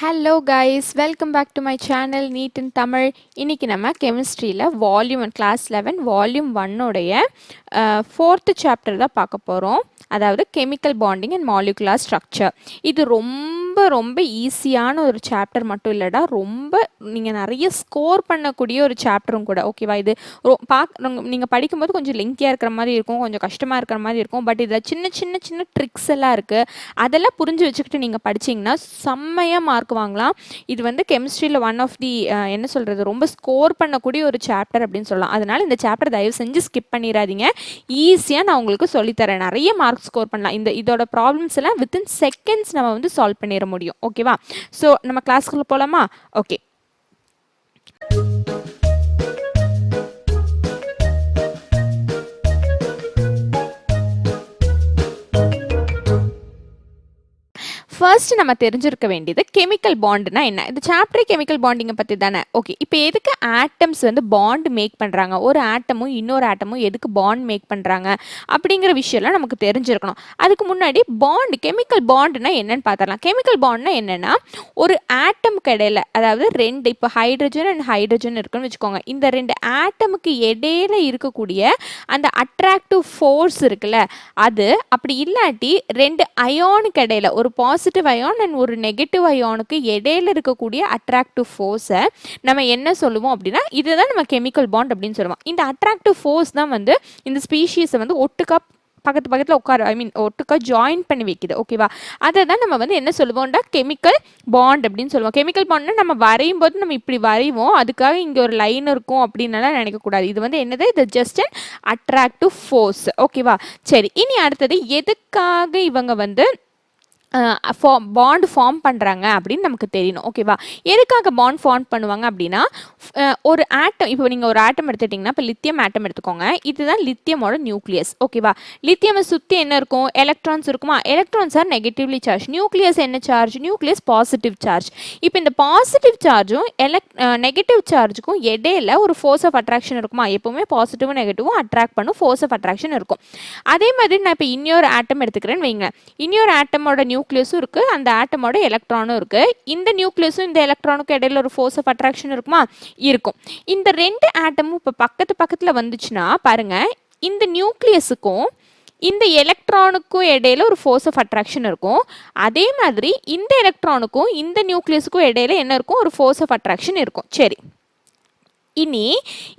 Hello guys, welcome back to my channel NEET in Tamil. இன்றைக்கி நம்ம கெமிஸ்ட்ரியில் வால்யூம் 1 கிளாஸ் 11 வால்யூம் 1உடைய 4th சாப்டர் தான் பார்க்க போகிறோம். அதாவது chemical bonding and molecular structure. இது ரொம்ப ஈஸியான ஒரு சாப்டர் மட்டும் இல்லைடா, ரொம்ப நீங்கள் நிறைய ஸ்கோர் பண்ணக்கூடிய ஒரு சாப்டரும் கூட. ஓகேவா? இது நீங்கள் படிக்கும்போது கொஞ்சம் லெங்க்தியாக இருக்கிற மாதிரி இருக்கும், கொஞ்சம் கஷ்டமாக இருக்கிற மாதிரி இருக்கும். பட் இதில் சின்ன ட்ரிக்ஸ் எல்லாம் இருக்குது. அதெல்லாம் புரிஞ்சு வச்சுக்கிட்டு நீங்கள் படிச்சிங்கன்னா செம்மையாக மார்க் வாங்கலாம். இது வந்து கெமிஸ்ட்ரியில் ஒன் ஆஃப் தி என்ன சொல்கிறது, ரொம்ப ஸ்கோர் பண்ணக்கூடிய ஒரு சாப்டர் அப்படின்னு சொல்லலாம். அதனால் இந்த சாப்டர் தயவு செஞ்சு ஸ்கிப் பண்ணிடாதீங்க. ஈஸியாக நான் உங்களுக்கு சொல்லித்தரேன். நிறைய மார்க் ஸ்கோர் பண்ணலாம். இதோட ப்ராப்ளம்ஸ் எல்லாம் வித்தின் செகண்ட்ஸ் நம்ம வந்து சால்வ் பண்ணிட முடியும். ஓகேவா? ஸோ நம்ம கிளாஸ்க்குள்ள போகலாமா? ஓகே. ஃபர்ஸ்ட் நம்ம தெரிஞ்சிருக்க வேண்டியது கெமிக்கல் பாண்டுனா என்ன. இந்த சாப்டரே கெமிக்கல் பாண்டிங்கை பற்றி தானே. ஓகே, இப்போ எதுக்கு ஆட்டம்ஸ் வந்து பாண்ட் மேக் பண்ணுறாங்க, ஒரு ஆட்டமும் இன்னொரு ஆட்டமும் எதுக்கு பாண்ட் மேக் பண்ணுறாங்க அப்படிங்கிற விஷயம்லாம் நமக்கு தெரிஞ்சிருக்கணும். அதுக்கு முன்னாடி கெமிக்கல் பாண்டுனா என்னன்னு பார்த்துடலாம். கெமிக்கல் பாண்ட்னா என்னென்னா, ஒரு ஆட்டமுக்கு இடையில, அதாவது ரெண்டு, இப்போ ஹைட்ரஜன் அண்ட் ஹைட்ரஜன் இருக்குன்னு வச்சுக்கோங்க. இந்த ரெண்டு ஆட்டமுக்கு இடையில இருக்கக்கூடிய அந்த அட்ராக்டிவ் ஃபோர்ஸ் இருக்குல்ல, அது அப்படி இல்லாட்டி ரெண்டு அயானுக்கு இடையில, ஒரு பாசிட்டிவ் அயான் அண்ட் ஒரு நெகட்டிவ் அயானுக்கு இடையில இருக்கக்கூடிய அட்ராக்டிவ் ஃபோர்ஸை நம்ம என்ன சொல்லுவோம் அப்படின்னா, இதுதான் நம்ம கெமிக்கல் பாண்ட் அப்படின்னு சொல்லுவோம். இந்த அட்ராக்டிவ் ஃபோர்ஸ் தான் வந்து இந்த ஸ்பீஷீஸை வந்து ஒட்டுக்கா பக்கத்தில் ஒட்டுக்கா ஜாயின் பண்ணி வைக்குது. ஓகேவா? அதை தான் நம்ம வந்து என்ன சொல்லுவோம்டா, கெமிக்கல் பாண்ட் அப்படின்னு சொல்லுவோம். கெமிக்கல் பாண்ட்னா நம்ம வரையும் போது நம்ம இப்படி வரைவோம், அதுக்காக இங்கே ஒரு லைன் இருக்கும் அப்படின்னாலாம் நினைக்கக்கூடாது. இது வந்து என்னது, இது ஜஸ்ட் அன் அட்ராக்டிவ் ஃபோர்ஸ். ஓகேவா? சரி, இனி அடுத்தது எதுக்காக இவங்க வந்து பாண்ட் ஃபார்ம் பண்ணுறாங்க அப்படின்னு நமக்கு தெரியணும். ஓகேவா? எதுக்காக பாண்ட் ஃபார்ம் பண்ணுவாங்க அப்படின்னா, ஒரு ஆட்டம், இப்போ நீங்கள் ஒரு ஆட்டம் எடுத்துட்டிங்கன்னா, இப்போ லித்தியம் ஆட்டம் எடுத்துக்கோங்க. இதுதான் லித்தியமோட நியூக்ளியஸ். ஓகேவா? லித்தியமை சுற்றி என்ன இருக்கும், எலக்ட்ரான்ஸ் இருக்குமா. Electrons R negatively charge. Nucleus என்ன சார்ஜ், நியூக்ளியஸ் பாசிட்டிவ் சார்ஜ். இப்போ இந்த பாசிட்டிவ் சார்ஜும் நெகட்டிவ் சார்ஜுக்கும் இடையில ஒரு ஃபோர்ஸ் ஆஃப் அட்ராக்ஷன் இருக்குமா. எப்பவுமே பாசிட்டிவும் நெகட்டிவும் அட்ராக்ட் பண்ணும், ஃபோர்ஸ் ஆஃப் அட்ராக்ஷன் இருக்கும். அதே மாதிரி நான் இப்போ இன்னொரு ஆட்டம் எடுத்துக்கிறேன்னு வைங்க. இன்னொரு ஆட்டமோட நியூக்ளியஸும் இருக்கு, அந்த ஆட்டமோட எலக்ட்ரானும் இருக்கு. இந்த நியூக்ளியஸும் இந்த எலக்ட்ரானுக்கு இடையில ஒரு ஃபோர்ஸ் ஆஃப் அட்ராக்ஷன் இருக்குமா, இருக்கும். இந்த ரெண்டு ஆட்டமும் இப்போ பக்கத்துல வந்துச்சுன்னா பாருங்க, இந்த நியூக்ளியஸுக்கும் இந்த எலக்ட்ரானுக்கும் இடையில ஒரு ஃபோர்ஸ் ஆஃப் அட்ராக்ஷன் இருக்கும். அதே மாதிரி இந்த எலக்ட்ரானுக்கும் இந்த நியூக்ளியஸுக்கும் இடையில என்ன இருக்கும், ஒரு ஃபோர்ஸ் ஆஃப் அட்ராக்ஷன் இருக்கும். சரி, இனி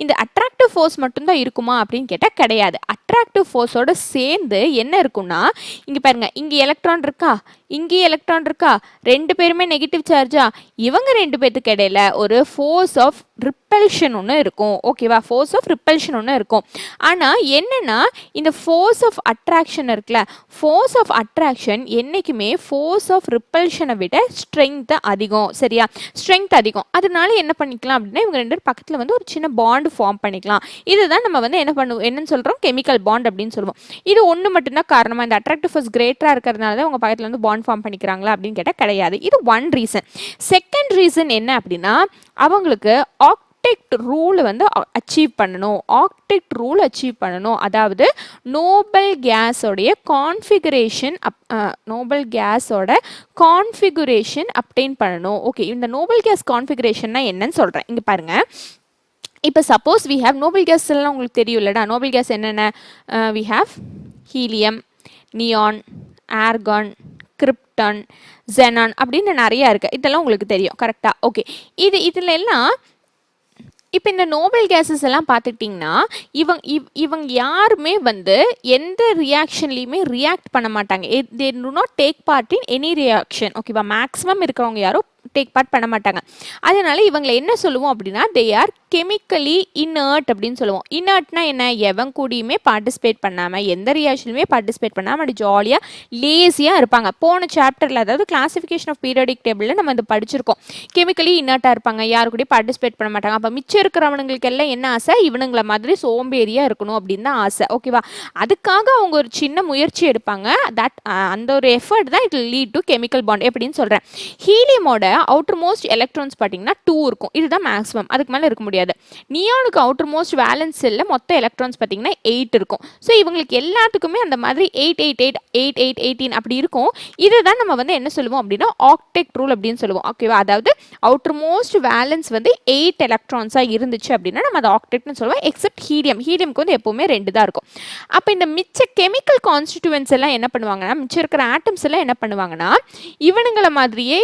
இந்த அட்ராக்டிவ் ஃபோர்ஸ் மட்டும்தான் இருக்குமா அப்படின்னு கேட்டால் கிடையாது. அட்ராக்டிவ் ஃபோர்ஸோட சேர்ந்து என்ன இருக்குன்னா, இங்கே பாருங்க, இங்கே எலக்ட்ரான் இருக்கா, இங்கே எலக்ட்ரான் இருக்கா, ரெண்டு பேருமே நெகட்டிவ் சார்ஜா. இவங்க ரெண்டு பேர்த்துக்கு இடையில ஒரு ஃபோர்ஸ் ஆஃப் ரிப்பல்ஷன் ஒன்று இருக்கும். ஓகேவா? ஃபோர்ஸ் ஆஃப் ரிப்பல்ஷன் ஒன்று இருக்கும். ஆனால் என்னன்னா, இந்த ஃபோர்ஸ் ஆஃப் அட்ராக்ஷன் இருக்குல்ல, ஃபோர்ஸ் ஆஃப் அட்ராக்ஷன் என்றைக்குமே ஃபோர்ஸ் ஆஃப் ரிப்பல்ஷனை விட ஸ்ட்ரென்த் அதிகம். சரியா? ஸ்ட்ரென்த் அதிகம். அதனால என்ன பண்ணிக்கலாம் அப்படின்னா, இவங்க ரெண்டு பக்கத்தில் வந்து ஒரு சின்ன பாண்ட் ஃபார்ம் பண்ணிக்கலாம். இதுதான் நம்ம வந்து என்னன்னு சொல்கிறோம், கெமிக்கல் பாண்ட் அப்படின்னு சொல்லுவோம். இது ஒன்று மட்டும்தான் காரணமாக, இந்த அட்ராக்டிவ் ஃபோர்ஸ் கிரேட்டராக இருக்கிறதுனால தான் உங்கள் பக்கத்தில் வந்து பாண்ட் ஃபார்ம் பண்ணிக்கிறாங்களா அப்படின்னு கேட்டால் கிடையாது. இது ஒன் ரீசன். செகண்ட் ரீசன் என்ன அப்படின்னா, அவங்களுக்கு ஆக்டெக்ட் ரூல் வந்து அச்சீவ் பண்ணணும். ஆக்டெக்ட் ரூல் அச்சீவ் பண்ணணும். அதாவது நோபல் கேஸோடைய கான்ஃபிகுரேஷன் அப்டெயின் பண்ணணும். ஓகே, இந்த நோபல் கேஸ் கான்ஃபிகுரேஷன்னா என்னன்னு சொல்கிறேன். இங்கே பாருங்க, இப்போ suppose we have noble gas எல்லாம் உங்களுக்கு தெரியும் இல்லைடா. நோபல் கேஸ் என்னென்ன, we have helium, neon, argon, krypton, xenon அப்படின்னு நிறையா இருக்குது. இதெல்லாம் உங்களுக்கு தெரியும். கரெக்டாக? ஓகே, இதில் எல்லாம் இப்போ இந்த நோபல் கேஸஸ் எல்லாம் பார்த்துட்டிங்கன்னா, இவங்க யாருமே வந்து எந்த ரியாக்ஷன்லையுமே ரியாக்ட் பண்ண மாட்டாங்க. They do not take part in any reaction. ஓகேவா? மேக்ஸிமம் இருக்கிறவங்க யாரும் டேக் பார்ட் பண்ண மாட்டாங்க. அதனால இவங்களை என்ன சொல்லுவோம் அப்படின்னா, தே ஆர் கெமிக்கலி இனர்ட் அப்படின்னு சொல்லுவோம். இனர்ட்னா என்ன, எவன் கூடியுமே பார்ட்டிசிபேட் பண்ணாமல், எந்த ரியாக்ஷனுமே பார்ட்டிசிபேட் பண்ணாமல் அப்படி ஜாலியாக லேசியாக இருப்பாங்க. போன சாப்டரில், அதாவது கிளாசிஃபிகேஷன் ஆஃப் பீரியாடிக் டேபிளில் நம்ம இது படிச்சிருக்கோம். கெமிக்கலி இனர்ட்டாக இருப்பாங்க, யாரு கூட பார்ட்டிசிபேட் பண்ண மாட்டாங்க. அப்போ மிச்சம் இருக்கிறவனுங்களுக்கு எல்லாம் என்ன ஆசை, இவனுங்களை மாதிரி சோம்பேறியாக இருக்கணும் அப்படின்னு தான் ஆசை. ஓகேவா? அதுக்காக அவங்க ஒரு சின்ன முயற்சி எடுப்பாங்க. அந்த ஒரு எஃபர்ட் தான் it lead to chemical bond. எப்படின்னு சொல்கிறேன். ஹீலியமோட அவுட்டர் மோஸ்ட் எலக்ட்ரான்ஸ் பார்த்தீங்கன்னா 2 இருக்கும். இதுதான் மேக்ஸிமம், அதுக்கு மேலே இருக்க முடியாது. முடியாது. நியானுக்கு அவுட்டர் மோஸ்ட் வேலன்ஸ் செல்ல மொத்த எலக்ட்ரான்ஸ் பார்த்தீங்கன்னா 8 இருக்கும். ஸோ இவங்களுக்கு எல்லாத்துக்குமே அந்த மாதிரி 8 8 8 8 8 18 அப்படி இருக்கும். இதுதான் நம்ம வந்து என்ன சொல்லுவோம் அப்படின்னா ஆக்டெக்ட் ரூல் அப்படின்னு சொல்லுவோம். ஓகேவா? அதாவது அவுட்டர் மோஸ்ட் வேலன்ஸ் வந்து 8 எலக்ட்ரான்ஸாக இருந்துச்சு அப்படின்னா நம்ம அதை ஆக்டெக்ட்னு சொல்லுவோம். எக்ஸப்ட் ஹீலியம்க்கு வந்து எப்பவுமே 2 தான் இருக்கும். அப்போ இந்த மிச்ச கெமிக்கல் கான்ஸ்டிடியூவன்ஸ் எல்லாம் என்ன பண்ணுவாங்கன்னா, மிச்சம் இருக்கிற ஆட்டம்ஸ் எல்லாம் என்ன பண்ணுவாங்கன்னா, இவனுங்களை மாதிரியே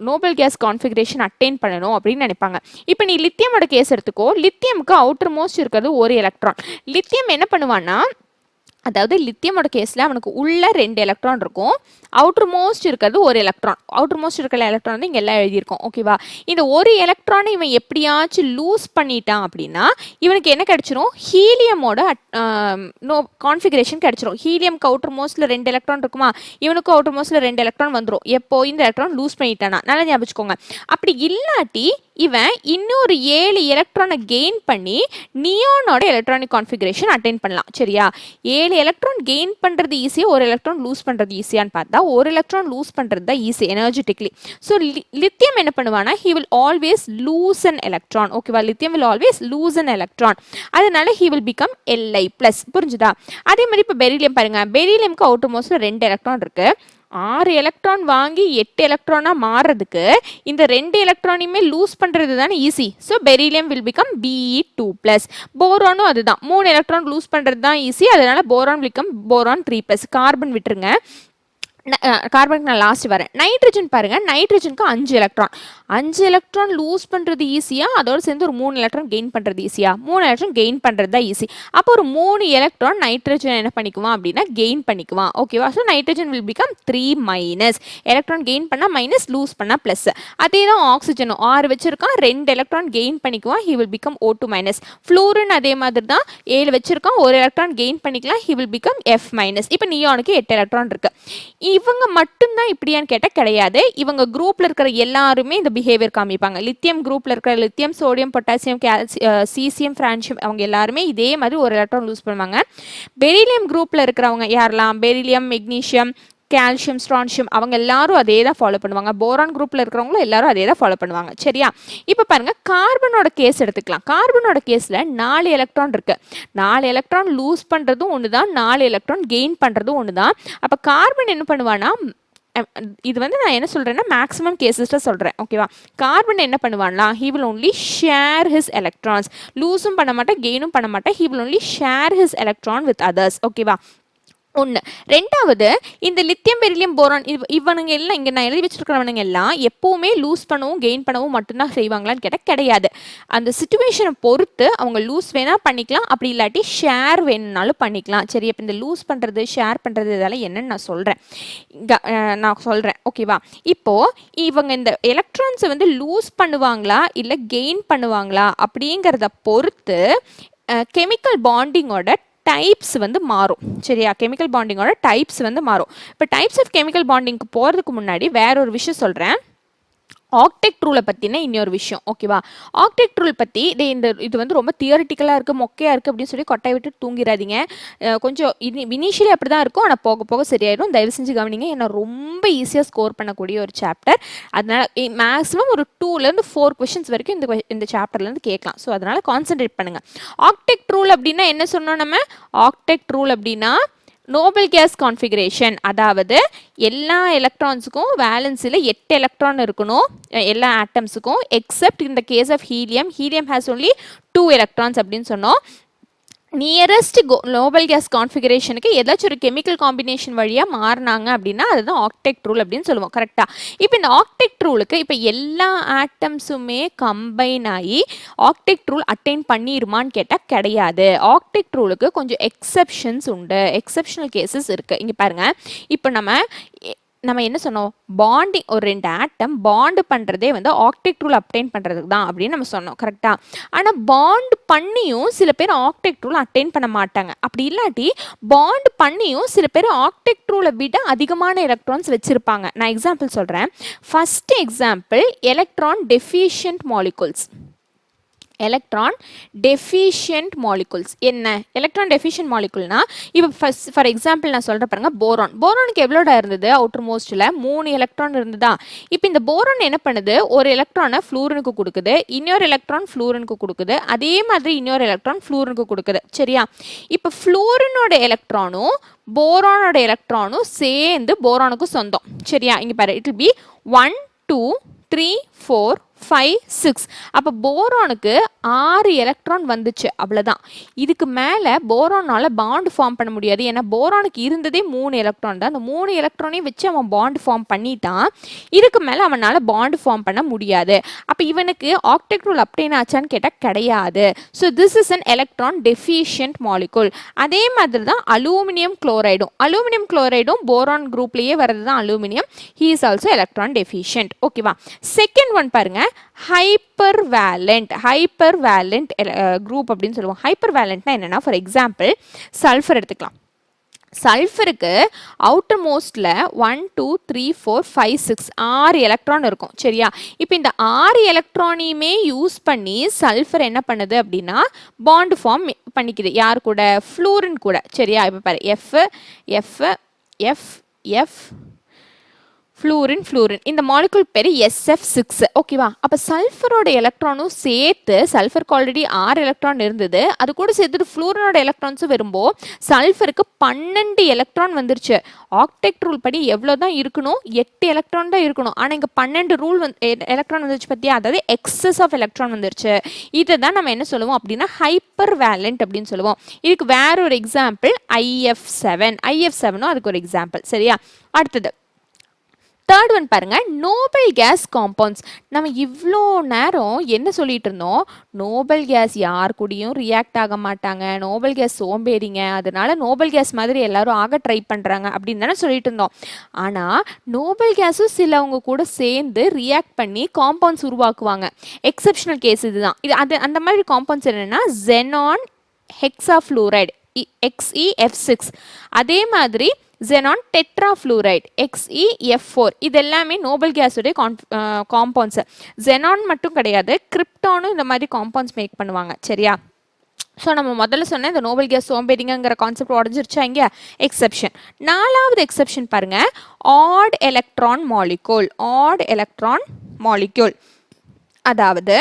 நோபல் கேஸ் கான்ஃபிகரேஷன் அட்டைன் பண்ணணும் அப்படின்னு நினைப்பாங்க. இப்போ நீ லித்தியமோட கேஸ் எடுத்துக்கோ. லித்தியமுக்கு அவுட்டர் மோஸ்ட் இருக்கிறது ஒரு எலக்ட்ரான். லித்தியம் என்ன பண்ணுவான்னா, அதாவது லித்தியமோட கேஸில் அவனுக்கு உள்ள 2 எலக்ட்ரான் இருக்கும், அவுட்டர் மோஸ்ட் இருக்கிறது ஒரு எலக்ட்ரான். அவுட்டர் மோஸ்ட் இருக்கிற எலக்ட்ரான் வந்து இங்கே எல்லாம் எழுதியிருக்கோம். ஓகேவா? இந்த ஒரு எலக்ட்ரானை இவன் எப்படியாச்சும் லூஸ் பண்ணிட்டான் அப்படின்னா இவனுக்கு என்ன கிடைச்சிரும்? ஹீலியமோட கான்ஃபிகரேஷன் கிடைச்சிரும். ஹீலியம்க்கு அவுட்டர் மோஸ்ட்ல 2 எலக்ட்ரான் இருக்குமா, இவனுக்கு அவுட்டர் மோஸ்ட்ல 2 எலக்ட்ரான் வந்துடும். எப்போ இந்த எலக்ட்ரான் லூஸ் பண்ணிட்டானா. நல்லா ஞாபகிச்சுக்கோங்க. அப்படி இல்லாட்டி இவன் இன்னொரு 7 எலக்ட்ரானை கெயின் பண்ணி நியானோட எலக்ட்ரானிக் கான்ஃபிகரேஷன் அட்டைன் பண்ணலாம். சரியா? 7 எலக்ட்ரான் கெயின் பண்ணுறது ஈஸியா, ஒரு எலக்ட்ரான் லூஸ் பண்ணுறது ஈஸியான்னு பார்த்தா ஒரு எலக்ட்ரான் லூஸ் பண்ணுறது தான் ஈஸி எனர்ஜெட்டிக்லி. ஸோ லித்தியம் என்ன பண்ணுவானா, he will always lose an electron. ஓகேவா? Lithium will always lose an electron. அதனால he will become Li+. புரிஞ்சுதா? அதே மாதிரி இப்போ பெரிலியம் பாருங்க. பெரிலியம்க்கு அவுட்டர் மோஸ்ட்ல 2 எலக்ட்ரான் இருக்கு. 6 எலக்ட்ரான் வாங்கி 8 எலக்ட்ரானா மாறுறதுக்கு இந்த 2 எலக்ட்ரானையுமே லூஸ் பண்றது தானே easy. So beryllium will become Be2+. போரானும் அதுதான், 3 எலக்ட்ரான் லூஸ் பண்றது தான் ஈஸி. அதனால போரான் பிகம் போரான் 3+. கார்பன் விட்டுருங்க. கார்பனுக்கு நான் லாஸ்ட் வரேன். நைட்ரஜன் பாருங்க. நைட்ரஜனுக்கு 5 எலக்ட்ரான். 5 எலக்ட்ரான் லூஸ் பண்ணுறது ஈஸியா, அதோடு சேர்ந்து ஒரு 3 எலக்ட்ரான் கெயின் பண்ணுறது ஈஸியா? 3 எலக்ட்ரான் கெயின் பண்ணுறது தான் ஈஸி. அப்போ ஒரு 3 எலக்ட்ரான் நைட்ரஜன் என்ன பண்ணிக்குவான் அப்படின்னா கெயின் பண்ணிக்குவான். ஓகேவா? So nitrogen will become 3-. Electron gain பண்ணால் மைனஸ், லூஸ் பண்ணால் ப்ளஸ். அதே தான் ஆக்சிஜனும் 6 வச்சிருக்கான், 2 எலக்ட்ரான் கெயின் பண்ணிக்குவான், he will become O2-. Fluorine அதே மாதிரி தான், 7 வச்சிருக்கான், 1 எலக்ட்ரான் கெயின் பண்ணிக்கலாம், ஹி வில் பிகம் F-. இப்போ நியானுக்கு 8 எலக்ட்ரான் இருக்கு. இவங்க மட்டும்தான் இப்படியான்னு கேட்டால் கிடையாது. இவங்க குரூப்ல இருக்கிற எல்லாருமே இந்த பிஹேவியர் காமிப்பாங்க. லித்தியம் குரூப்ல இருக்கிற lithium, sodium, potassium, caesium, francium அவங்க எல்லாருமே இதே மாதிரி ஒரு எலக்ட்ரான் லூஸ் பண்ணுவாங்க. பெரிலியம் குரூப்ல இருக்கிறவங்க யாரெல்லாம், பெரிலியம், மெக்னீசியம், கால்சியம், ஸ்ட்ரான்சியம் அவங்க எல்லாரும் அதே தான் ஃபாலோ பண்ணுவாங்க. போரான் குரூப்ல இருக்கிறவங்களும் எல்லாரும் அதே தான் ஃபாலோ பண்ணுவாங்க. சரியா? இப்போ பாருங்க, கார்பனோட கேஸ் எடுத்துக்கலாம். கார்பனோட கேஸ்ல 4 எலக்ட்ரான் இருக்கு. 4 எலக்ட்ரான் லூஸ் பண்றதும் ஒண்ணுதான், 4 எலக்ட்ரான் கெயின் பண்றதும் ஒண்ணுதான். அப்ப கார்பன் என்ன பண்ணுவானா, இது வந்து நான் என்ன சொல்றேன்னா மேக்ஸிமம் கேசஸ்ல சொல்றேன். ஓகேவா? கார்பன் என்ன பண்ணுவான்னா, he will only share his electrons. லூஸும் பண்ண மாட்டேன், கெயினும் பண்ண மாட்டேன், he will only share his electron with others. ஓகேவா? ஒன்று. ரெண்டாவது, இந்த லித்தியம், பெரிலியம், போரான் இவனுங்க எல்லாம் இங்கே நான் எழுதி வச்சிருக்கிறவனுங்க எல்லாம் எப்பவுமே லூஸ் பண்ணவும் கெயின் பண்ணவும் மட்டும்தான் செய்வாங்களான்னு கேட்டால் கிடையாது. அந்த சிச்சுவேஷனை பொறுத்து அவங்க லூஸ் வேணா பண்ணிக்கலாம், அப்படி இல்லாட்டி ஷேர் வேணும்னாலும் பண்ணிக்கலாம். சரி, இப்போ இந்த லூஸ் பண்ணுறது, ஷேர் பண்ணுறது இதெல்லாம் என்னன்னு நான் சொல்கிறேன். ஓகேவா? இப்போது இவங்க இந்த எலக்ட்ரான்ஸை வந்து லூஸ் பண்ணுவாங்களா இல்லை கெயின் பண்ணுவாங்களா அப்படிங்கிறத பொறுத்து கெமிக்கல் பாண்டிங்கோட டைப்ஸ் வந்து மாறும். சரியா? கெமிக்கல் பாண்டிங்கோட டைப்ஸ் வந்து மாறும். இப்போ டைப்ஸ் ஆஃப் கெமிக்கல் பாண்டிங்க்கு போகிறதுக்கு முன்னாடி வேற ஒரு விஷயம் சொல்கிறேன். ஆக்டெக்ட் ரூலை பற்றின இன்னொரு விஷயம். ஓகேவா? ஆக்டெக்ட் ரூல் பற்றி இது வந்து ரொம்ப தியரிட்டிக்கலாக இருக்குது, மொக்கையாக இருக்குது அப்படின்னு சொல்லி கொட்டை விட்டு தூங்கிடாதீங்க. கொஞ்சம் இனிஷியலி அப்படி தான் இருக்கும், ஆனால் போக போக சரியாயிடும். தயவு செஞ்சு கவனிங்க. ஏன்னா ரொம்ப ஈஸியாக ஸ்கோர் பண்ணக்கூடிய ஒரு சாப்டர். அதனால் மேக்ஸிமம் ஒரு 2 to 4 கொஷின்ஸ் வரைக்கும் இந்த சாப்டர்லேருந்து கேட்கலாம். ஸோ அதனால் கான்சென்ட்ரேட் பண்ணுங்கள். ஆக்டெக்ட் ரூல் அப்படின்னா என்ன சொன்னோம் நம்ம? ஆக்டெக்ட் ரூல் அப்படின்னா நோபல் கேஸ் கான்ஃபிகரேஷன், அதாவது எல்லா எலக்ட்ரான்ஸுக்கும் வேலன்ஸில் 8 எலக்ட்ரான் இருக்கணும் எல்லா ஆட்டம்ஸுக்கும், except the case of helium has only 2 electrons அப்படின்னு சொன்னோம். நியரஸ்ட் நோபல் கேஸ் கான்ஃபிகரேஷனுக்கு ஏதாச்சும் ஒரு கெமிக்கல் காம்பினேஷன் வழியாக மாறினாங்க அப்படின்னா அதுதான் ஆக்டெக்ட் ரூல் அப்படின்னு சொல்லுவோம். கரெக்டாக? இப்போ இந்த ஆக்டெக்ட் ரூலுக்கு இப்போ எல்லா ஆட்டம்ஸுமே கம்பைன் ஆகி ஆக்டெக்ட் ரூல் அட்டைன் பண்ணிடுமான்னு கேட்டால் கிடையாது. ஆக்டெக்ட் ரூலுக்கு கொஞ்சம் எக்ஸப்ஷன்ஸ் உண்டு, எக்ஸப்ஷனல் கேசஸ் இருக்குது. இங்கே பாருங்கள், இப்போ நம்ம என்ன சொன்னோம்? பாண்டிங், ஒரு 2 ஆட்டம் பாண்டு பண்ணுறதே வந்து ஆக்டெக்ட் ரூல் அப்டைன் பண்ணுறதுக்கு தான் அப்படின்னு நம்ம சொன்னோம். கரெக்டாக? ஆனால் பாண்டு பண்ணியும் சில பேர் ஆக்டெக்ட் ரூல் அட்டைன் பண்ண மாட்டாங்க. அப்படி இல்லாட்டி பாண்டு பண்ணியும் சில பேர் ஆக்டெக்ட் ரூலை விட அதிகமான எலக்ட்ரான்ஸ் வச்சுருப்பாங்க. நான் எக்ஸாம்பிள் சொல்கிறேன். First example, electron deficient molecules. Electron deficient molecules. என்ன எலக்ட்ரான் டெஃபிஷியன்ட் மாலிகுல்னா, இப்போ ஃபர்ஸ்ட் ஃபார் எக்ஸாம்பிள் நான் சொல்கிறேன் பாருங்க, போரான். போரானுக்கு எவ்வளோடா இருந்தது? அவுட்டர் மோஸ்ட்டில் 3 எலக்ட்ரான் இருந்ததா? இப்போ இந்த போரான் என்ன பண்ணுது? ஒரு எலக்ட்ரானை ஃப்ளூரனுக்கு கொடுக்குது, இன்னொரு எலக்ட்ரான் ஃப்ளூரனுக்கு கொடுக்குது, அதே மாதிரி இன்னொரு எலக்ட்ரான் ஃப்ளூரனுக்கு கொடுக்குது. சரியா? இப்போ ஃப்ளூரனோட எலக்ட்ரானும் போரானோட எலக்ட்ரானும் சேர்ந்து போரானுக்கு சொந்தம். சரியா? இங்கே பாரு, இட் வில் பி 1 2 3 4 5 6. அப்போ போரானுக்கு 6 எலக்ட்ரான் வந்துச்சு, அவ்வளோதான். இதுக்கு மேலே போரானால் பாண்ட் ஃபார்ம் பண்ண முடியாது. ஏன்னா போரானுக்கு இருந்ததே 3 எலக்ட்ரான் தான். அந்த 3 எலக்ட்ரானையும் வச்சு அவன் பாண்ட் ஃபார்ம் பண்ணிட்டான். இதுக்கு மேலே அவனால் பாண்ட் ஃபார்ம் பண்ண முடியாது. அப்போ இவனுக்கு ஆக்டெட் ரூல் அப்டேன் ஆச்சான்னு கேட்டால் கிடையாது. So this is an electron deficient molecule. அதே மாதிரி தான் அலூமினியம் குளோரைடும். அலூமினியம் குளோரைடும் போரான் குரூப்லேயே வர்றது தான் aluminium. He is also electron deficient. ஓகேவா? செகண்ட் ஒன் பாருங்க, ஹைப்பர்வேலண்ட். ஹைப்பர்வேலண்ட் குரூப் அப்படின்னு சொல்லுவோம். ஹைப்பர்வேலண்ட்னா என்னன்னா, ஃபார் எக்ஸாம்பிள் சல்ஃபர் எடுத்துக்கலாம். சல்ஃபருக்கு அவுட்டர் மோஸ்ட்ல 1 2 3 4 5 6 6 எலக்ட்ரான் இருக்கும். சரியா? இப்போ இந்த 6 எலக்ட்ரானையுமே யூஸ் பண்ணி சல்ஃபர் என்ன பண்ணுது அப்படின்னா பாண்ட் ஃபார்ம் பண்ணிக்குது. யார் கூட? ஃப்ளூரின் கூட. சரியா? இப்போ பாரு, F F F F fluorine fluorine. இந்த மாலிகுல் பேர் SF6. ஓகேவா? அப்போ சல்ஃபரோட எலக்ட்ரானும் சேர்த்து, சல்ஃபருக்கு ஆல்ரெடி 6 எலக்ட்ரான் இருந்தது, அது கூட சேர்த்துட்டு ஃப்ளூரினோட எலக்ட்ரான்ஸும் வரும்போது சல்ஃபருக்கு 12 எலக்ட்ரான் வந்துருச்சு. ஆக்டெட் ரூல் படி எவ்வளோ தான் இருக்கணும்? 8 எலக்ட்ரான் தான் இருக்கணும். ஆனால் இங்கே 12 ரூல் எலக்ட்ரான் வந்துருச்சு பற்றியா? அதாவது எக்ஸஸ் ஆஃப் எலக்ட்ரான் வந்துருச்சு. இதை தான் நம்ம என்ன சொல்லுவோம் அப்படின்னா ஹைப்பர் வேலண்ட் அப்படின்னு சொல்லுவோம். இதுக்கு வேற ஒரு எக்ஸாம்பிள் IF7. IF7ம் அதுக்கு ஒரு எக்ஸாம்பிள். சரியா? அடுத்தது தேர்ட் ஒன் பாருங்க, நோபல் கேஸ் காம்பவுண்ட்ஸ். நம்ம இவ்வளோ நேரம் என்ன சொல்லிட்டு இருந்தோம்? நோபல் கேஸ் யார் கூடயும் ரியாக்ட் ஆக மாட்டாங்க, நோபல் கேஸ் சோம்பேறிங்க, அதனால நோபல் கேஸ் மாதிரி எல்லாரும் ஆக ட்ரை பண்ணுறாங்க அப்படின்னு தானே சொல்லிட்டு இருந்தோம். ஆனால் நோபல் கேஸும் சிலவங்க கூட சேர்ந்து ரியாக்ட் பண்ணி காம்பவுண்ட்ஸ் உருவாக்குவாங்க. எக்ஸப்ஷனல் கேஸ் இதுதான். இது அந்த மாதிரி காம்பவுண்ட்ஸ் என்னென்னா xenon hexafluoride XeF6, அதே மாதிரி xenon tetrafluoride XeF4. இது எல்லாமே நோபல் கேஸுடைய காம்பவுண்ட்ஸ். xenon மட்டும் கிடையாது, கிரிப்டானும் இந்த மாதிரி காம்பவுண்ட்ஸ் மேக் பண்ணுவாங்க. சரியா? ஸோ நம்ம முதல்ல சொன்ன இந்த நோபல் கேஸ் சோம்பேறிங்கிற கான்செப்ட் உடஞ்சிருச்சா இங்கே? எக்ஸப்ஷன். 4வது எக்ஸப்ஷன் பாருங்க, odd electron molecule. Odd electron molecule அதாவது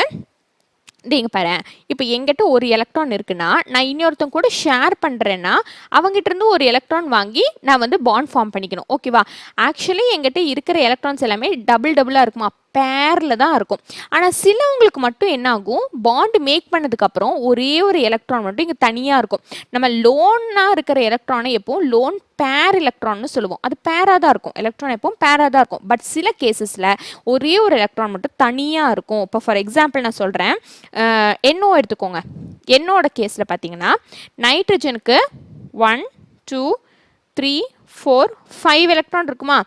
நீங்க பாரு, இப்போ எங்கிட்ட ஒரு எலக்ட்ரான் இருக்குன்னா நான் இன்னொருத்தங்க கூட ஷேர் பண்ணுறேன்னா அவங்ககிட்ட இருந்து ஒரு எலக்ட்ரான் வாங்கி நான் வந்து பாண்ட் ஃபார்ம் பண்ணிக்கணும். ஓகேவா? ஆக்சுவலி எங்கிட்ட இருக்கிற எலக்ட்ரான்ஸ் எல்லாமே டபுளாக இருக்குமா, பேரில் தான் இருக்கும். ஆனால் சிலவங்களுக்கு மட்டும் என்ன ஆகும், பாண்ட் மேக் பண்ணதுக்கப்புறம் ஒரே ஒரு எலக்ட்ரான் மட்டும் இங்கே தனியாக இருக்கும். நம்ம லோனாக இருக்கிற எலக்ட்ரானை எப்போவும் லோன் பேர் எலக்ட்ரான்னு சொல்லுவோம். அது பேராக தான் இருக்கும். எலக்ட்ரான் எப்பவும் பேராக தான் இருக்கும். பட் சில கேசஸில் ஒரே ஒரு எலக்ட்ரான் மட்டும் தனியாக இருக்கும். இப்போ ஃபார் எக்ஸாம்பிள் நான் சொல்கிறேன், NO எடுத்துக்கோங்க. என்னோட கேஸில் பார்த்தீங்கன்னா நைட்ரஜனுக்கு 1 2 3 4 5 எலக்ட்ரான் இருக்குமா.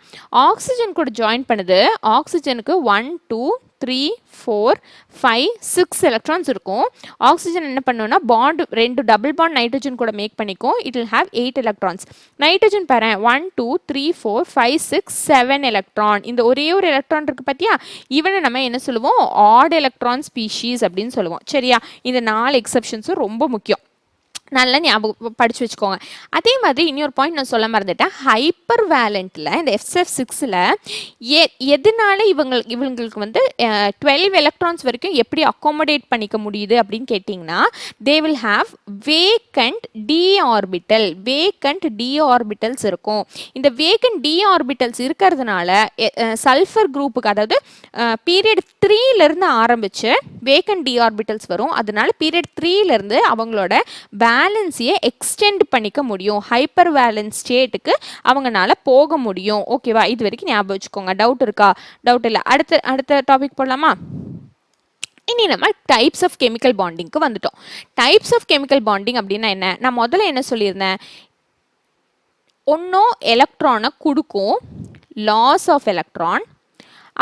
ஆக்சிஜன் கூட ஜாயின் பண்ணுது. ஆக்சிஜனுக்கு 1 2 3 4 5 6 எலக்ட்ரான்ஸ் இருக்கும். ஆக்சிஜன் என்ன பண்ணுன்னா பாண்ட் 2 டபுள் பாண்ட் நைட்ரஜன் கூட மேக் பண்ணிக்கும். It will have 8 electrons. Nitrogen பாரு, 1 2 3 4 5 6 7 எலக்ட்ரான். இந்த ஒரே ஒரு எலக்ட்ரான் இருக்கு பார்த்தியா, இவனை நம்ம என்ன சொல்லுவோம்? ஆட் எலக்ட்ரான் ஸ்பீஷீஸ் அப்படின்னு சொல்லுவோம். சரியா? இந்த 4 எக்ஸப்ஷன்ஸும் ரொம்ப முக்கியம். நல்லா ஞாபகம் படித்து வச்சுக்கோங்க. அதே மாதிரி இன்னொரு பாயிண்ட் நான் சொல்ல மறந்துட்டேன். ஹைப்பர் வேலண்ட்டில் இந்த SF6ல் எதனால இவங்களுக்கு வந்து 12 எலக்ட்ரான்ஸ் வரைக்கும் எப்படி அக்காமடேட் பண்ணிக்க முடியுது அப்படின்னு கேட்டிங்கன்னா, they will have vacant d orbital. Vacant d ஆர்பிட்டல்ஸ் இருக்கும். இந்த வேக்கண்ட் டி ஆர்பிட்டல்ஸ் இருக்கிறதுனால சல்ஃபர் குரூப்புக்கு, அதாவது பீரியட் 3லேருந்து ஆரம்பித்து வேக்கண்ட் டி ஆர்பிட்டல்ஸ் வரும். அதனால பீரியட் 3லேருந்து அவங்களோட வேலன்ஸியை எக்ஸ்டெண்ட் பண்ணிக்க முடியும். ஹைப்பர் வேலன்ஸ் ஸ்டேட்டுக்கு அவங்கனால போக முடியும். ஓகேவா? இது வரைக்கும் ஞாபகம் வச்சுக்கோங்க. டவுட் இருக்கா? டவுட் இல்லை. அடுத்த டாபிக் போடலாமா? இனி நம்ம டைப்ஸ் ஆஃப் கெமிக்கல் பாண்டிங்க்கு வந்துட்டோம். டைப்ஸ் ஆஃப் கெமிக்கல் பாண்டிங் அப்படின்னா என்ன? நான் முதல்ல என்ன சொல்லியிருந்தேன்? ஒன்றும் எலக்ட்ரானை கொடுக்கும், லாஸ் ஆஃப் எலக்ட்ரான்,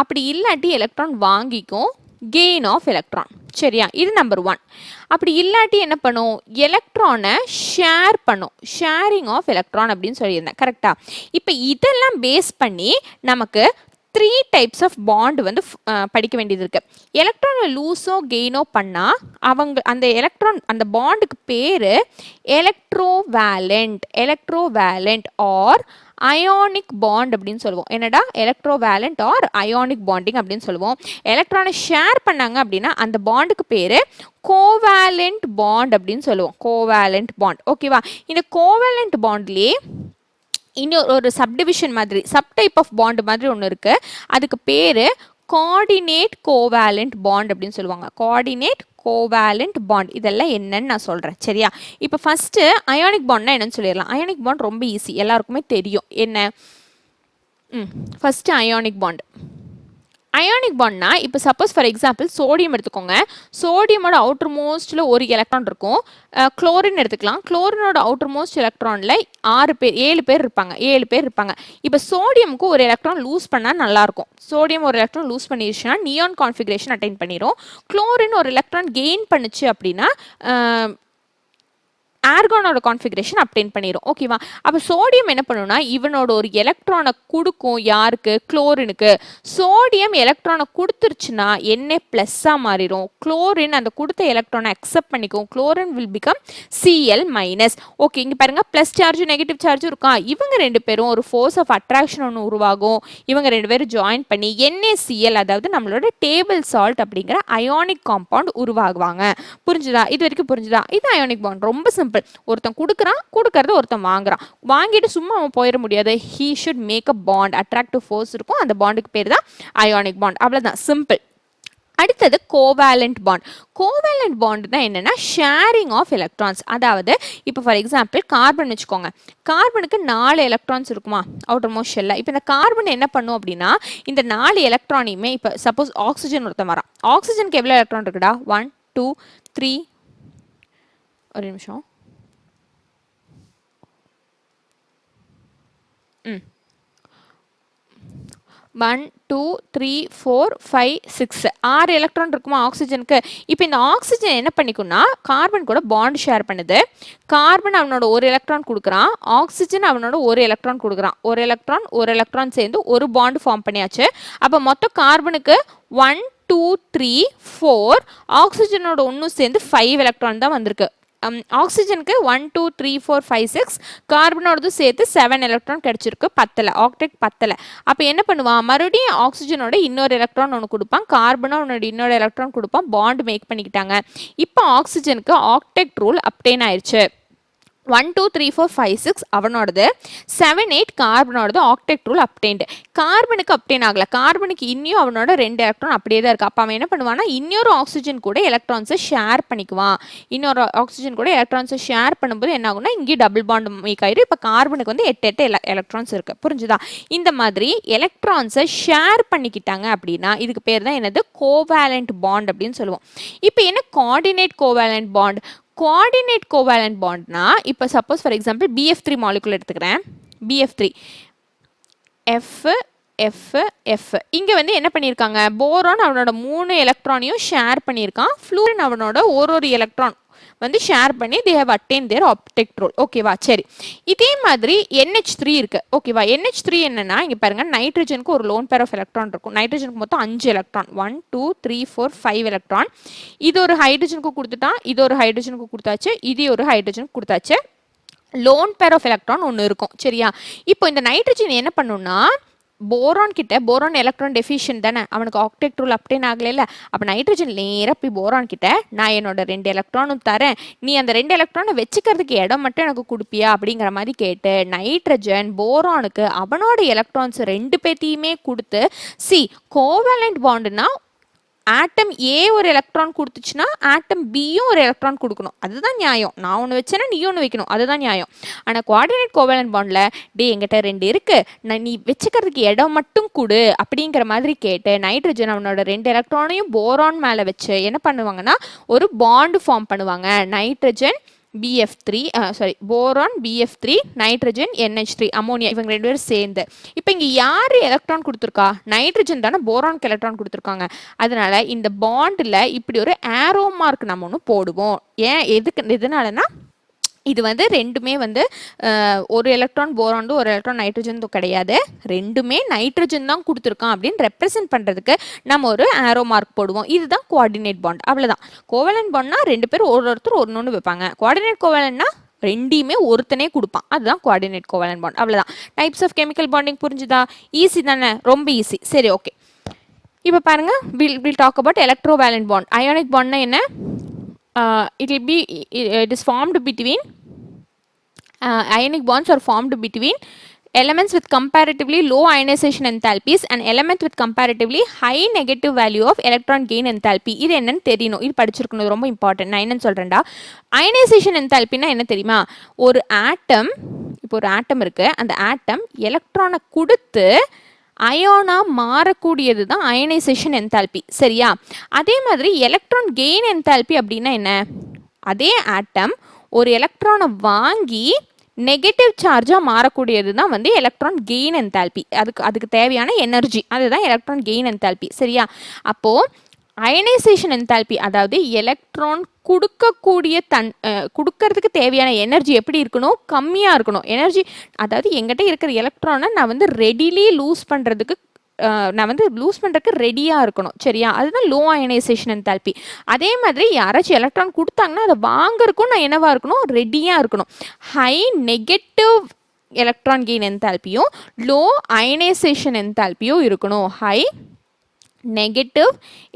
அப்படி இல்லாட்டி எலக்ட்ரான் வாங்கிக்கும், கெயின் ஆஃப் எலக்ட்ரான். சரியா? இது நம்பர் 1. அப்படி இல்லாட்டி என்ன பண்ணும்? எலக்ட்ரானை ஷேர் பண்ணும். ஷேரிங் ஆஃப் எலக்ட்ரான் அப்படின்னு சொல்லியிருந்தேன். கரெக்டா? இப்போ இதெல்லாம் பேஸ் பண்ணி நமக்கு த்ரீ டைப்ஸ் ஆஃப் பாண்ட் வந்து படிக்க வேண்டியது இருக்கு. எலக்ட்ரானை லூஸோ கெயினோ பண்ணா அவங்க அந்த எலக்ட்ரான் அந்த பாண்டுக்கு பேரு எலக்ட்ரோவேலண்ட் ஆர் அயானிக் பாண்ட் அப்படின்னு சொல்லுவோம். என்னடா எலக்ட்ரோவேலண்ட் ஆர் அயானிக் பாண்டிங் அப்படின்னு சொல்லுவோம். எலக்ட்ரானை ஷேர் பண்ணாங்க அப்படின்னா அந்த பாண்டுக்கு பேரு கோவேலண்ட் பாண்ட் அப்படின்னு சொல்லுவோம். Covalent bond. ஓகேவா? இந்த கோவேலண்ட் பாண்ட்லயே இன்னொரு சப்டிவிஷன் மாதிரி சப்டைப் ஆஃப் பாண்ட் மாதிரி ஒன்று இருக்கு. அதுக்கு பேரு கோஆர்டினேட் கோவேலண்ட் பாண்ட் அப்படின்னு சொல்லுவாங்க. Coordinate covalent bond. இதெல்லாம் என்னன்னு நான் சொல்கிறேன். சரியா? இப்போ ஃபஸ்ட்டு அயானிக் பாண்ட்னா என்னன்னு சொல்லிடலாம். அயானிக் பாண்ட் ரொம்ப ஈஸி, எல்லாருக்குமே தெரியும். என்ன? First ionic bond. அயானிக் பாண்ட்னா இப்போ சப்போஸ் ஃபார் எக்ஸாம்பிள் சோடியம் எடுத்துக்கோங்க. சோடியமோட அவுட்டர் மோஸ்ட்டில் ஒரு எலக்ட்ரான் இருக்கும். குளோரின் எடுத்துக்கலாம். குளோரினோட அவுட்டர் மோஸ்ட் எலக்ட்ரானில் 7 பேர் இருப்பாங்க. இப்போ சோடியமுக்கு ஒரு எலக்ட்ரான் லூஸ் பண்ணால் நல்லாயிருக்கும். சோடியம் ஒரு எலக்ட்ரான் லூஸ் பண்ணிடுச்சுன்னா நியான் கான்ஃபிகரேஷன் அட்டைன் பண்ணிடும். குளோரின் ஒரு எலக்ட்ரான் கெயின் பண்ணுச்சு அப்படின்னா ஆர்கானோட கான்ஃபிகரேஷன் அப்டெயின் பண்ணிடும். ஓகேவா? அப்போ சோடியம் என்ன பண்ணுன்னா இவனோட ஒரு எலக்ட்ரானை கொடுக்கும். யாருக்கு? குளோரினுக்கு. சோடியம் எலக்ட்ரானை கொடுத்துருச்சுன்னா என்ன ப்ளஸ்ஸாக மாறிடும். குளோரின் அந்த கொடுத்த எலக்ட்ரானை அக்செப்ட் பண்ணிக்கும். Chlorine will become Cl minus. Okay, இங்கே பாருங்க ப்ளஸ் சார்ஜும் நெகட்டிவ் சார்ஜும் இருக்கா. இவங்க ரெண்டு பேரும் ஒரு ஃபோர்ஸ் ஆஃப் அட்ராக்ஷன் ஒன்று உருவாகும். இவங்க ரெண்டு பேரும் ஜாயின் பண்ணி NaCl அதாவது நம்மளோட டேபிள் சால்ட் அப்படிங்கிற அயானிக் காம்பவுண்ட் உருவாகுவாங்க. புரிஞ்சுதா? இது வரைக்கும் புரிஞ்சுதா? இது அயானிக் பாண்ட். ரொம்ப சிம்பிள். ஒருத்தன் கொடுக்கறத ஒருத்தன் வாங்கிட்டு சும்மா அவன் போயிட முடியாது. he should make a bond. attractive force இருக்கும். அந்த பாண்டுக்கு பேர் தான் அயானிக் பாண்ட். அவ்வளவுதான், சிம்பிள். அடுத்தது கோவேலண்ட் பாண்ட். கோவேலண்ட் பாண்ட் தான் என்னன்னா ஷேரிங் ஆஃப் எலக்ட்ரான்ஸ். அதாவது இப்போ ஃபார் எக்ஸாம்பிள் கார்பன் வச்சுக்கோங்க. கார்பனுக்கு 4 எலக்ட்ரான்ஸ் இருக்குமா அவுட்டர் மோஸ்ட் ஷெல்ல. இப்போ இந்த கார்பன் என்ன பண்ணும் அப்படின்னா இந்த 4 எலக்ட்ரானையுமே இப்போ சப்போஸ் ஆக்சிஜன் ஒருத்தன் வரான். ஆக்சிஜனுக்கு எவ்வளோ எலக்ட்ரான் இருக்குடா? 1 2 3 ஒரு நிமிஷம். 1 2 3 4 5 6 6 எலக்ட்ரான் இருக்குமா ஆக்சிஜனுக்கு. இப்போ இந்த ஆக்சிஜன் என்ன பண்ணிக்கும்னா கார்பன் கூட பாண்ட் ஷேர் பண்ணுது. கார்பன் அவனோட ஒரு எலக்ட்ரான் கொடுக்குறான். ஆக்சிஜன் அவனோட ஒரு எலக்ட்ரான் கொடுக்குறான். ஒரு எலக்ட்ரான் சேர்ந்து ஒரு பாண்ட் ஃபார்ம் பண்ணியாச்சு. அப்போ மொத்தம் கார்பனுக்கு 1 2 3 4, ஆக்சிஜனோட ஒன்றும் சேர்ந்து 5 எலக்ட்ரான் தான் வந்திருக்கு. ஆக்சிஜனுக்கு 1 2 3 4 5 6, கார்பனோடது சேர்த்து 7 எலக்ட்ரான் கிடைச்சிருக்கு. பத்தலை, ஆக்டெட் பத்தலை. அப்போ என்ன பண்ணுவான்? மறுபடியும் ஆக்சிஜனோட இன்னொரு எலக்ட்ரான் ஒன்று கொடுப்பான். கார்பனோட இன்னொரு எலக்ட்ரான் கொடுப்பான். பாண்ட் மேக் பண்ணிக்கிட்டாங்க. இப்போ ஆக்சிஜனுக்கு ஆக்டெட் ரூல் அப்டெயின் ஆயிடுச்சு. 1 2 3 4 5 6 அவனோடது, 7 8 கார்பனோடது ஆக்டெட் ரூல் அப்டெயின்டு. கார்பனுக்கு அப்டெயின் ஆகல. கார்பனுக்கு இன்னும் அவனோட 2 எலக்ட்ரான் அப்படியே தான் இருக்கு. அப்போ அவன் என்ன பண்ணுவான்னா இன்னொரு ஆக்சிஜன் கூட எலக்ட்ரான்ஸை ஷேர் பண்ணிக்குவான். இன்னொரு ஆக்சிஜன் கூட எலக்ட்ரான்ஸை ஷேர் பண்ணும்போது என்ன ஆகும்னா இங்கேயும் டபுள் பாண்ட் மேக் ஆயிடும். இப்போ கார்பனுக்கு வந்து 8 எலக்ட்ரான்ஸ் இருக்கு. புரிஞ்சுதா? இந்த மாதிரி எலக்ட்ரான்ஸை ஷேர் பண்ணிக்கிட்டாங்க அப்படின்னா இதுக்கு பேர் தான் என்னது? கோவேலண்ட் பாண்ட் அப்படின்னு சொல்லுவோம். இப்போ என்ன coordinate covalent bond? Coordinate covalent பாண்ட்னா இப்போ suppose for example BF3 molecule எடுத்துக்கிறேன். BF3 F இங்கே வந்து என்ன பண்ணியிருக்காங்க? போரான் அவனோட 3 எலக்ட்ரானையும் ஷேர் பண்ணியிருக்கான். ஃப்ளூரின் அவனோட ஒரு எலக்ட்ரான் வந்து ஷேர் பண்ணி they have attained their octet rule. ஓகேவா? சரி, இதே மாதிரி NH3 இருக்கு. ஓகேவா? NH3 என்னன்னா இங்க பாருங்க நைட்ரஜனுக்கு ஒரு லோன் பேர் ஆஃப் எலக்ட்ரான் இருக்கும். நைட்ரஜனுக்கு மொத்தம் 5 எலக்ட்ரான். 1 2 3 4 5 எலக்ட்ரான். இது ஒரு ஹைட்ரஜனுக்கு கொடுத்துட்டான். இது ஒரு ஹைட்ரஜனுக்கு கொடுத்தாச்சு. இது ஒரு ஹைட்ரஜனுக்கு கொடுத்தாச்சு. லோன் பேர் ஆஃப் எலக்ட்ரான் ஒன்று இருக்கும். சரியா? இப்போ இந்த நைட்ரஜன் என்ன பண்ணுன்னா போரான் கிட்ட, போரான் எலக்ட்ரான் டெஃபிஷியன்ட் தானே, அவனுக்கு ஆக்டெக்ட் ரூல் அப்டெயின் ஆகலைல்ல. அப்போ நைட்ரஜன் நேராக போய் போரான் கிட்ட நான் என்னோட 2 எலக்ட்ரானும் தரேன், நீ அந்த 2 எலக்ட்ரானை வச்சுக்கிறதுக்கு இடம் மட்டும் எனக்கு கொடுப்பியா அப்படிங்கிற மாதிரி கேட்டு நைட்ரஜன் போரானுக்கு அவனோட எலக்ட்ரான்ஸ் 2 பேத்தையுமே கொடுத்து கோவேலண்ட் பாண்டுனா ஆட்டம் ஏ ஒரு எலக்ட்ரான் கொடுத்துச்சுன்னா ஆட்டம் பியும் ஒரு எலக்ட்ரான் கொடுக்கணும். அதுதான் நியாயம். நான் ஒன்று வச்சேன்னா நீ ஒன்று வைக்கணும். அதுதான் நியாயம். ஆனால் கோஆர்டினேட் கோவேலண்ட் பாண்டில் எங்கிட்ட 2 இருக்கு, நான் நீ வச்சுக்கிறதுக்கு இடம் மட்டும் கொடு அப்படிங்கிற மாதிரி கேட்டு நைட்ரஜன் அவனோட 2 எலக்ட்ரானையும் போரான் மேலே வச்சு என்ன பண்ணுவாங்கன்னா ஒரு பாண்டு ஃபார்ம் பண்ணுவாங்க. Nitrogen BF3 boron BF3 nitrogen NH3 ammonia, இவங்க 2 பேரும் சேர்ந்து. இப்போ இங்கே யார் எலக்ட்ரான் கொடுத்துருக்கா? நைட்ரஜன் தானே போரானுக்கு எலக்ட்ரான் கொடுத்துருக்காங்க. அதனால இந்த பாண்டில் இப்படி ஒரு ஆரோ மார்க் நம்ம ஒன்று போடுவோம். ஏன் எதுனாலனா இது வந்து ரெண்டுமே வந்து ஒரு எலக்ட்ரான் போரான் ஒரு எலக்ட்ரான் நைட்ரஜன் கிடையாது, ரெண்டுமே நைட்ரஜன் தான் கொடுத்துருக்கான் அப்படின்னு ரெப்ரசென்ட் பண்ணுறதுக்கு நம்ம ஒரு ஆரோ மார்க் போடுவோம். இதுதான் கோஆர்டினேட் பாண்ட். அவ்வளோதான். கோவலன்ட் பாண்ட்னா ரெண்டு பேரும் ஒருத்தர் ஒன்று வைப்பாங்க. கோஆர்டினேட் கோவலன்ட்னா ரெண்டையுமே ஒருத்தனே கொடுப்பான். அதுதான் கோஆர்டினேட் கோவலன்ட் பாண்ட். அவ்வளோதான். டைப்ஸ் ஆஃப் கெமிக்கல் பாண்டிங் புரிஞ்சுதா? ஈஸி தானே, ரொம்ப ஈஸி. சரி, ஓகே. இப்போ பாருங்க, will talk about electrovalent bond. Ionic பாண்ட்னா என்ன? it is formed between ionic bonds are formed between elements with comparatively low ionization enthalpies and elements with comparatively high negative value of electron gain enthalpy. இது என்னன்னு தெரியணும், இது படிச்சிருக்கணும், ரொம்ப important. நான் என்னன்னு சொல்றேன்டா, அயனைசேஷன் என்தால்பினா என்ன தெரியுமா? ஒரு ஆட்டம், இப்போ ஒரு ஆட்டம் இருக்கு, அந்த ஆட்டம் எலக்ட்ரானை கொடுத்து அயோனா மாறக்கூடியது தான் அயனைசேஷன் என்தால்பி. சரியா? அதே மாதிரி எலக்ட்ரான் கெயின் என்தால்பி அப்படின்னா என்ன? அதே ஆட்டம் ஒரு எலக்ட்ரானை வாங்கி நெகட்டிவ் சார்ஜாக மாறக்கூடியது தான் வந்து எலக்ட்ரான் கெயின் என்தால்பி. அதுக்கு தேவையான எனர்ஜி, அதுதான் எலக்ட்ரான் கெயின் என்தால்பி. சரியா? அப்போது அயனைசேஷன் என்தால்பி, அதாவது எலக்ட்ரான் கொடுக்கறதுக்கு தேவையான எனர்ஜி எப்படி இருக்கணும்? கம்மியாக இருக்கணும். எனர்ஜி, அதாவது எங்கிட்ட இருக்கிற எலக்ட்ரானை நான் வந்து ரெடிலி லூஸ் பண்ணுறதுக்கு ரெடியாக இருக்கணும். சரியா? அதுதான் லோ அயனைசேஷன் என்தால்பி. அதே மாதிரி யாராச்சும் எலக்ட்ரான் கொடுத்தாங்கன்னா அதை வாங்கறதுக்கும் நான் என்னவா இருக்கணும்? ரெடியாக இருக்கணும். ஹை நெகட்டிவ் எலக்ட்ரான் கெயின் என்தால்பியும் லோ அயனைசேஷன் என்தால்பியும் இருக்கணும். High negative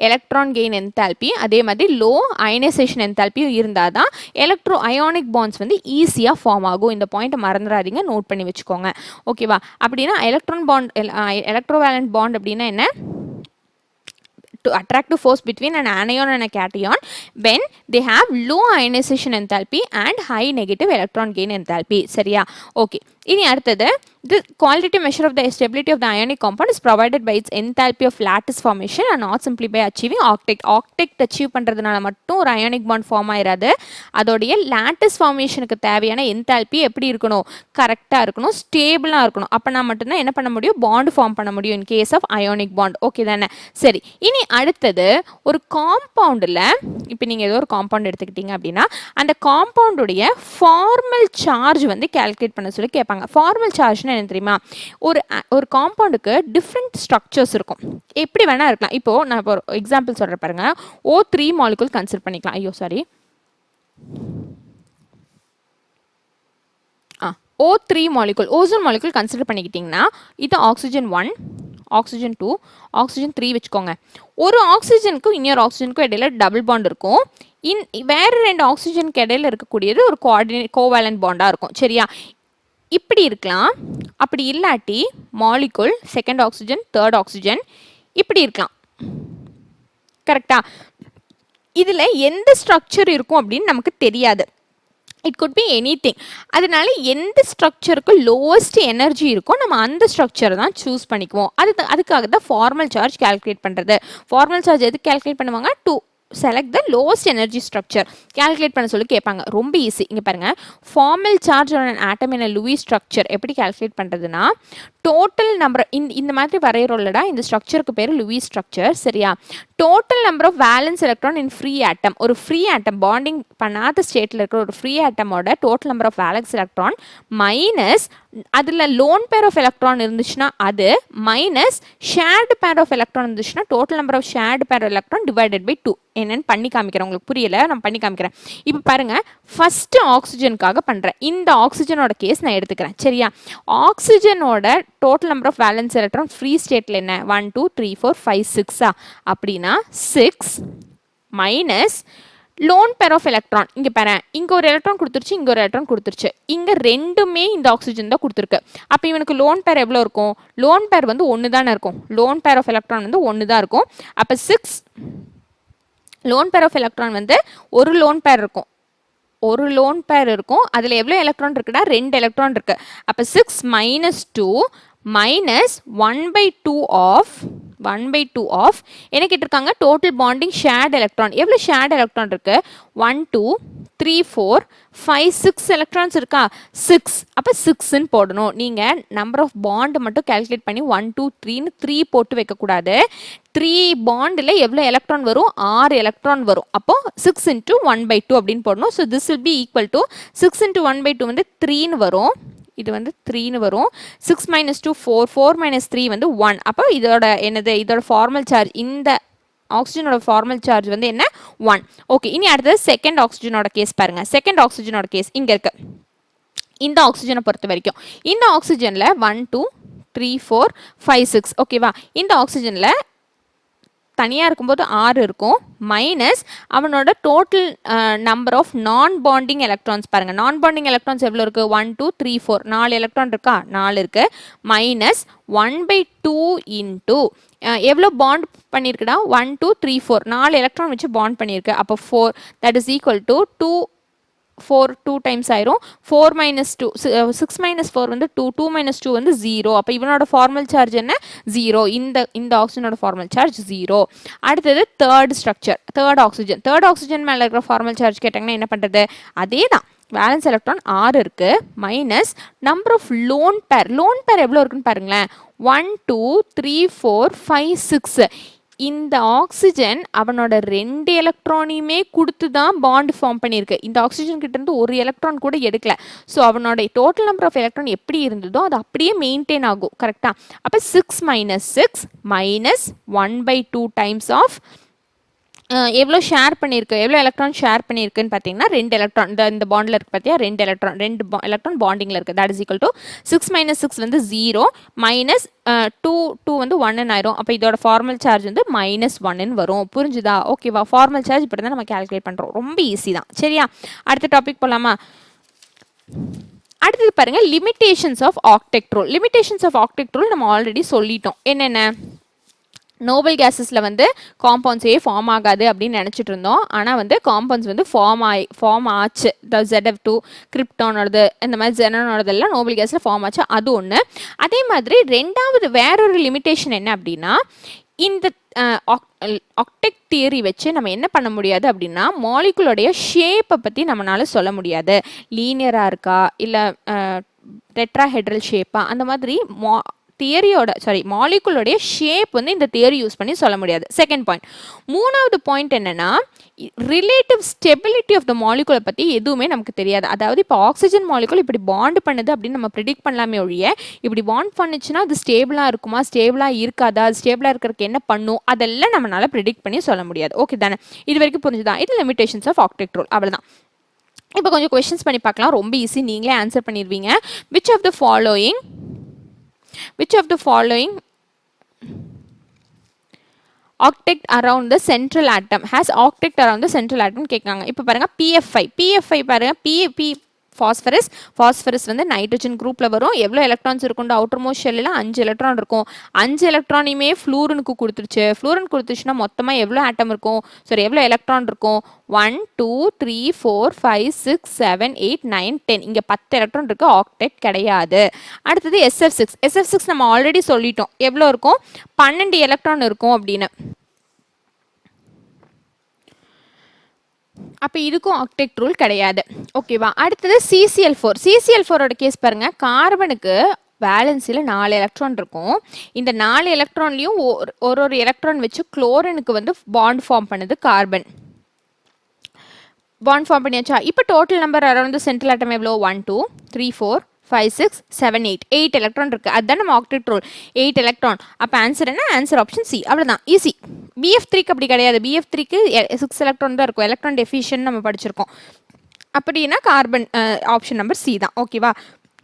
electron gain enthalpy அதே மாதிரி லோ அயனைசேஷன் என்தால்பியும் இருந்தால் தான் எலக்ட்ரோ அயானிக் பாண்ட்ஸ் வந்து ஈஸியாக ஃபார்ம் ஆகும். இந்த பாயிண்ட்டை மறந்துடாதீங்க, நோட் பண்ணி வச்சுக்கோங்க. ஓகேவா? அப்படின்னா எலக்ட்ரோவேலன்ட் பாண்ட் அப்படின்னா என்ன? To attractive force between an anion and a cation when they have low ionization enthalpy and high negative electron gain enthalpy. சரியா? ஓகே. இனி அடுத்தது, the qualitative measure of the stability of the ionic compound is provided by its enthalpy of lattice formation and not simply by achieving octet. Octet achieve பண்ணுறதுனால மட்டும் ஒரு ionic bond form ஆயிடாது. அதோடைய lattice ஃபார்மேஷனுக்கு தேவையான enthalpy எப்படி இருக்கணும்? கரெக்டாக இருக்கணும், ஸ்டேபிளாக இருக்கணும். அப்போ நான் மட்டும்தான் என்ன பண்ண முடியும்? பாண்ட் ஃபார்ம் பண்ண முடியும் in case of ionic bond. Okay தானே? சரி, இனி அடுத்தது, ஒரு காம்பவுண்டில் இப்போ நீங்கள் ஏதோ ஒரு காம்பவுண்ட் எடுத்துக்கிட்டீங்க அப்படின்னா அந்த காம்பவுண்டுடைய ஃபார்மல் சார்ஜ் வந்து கால்குலேட் பண்ண சொல்லி கேட்பாங்க. ஃபார்மல் சார்ஜ்னா என்ன தெரியுமா? ஒரு காம்பவுண்டுக்கு டிஃப்ரெண்ட் ஸ்ட்ரக்சர்ஸ் இருக்கும், எப்படி வேணா இருக்கலாம். இப்போ நான் இப்போ ஒரு எக்ஸாம்பிள் சொல்கிறேன் பாருங்க. O3 மாலிகுல் கன்சிடர் பண்ணிக்கலாம். O3 molecule, ozone molecule consider பண்ணிக்கிட்டிங்கன்னா இது ஆக்சிஜன் 1, ஆக்சிஜன் 2, ஆக்சிஜன் 3 வச்சுக்கோங்க. ஒரு ஆக்சிஜனுக்கும் இன்னொரு ஆக்சிஜனுக்கும் இடையில டபுள் பாண்ட் இருக்கும். வேறு ரெண்டு ஆக்சிஜனுக்கு இடையில இருக்கக்கூடியது ஒரு கோவேலன்ட் பாண்டாக இருக்கும். சரியா? இப்படி இருக்கலாம். அப்படி இல்லாட்டி molecule second oxygen third oxygen இப்படி இருக்கலாம். கரெக்டா? இதில் எந்த ஸ்ட்ரக்சர் இருக்கும் அப்படின்னு நமக்கு தெரியாது. It could be any thing. அதனால எந்த ஸ்ட்ரக்சருக்கு லோவஸ்ட் எனர்ஜி இருக்கோ நம்ம அந்த ஸ்ட்ரக்சரை தான் சூஸ் பண்ணிக்குவோம். அதுக்காக தான் ஃபார்மல் சார்ஜ் கால்குலேட் பண்ணுறது. ஃபார்மல் சார்ஜ் எதுக்கு கால்குலேட் பண்ணுவாங்க? To select the lowest energy structure. calculate பண்ண சொல்லி கேட்பாங்க. ரொம்ப ஈஸி. இங்கே பாருங்கள், formal charge on an atom in a Lewis structure எப்படி கால்குலேட் பண்ணுறதுன்னா, டோட்டல் நம்பர் இந்த மாதிரி வரைகிறோம்லடா, இந்த ஸ்ட்ரக்சருக்கு பேர் லூயிஸ் ஸ்ட்ரக்சர். சரியா? Total number of valence electron in free atom, ஒரு ஃப்ரீ ஆட்டம் பாண்டிங் பண்ணாத ஸ்டேட்டில் இருக்கிற ஒரு ஃப்ரீ ஆட்டமோட total number of valence electron minus அதில் லோன் பேர் ஆஃப் எலக்ட்ரான் இருந்துச்சுன்னா அது minus shared pair of electron இருந்துச்சுன்னா total number of shared pair electron divided by 2. என்னன்னு பண்ணி காமிக்கிறேன், உங்களுக்கு புரியல, நான் பண்ணி காமிக்கிறேன். இப்போ பாருங்கள், ஃபஸ்ட்டு ஆக்சிஜனுக்காக பண்ணுறேன். இந்த ஆக்சிஜனோட கேஸ் நான் எடுத்துக்கிறேன். சரியா? ஆக்சிஜனோட total number of valence electron free ஸ்டேட்டில் என்ன? 1 2 3 4 5 6 அப்படின்னா 6 minus lone pair of electron. இங்கே பாரு, இங்கே ஒரு எலக்ட்ரான் கொடுத்துருச்சு, இங்கே ஒரு எலக்ட்ரான் கொடுத்துருச்சு. இங்கே ரெண்டுமே இந்த ஆக்சிஜன் தான் கொடுத்துருக்கு. அப்போ இவனுக்கு லோன் பேர் எவ்வளோ இருக்கும்? லோன் பேர் வந்து 1 தானே இருக்கும். லோன் பேர் ஆஃப் எலக்ட்ரான் வந்து 1 தான் இருக்கும். அப்போ 6 லோன் பேர் ஆஃப் எலக்ட்ரான் வந்து ஒரு லோன் பேர் இருக்கும். ஒரு லோன் பேர் இருக்கும். அதில் எவ்வளோ எலக்ட்ரான் இருக்குன்னா 2 எலக்ட்ரான் இருக்குது. அப்போ 6 மைனஸ் 2 மைனஸ் 1/2 ஆஃப் என்ன கேட்டிருக்காங்க டோட்டல் பாண்டிங் ஷேர்ட் எலக்ட்ரான். எவ்வளோ ஷேர்ட் எலக்ட்ரான் இருக்கு? 1 2 3 4 5 6 எலக்ட்ரான்ஸ் இருக்கா? 6. அப்போ 6ன்னு போடணும். நீங்கள் நம்பர் ஆஃப் பாண்ட் மட்டும் கால்குலேட் பண்ணி 1 2 3ன்னு 3 போட்டு வைக்கக்கூடாது. 3 பாண்டில் எவ்வளோ எலக்ட்ரான் வரும்? 6 எலக்ட்ரான் வரும். அப்போ 6 × 1/2 அப்படின்னு போடணும். So this will be equal to 6 × 1/2 வந்து 3ன்னு வரும். இது வந்து 3ன்னு வரும். 6 - 2 4 4 - 3 வந்து 1. அப்போ இதோட என்னது? இதோட ஃபார்மல் சார்ஜ், இந்த ஆக்சிஜனோட ஃபார்மல் சார்ஜ் வந்து என்ன? 1. ஓகே, இனி அடுத்தது செகண்ட் ஆக்சிஜனோட கேஸ் பாருங்க. செகண்ட் ஆக்சிஜனோட கேஸ் இங்கே இருக்கு. இந்த ஆக்சிஜனை பொறுத்த வரைக்கும் இந்த ஆக்சிஜனில் 1 2 3 4 5 6 ஓகேவா? இந்த ஆக்சிஜனில் தனியாக இருக்கும்போது 6 இருக்கும். மைனஸ் அவனோட டோட்டல் நம்பர் ஆஃப் நான் பாண்டிங் எலக்ட்ரான்ஸ் பாருங்கள். நான் பாண்டிங் எலக்ட்ரான்ஸ் எவ்வளோ இருக்குது? 1 2 3 4 4 எலக்ட்ரான் இருக்கா? 4 இருக்குது. மைனஸ் 1/2 இன்ட்டு எவ்வளோ பாண்ட் பண்ணியிருக்குடா? 1 2 3 4 4 எலக்ட்ரான் வச்சு பாண்ட் பண்ணியிருக்கு. அப்போ 4 that is equal to 2 4 2 times ஆயிரும். 4 - 2 6 - 4 வந்து 2 2 - 2 வந்து 0. அப்போ இவனோட ஃபார்மல் சார்ஜ் என்ன? 0. இந்த ஆக்சிஜனோட ஃபார்மல் சார்ஜ் 0. அடுத்தது தேர்ட் ஸ்ட்ரக்சர், தேர்ட் ஆக்சிஜன் மேலே இருக்கிற ஃபார்மல் சார்ஜ் கேட்டாங்கன்னா என்ன பண்ணுறது? அதே தான், வேலன்ஸ் எலக்ட்ரான் 6 இருக்கு. Minus number of lone pair எவ்வளோ இருக்குன்னு பாருங்களேன். 1 2 3 4 5 6. இந்த ஆக்சிஜன் அவனோட 2 எலக்ட்ரானையுமே கொடுத்து தான் பாண்ட் ஃபார்ம் பண்ணியிருக்கு. இந்த ஆக்சிஜன் கிட்ட இருந்து ஒரு எலக்ட்ரான் கூட எடுக்கல. ஸோ அவனோட டோட்டல் நம்பர் ஆஃப் எலக்ட்ரான் எப்படி இருந்ததோ அது அப்படியே மெயின்டைன் ஆகும். கரெக்டாக? அப்போ 6 - 6 மைனஸ் 1/2 டைம்ஸ் ஆஃப் எவ்வளோ ஷேர் பண்ணியிருக்கு, எவ்வளோ எலக்ட்ரான் ஷேர் பண்ணியிருக்குன்னு பார்த்தீங்கன்னா 2 எலக்ட்ரான். இந்த பாண்டில் இருக்குது பார்த்தியா? 2 எலக்ட்ரான் பாண்டிங்கில் இருக்குது. தட் இஸ் ஈக்குவல் டு 6 - 6 வந்து 0 மைனஸ் 2 வந்து 1 ஆயிரும். அப்போ இதோட ஃபார்மல் சார்ஜ் வந்து -1ன்னு வரும். புரிஞ்சுதா? ஓகேவா? ஃபார்மல் சார்ஜ் இப்படி தான் நம்ம கால்குலேட் பண்ணுறோம். ரொம்ப ஈஸி தான். சரியா? அடுத்த டாபிக் போகலாமா? அடுத்தது பாருங்க, limitations of octet rule. Limitations of octet rule நம்ம ஆல்ரெடி சொல்லிட்டோம். என்னென்ன? நோபல் கேஸஸில் வந்து காம்பவுண்ட்ஸே ஃபார்ம் ஆகாது அப்படின்னு நினச்சிட்டு இருந்தோம். ஆனால் வந்து காம்பவுண்ட்ஸ் வந்து ஃபார்ம் ஆச்சு. ZF2 கிரிப்டானோடது, இந்த மாதிரி ஜெனனோடதெல்லாம் நோபல் கேஸில் ஃபார்ம் ஆச்சு. அது ஒன்று. அதே மாதிரி ரெண்டாவது வேறொரு லிமிட்டேஷன் என்ன அப்படின்னா, இந்த ஆக்டெக்ட் தியரி வச்சு நம்ம என்ன பண்ண முடியாது அப்படின்னா, மாலிகுலோடைய ஷேப்பை பற்றி நம்மளால சொல்ல முடியாது. லீனியராக இருக்கா இல்லை டெட்ராஹெட்ரல் ஷேப்பா, அந்த மாதிரி மாலிகுலோடைய ஷேப் வந்து இந்த தியரி யூஸ் பண்ணி சொல்ல முடியாது. Second point. மூணாவது பாயிண்ட் என்னன்னா, ரிலேட்டிவ் ஸ்டெபிலிட்டி ஆஃப் த மாலிகுலை பற்றி எதுவுமே நமக்கு தெரியாது. அதாவது இப்போ ஆக்சிஜன் மாலிகுல் இப்படி பாண்ட் பண்ணுது அப்படின்னு நம்ம ப்ரிடிக்ட் பண்ணலாமே ஒழிய, இப்படி பாண்ட் பண்ணுச்சுன்னா அது ஸ்டேபிளாக இருக்குமா, ஸ்டேபிளாக இருக்காதா, அது ஸ்டேபிளாக இருக்கிறதுக்கு என்ன பண்ணும், அதெல்லாம் நம்மளால ப்ரிடிக்ட் பண்ணி சொல்ல முடியாது. ஓகே தானே? இது வரைக்கும் புரிஞ்சுதான்? இது லிமிடேஷன்ஸ் ஆஃப் ஆக்டெக்ட் ரூல். அவ்வளோதான். இப்போ கொஞ்சம் கொஸ்டின்ஸ் பண்ணி பார்க்கலாம். ரொம்ப ஈஸி, நீங்களே ஆன்சர் பண்ணிடுவீங்க. Which of the following octet around the central atom has octet around the central atom கேட்காங்க. இப்போ பாருங்க, PF5 பாருங்க, பாஸ்பரஸ் வந்து நைட்ரஜன் குரூப்ல வரும். எவ்வளோ எலக்ட்ரான்ஸ் இருக்கும்? அவுட்டர் மோஸ்ட் ஷெல்லில் 5 எலக்ட்ரான் இருக்கும். 5 எலக்ட்ரானையுமே ஃப்ளூரனுக்கு கொடுத்துருச்சுன்னா மொத்தமாக எவ்வளோ ஆட்டம் இருக்கும்? எவ்வளோ எலக்ட்ரான் இருக்கும்? 1 2 3 4 5 6 7 8 9 10. இங்கே 10 எலக்ட்ரான் இருக்கு. ஆக்டெட் கிடையாது. அடுத்தது SF6 நம்ம ஆல்ரெடி சொல்லிட்டோம். எவ்வளோ இருக்கும்? 12 எலக்ட்ரான் இருக்கும் அப்படின்னு. அப்போ இதுக்கும் ஆக்டெக்ட் ரூல் கிடையாது. ஓகேவா? அடுத்தது CCl4 கேஸ் பாருங்க. கார்பனுக்கு வேலன்ஸில் 4 எலக்ட்ரான் இருக்கும். இந்த 4 எலக்ட்ரான்லையும் ஒரு எலக்ட்ரான் வச்சு குளோரினுக்கு வந்து பாண்ட் ஃபார்ம் பண்ணுது கார்பன். பாண்ட் ஃபார்ம் பண்ணியாச்சா? இப்போ total number around central atom எவ்வளோ? 1 2 3 4 5 6 7 8 எலக்ட்ரான் இருக்குது. அதுதான் நம்ம ஆக்டெக்ட் ரூல். 8 எலக்ட்ரான். அப்போ ஆன்சர் என்ன? Answer option C. அவ்வளோதான், ஈஸி. BF3க்கு அப்படி கிடையாது. BF3க்கு 6 எலக்ட்ரான் தான் இருக்கும். எலக்ட்ரான் டெஃபிஷியன்ட் நம்ம படிச்சிருக்கோம். அப்படின்னா கார்பன் ஆப்ஷன் நம்பர் சி தான். ஓகேவா?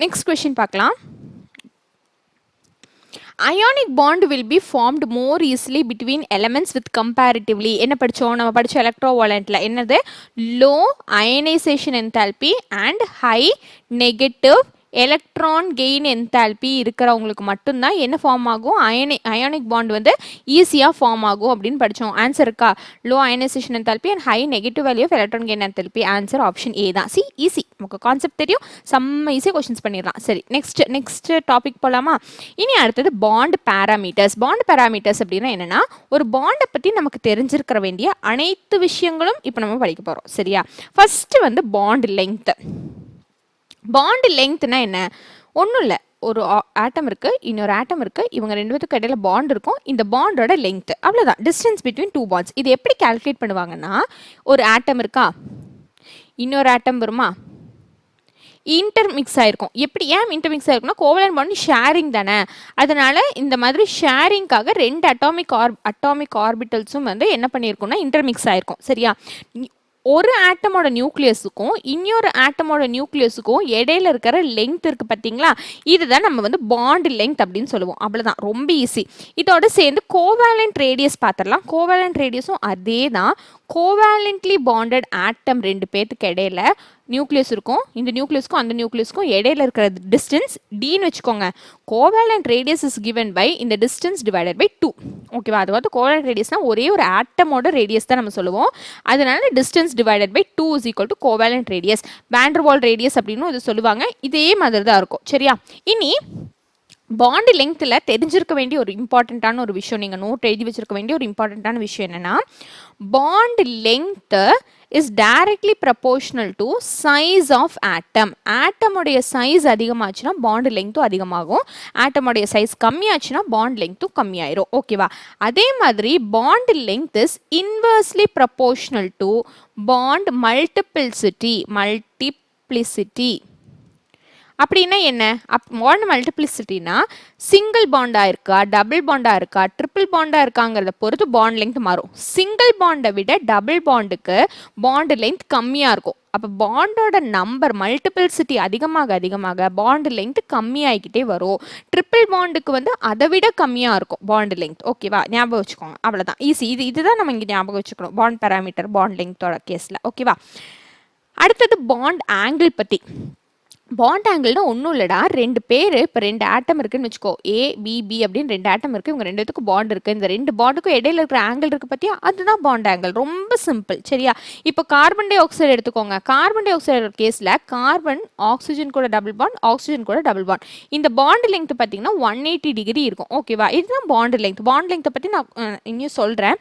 நெக்ஸ்ட் கொஸ்டின் பார்க்கலாம். Ionic bond will be formed more easily between elements with comparatively. என்ன படித்தோம்? நம்ம படித்த எலக்ட்ரோவாலண்ட்டில் என்னது? Low ionisation enthalpy and high negative electron gain enthalpy இருக்கிறவங்களுக்கு மட்டும்தான் என்ன ஃபார்ம் ஆகும், அயானிக் பாண்ட் வந்து ஈஸியாக ஃபார்ம் ஆகும் அப்படின்னு படித்தோம். ஆன்சர் இருக்கா? Low ionisation enthalpy and high negative value of electron gain enthalpy. Answer option A தான். சி ஈஸி, நமக்கு கான்செப்ட் தெரியும், செம்ம ஈஸியாக கொஸ்டின்ஸ் பண்ணிடலாம். சரி, நெக்ஸ்ட் டாபிக் போகலாமா? இனி அடுத்தது பாண்ட் பேராமீட்டர்ஸ். பாண்ட் பேராமீட்டர்ஸ் அப்படின்னா என்னன்னா, ஒரு பாண்டை பற்றி நமக்கு தெரிஞ்சிருக்கிற வேண்டிய அனைத்து விஷயங்களும் இப்போ நம்ம படிக்க போகிறோம். சரியா? ஃபர்ஸ்ட் வந்து பாண்ட் லெங்த். பாண்ட் லெங்க்த்னா என்ன? ஒன்றும் இல்லை, ஒரு ஆட்டம் இருக்குது, இன்னொரு ஆட்டம் இருக்குது, இவங்க ரெண்டு பேருக்கு இடையில பாண்ட் இருக்கும், இந்த பாண்டோட லெங்த் அவ்வளோதான், டிஸ்டன்ஸ் பிட்வீன் டூ பாண்ட்ஸ். இது எப்படி கால்குலேட் பண்ணுவாங்கன்னா, ஒரு ஆட்டம் இருக்கா, இன்னொரு ஆட்டம் வருமா, இன்டர்மிக்ஸ் ஆயிருக்கும். எப்படி ஏன் இன்டர்மிக்ஸ் ஆயிருக்கும்னா, கோவலன்ட் பாண்ட் ஷேரிங் தானே, அதனால இந்த மாதிரி ஷேரிங்காக ரெண்டு அட்டாமிக் ஆர்பிட்டல்ஸும் வந்து என்ன பண்ணியிருக்கும்னா இன்டர்மிக்ஸ் ஆயிருக்கும். சரியா? ஒரு ஆட்டமோட நியூக்ளியஸுக்கும் இன்னொரு ஆட்டமோட நியூக்ளியஸுக்கும் இடையில இருக்கிற லெங்த் இருக்குது பார்த்தீங்களா, இதுதான் நம்ம வந்து பாண்ட் லெங்த் அப்படின்னு சொல்லுவோம். அவ்வளோதான், ரொம்ப ஈஸி. இதோட சேர்ந்து கோவேலண்ட் ரேடியஸ் பார்த்துடலாம். கோவேலண்ட் ரேடியஸும் அதே தான். கோவேலண்ட்லி பாண்டட் ஆட்டம் ரெண்டு பேர்த்துக்கு இடையில நியூக்ளியஸ் இருக்கும், இந்த நியூக்ளியஸ்க்கும் அந்த நியூக்ளியஸ்க்கும் இடையில இருக்கிற டிஸ்டன்ஸ் டின்னு வச்சுக்கோங்க. Covalent radius is given by இந்த டிஸ்டன்ஸ் டிவைடட் பை 2. ஓகேவா? அதாவது கோவேலண்ட் ரேடியஸ்னால் ஒரே ஒரு ஆட்டமோட ரேடியஸ் தான் நம்ம சொல்லுவோம், அதனால distance divided by 2 is equal to covalent radius. Van der Waals radius அப்படின்னு இது சொல்லுவாங்க, இதே மாதிரி தான் இருக்கும். சரியா? இனி பாண்ட் லெங்க்த்தில் தெரிஞ்சிருக்க வேண்டிய ஒரு இம்பார்ட்டண்ட்டான ஒரு விஷயம், நீங்கள் நோட் எழுதி வச்சிருக்க வேண்டிய ஒரு இம்பார்ட்டண்ட்டான விஷயம் என்னென்னா, bond length is directly proportional to size of atom. ஆட்டமுடைய சைஸ் அதிகமாச்சுன்னா பாண்ட் லெங்க்த்தும் அதிகமாகும், ஆட்டமுடைய சைஸ் கம்மியாச்சுன்னா பாண்ட் லெங்க்த்தும் கம்மியாயிரும். ஓகேவா? அதே மாதிரி bond length is inversely proportional to bond multiplicity. அப்படின்னா என்ன? பாண்ட் மல்டிப்ளிசிட்டினா சிங்கிள் பாண்டாக இருக்கா, டபுள் பாண்டாக இருக்கா, ட்ரிபிள் பாண்டாக இருக்காங்கிறத பொறுத்து பாண்ட் லெங்த் மாறும். சிங்கிள் பாண்டை விட டபுள் பாண்டுக்கு பாண்ட் லெங்த் கம்மியாக இருக்கும். அப்போ பாண்டோட நம்பர் மல்டிபிள்சிட்டி அதிகமாக பாண்ட் லெங்த் கம்மியாகிக்கிட்டே வரும். ட்ரிபிள் பாண்டுக்கு வந்து அதை விட கம்மியாக இருக்கும் பாண்ட் லெங்த். ஓகேவா? ஞாபகம் வச்சுக்கோங்க, அவ்வளோதான், ஈஸி. இதுதான் நம்ம இங்கே ஞாபகம் வச்சுக்கணும், பாண்ட் பேராமீட்டர் பாண்ட் லெங்த்தோட கேஸில். ஓகேவா? அடுத்தது பாண்ட் ஆங்கிள் பற்றி. பாண்ட் ஆங்கிள்னா ஒன்றும் இல்லைடா, ரெண்டு பேர் இப்போ ரெண்டு ஆட்டம் இருக்குன்னு வச்சுக்கோ, ஏபிபி அப்படின்னு ரெண்டு ஆட்டம் இருக்குது, இவங்க ரெண்டு பேத்துக்கும் பாண்ட் இருக்குது, இந்த ரெண்டு பாண்டுக்கும் இடையில இருக்கிற ஆங்கிள் இருக்குது பார்த்தியா, அதுதான் பாண்ட் ஆங்கிள். ரொம்ப சிம்பிள். சரியா? இப்போ கார்பன் டை ஆக்சைடு எடுத்துக்கோங்க. கார்பன் டை ஆக்சைடு கேஸில் கார்பன் ஆக்சிஜன் கூட டபுள் பாண்ட், ஆக்சிஜன் கூட டபுள் பாண்ட், இந்த பாண்ட் லெங்த் பார்த்தீங்கன்னா 180 டிகிரி இருக்கும். ஓகேவா? இதுதான் பாண்ட் லெங்த். பாண்ட் லெங்த்தை பற்றி நான் இன்னும் சொல்கிறேன்,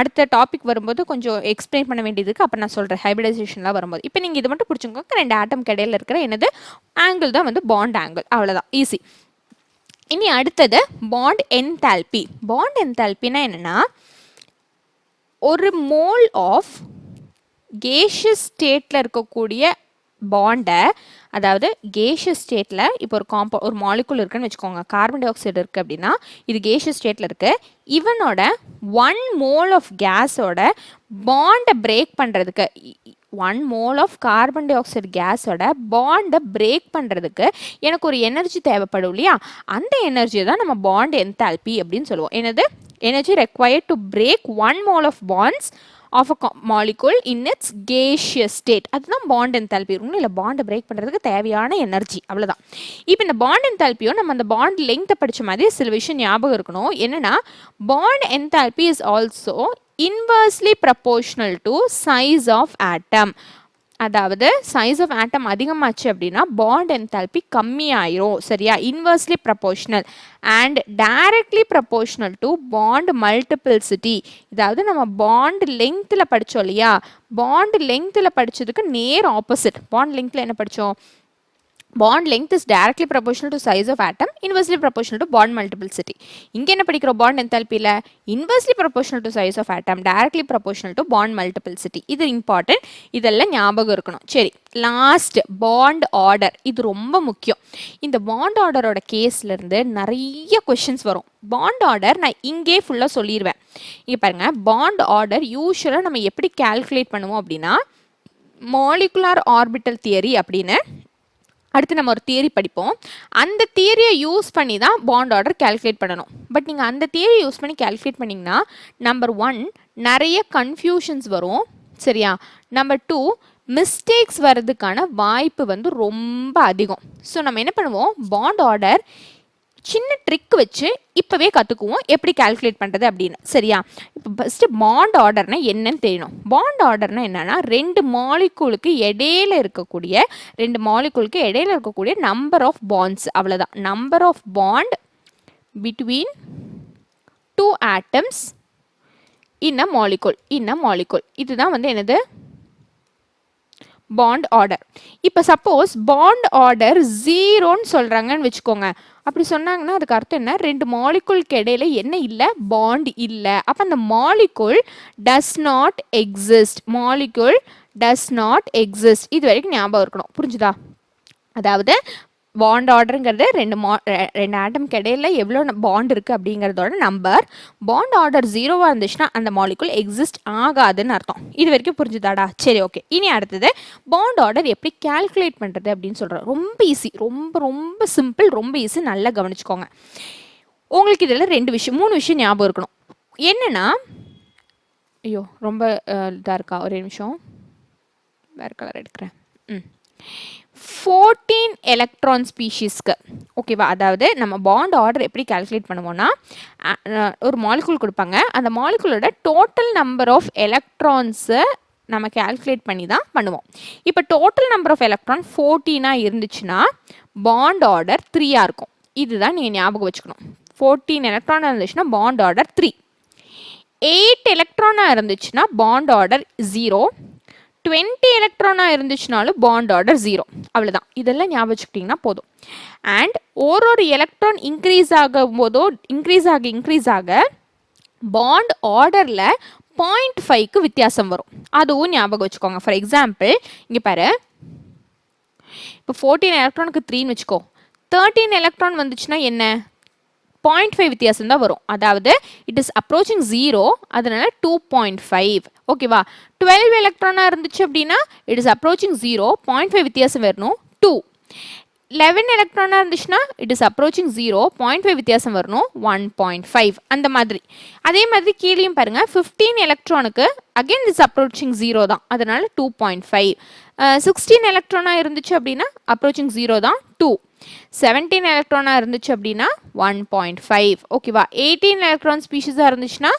அடுத்த டாபிக் வரும்போது கொஞ்சம் எக்ஸ்பிளைன் பண்ண வேண்டியதுக்கு அப்போ நான் சொல்கிறேன், ஹைபிரிடைசேஷன்லாம் வரும்போது. இப்போ நீங்கள் இது மட்டும் பிடிச்சிக்கோங்க, ரெண்டு ஆட்டம் இடையில இருக்கிற என்னது ஆங்கிள் தான் வந்து பாண்ட் ஆங்கிள். அவ்வளோதான், ஈஸி. இனி அடுத்தது பாண்ட் என்தால்பி. பாண்ட் என்தால்பினா என்னன்னா, ஒரு மோல் ஆஃப் கேஷியஸ் ஸ்டேட்டில் இருக்கக்கூடிய பாண்டை, அதாவது கேஷியஸ் ஸ்டேட்டில் இப்போ ஒரு மாலிகுல் இருக்குன்னு வச்சுக்கோங்க, கார்பன் டை ஆக்சைடு இருக்குது அப்படின்னா இது கேஷியஸ் ஸ்டேட்டில் இருக்குது, இவனோட 1 மோல் ஆஃப் கேஸோட பாண்டை பிரேக் பண்ணுறதுக்கு, 1 mole of carbon dioxide கேஸோட பாண்டை பிரேக் பண்ணுறதுக்கு எனக்கு ஒரு எனர்ஜி தேவைப்படும் இல்லையா, அந்த எனர்ஜியை தான் நம்ம பாண்ட் என்தால்பி அப்படின்னு சொல்லுவோம். என்னது? Energy required to break 1 mole of bonds of a molecule in its gaseous state. அதுதான் பாண்ட் என்தால்பி. ஒன்றும் இல்லை, பாண்டை பிரேக் பண்ணுறதுக்கு தேவையான எனர்ஜி, அவ்வளோதான். இப்போ இந்த பாண்ட் என்தால்பியோ நம்ம அந்த பாண்ட் லெங்த்தை படித்த மாதிரி சில விஷயம் ஞாபகம் இருக்கணும். என்னென்னா, bond enthalpy is also inversely proportional to size of atom. அதாவது சைஸ் ஆஃப் ஆட்டம் அதிகமாச்சு அப்படின்னா பாண்ட் என்தால்பி கம்மியாயிரும். சரியா? Inversely proportional and directly proportional to bond multiplicity. இதாவது நம்ம பாண்ட் லெங்த்தில் படித்தோம் இல்லையா, பாண்ட் லெங்த்தில் படித்ததுக்கு நேர் ஆப்போசிட். பாண்ட் லெங்த்தில் என்ன படித்தோம்? bond length is directly proportional to size of atom, inversely proportional to bond multiplicity. இங்க என்ன படிக்கிறோம்? bond enthalpyல inversely proportional to size of atom, directly proportional to bond multiplicity. இது important, இதெல்லாம் ஞாபகம் இருக்கணும். சரி, லாஸ்ட் bond order. இது ரொம்ப முக்கியம். இந்த bond orderோட கேஸ்ல இருந்து நிறைய கொஸ்டின்ஸ் வரும். bond order நான் இங்கே ஃபுல்லா சொல்லிடுவேன். இங்க பாருங்க, bond order யூசுவலா நம்ம எப்படி கால்குலேட் பண்ணுவோம் அப்படின்னா, molecular orbital theory அப்படின்னு அடுத்து நம்ம ஒரு தியரி படிப்போம். அந்த தியரியை யூஸ் பண்ணி தான் பாண்ட் ஆர்டர் கால்குலேட் பண்ணணும். பட் நீங்கள் அந்த தியரி யூஸ் பண்ணி கால்குலேட் பண்ணிங்கன்னா, நம்பர் 1 நிறைய கன்ஃபியூஷன்ஸ் வரும். சரியா? நம்பர் 2 மிஸ்டேக்ஸ் வர்றதுக்கான வாய்ப்பு வந்து ரொம்ப அதிகம். ஸோ நம்ம என்ன பண்ணுவோம், பாண்ட் ஆர்டர் சின்ன ட்ரிக் வச்சு இப்போவே கற்றுக்குவோம் எப்படி கால்குலேட் பண்ணுறது அப்படின்னு. சரியா? இப்போ ஃபஸ்ட்டு பாண்ட் ஆர்டர்னா என்னன்னு தெரியணும். பாண்ட் ஆர்டர்னா என்னன்னா, ரெண்டு மாலிகூலுக்கு இடையில இருக்கக்கூடிய நம்பர் ஆஃப் பாண்ட்ஸ், அவ்வளோதான். Number of bond between two atoms in a molecule. இதுதான் வந்து என்னது, பாண்ட் ஆர்டர். இப்போ சப்போஸ் பாண்ட் ஆர்டர் 0ன்னு சொல்கிறாங்கன்னு வச்சுக்கோங்க. அப்படி சொன்னாங்கன்னா அதுக்கு அர்த்தம் என்ன, ரெண்டு மாலிகூலுக்கு இடையில என்ன இல்லை, பாண்ட் இல்லை. அப்போ அந்த மாலிகூல் டஸ் நாட் எக்ஸிஸ்ட். இது வரைக்கும் ஞாபகம் இருக்கணும். புரிஞ்சுதா? அதாவது பாண்ட் ஆர்டருங்கிறது ரெண்டு ஆட்டம்க்கு இடையில எவ்வளோ பாண்ட் இருக்குது அப்படிங்கிறதோட நம்பர். பாண்ட் ஆர்டர் 0வாக இருந்துச்சுன்னா அந்த மாலிகூல் எக்ஸிஸ்ட் ஆகாதுன்னு அர்த்தம். இது வரைக்கும் புரிஞ்சுதாடா? சரி, ஓகே. இனி அடுத்தது பாண்ட் ஆர்டர் எப்படி கால்குலேட் பண்ணுறது அப்படின்னு சொல்கிறோம். ரொம்ப ஈஸி, ரொம்ப ரொம்ப சிம்பிள், ரொம்ப ஈஸி. நல்லா கவனிச்சுக்கோங்க. உங்களுக்கு இதில் 3 விஷயம் ஞாபகம் இருக்கணும். என்னென்னா, ஐயோ ரொம்ப இதாக இருக்கா, ஒரே நிமிஷம், வேறு கலர் எடுக்கிறேன். 14 எலக்ட்ரான் ஸ்பீஷீஸ்க்கு, ஓகேவா? அதாவது நம்ம பாண்ட் ஆர்டர் எப்படி கால்குலேட் பண்ணுவோம்னா, ஒரு மாலிகூல் கொடுப்பாங்க. அந்த மாலிகூலோட டோட்டல் நம்பர் ஆஃப் எலக்ட்ரான்ஸை நம்ம கால்குலேட் பண்ணி தான் பண்ணுவோம். இப்போ டோட்டல் நம்பர் ஆஃப் எலக்ட்ரான் 14 இருந்துச்சுன்னா பாண்ட் ஆர்டர் 3 இருக்கும். இதுதான் நீங்கள் ஞாபகம் வச்சுக்கணும். 14 எலக்ட்ரான் இருந்துச்சுன்னா பாண்ட் ஆர்டர் 3. 8 எலக்ட்ரானாக இருந்துச்சுன்னா பாண்ட் ஆர்டர் 0. 20 எலக்ட்ரானாக இருந்துச்சுனாலும் பாண்ட் ஆர்டர் 0. அவ்வளோதான். இதெல்லாம் ஞாபகம் வச்சுக்கிட்டிங்கன்னா போதும். அண்ட் ஒரு எலக்ட்ரான் இன்க்ரீஸ் ஆக பாண்ட் ஆர்டரில் 0.5க்கு வித்தியாசம் வரும். அதுவும் ஞாபகம் வச்சுக்கோங்க. ஃபார் எக்ஸாம்பிள் இங்கே பாரு, இப்போ 14 எலக்ட்ரானுக்கு 3ன்னு வச்சுக்கோ. 13 எலக்ட்ரான் வந்துச்சுன்னா என்ன, 0.5 வித்தியாசம் தான் வரும். அதாவது இட் இஸ் அப்ரோச்சிங் 0, அதனால 2.5. ஓகேவா? 12 எலக்ட்ரானாக இருந்துச்சு அப்படின்னா இட் இஸ் அப்ரோச்சிங் 0, 0.5 வித்தியாசம் வரணும் 2. 11 எலக்ட்ரானாக இருந்துச்சுன்னா இட் இஸ் அப்ரோச்சிங் 0, 0.5 வித்தியாசம் வரணும் 1.5. அந்த மாதிரி. அதே மாதிரி கீழேயும் பாருங்க, 15 எலக்ட்ரானுக்கு அகெயின் இட்ஸ் அப்ரோச்சிங் 0 தான், அதனால 2.5. 16 எலக்ட்ரானாக இருந்துச்சு அப்படின்னா அப்ரோச்சிங் 0 தான், 2. 17 எலக்ட்ரானாக இருந்துச்சு அப்படின்னா 1.5. ஓகேவா? 18 எலக்ட்ரான் ஸ்பீஷீஸாக இருந்துச்சுன்னா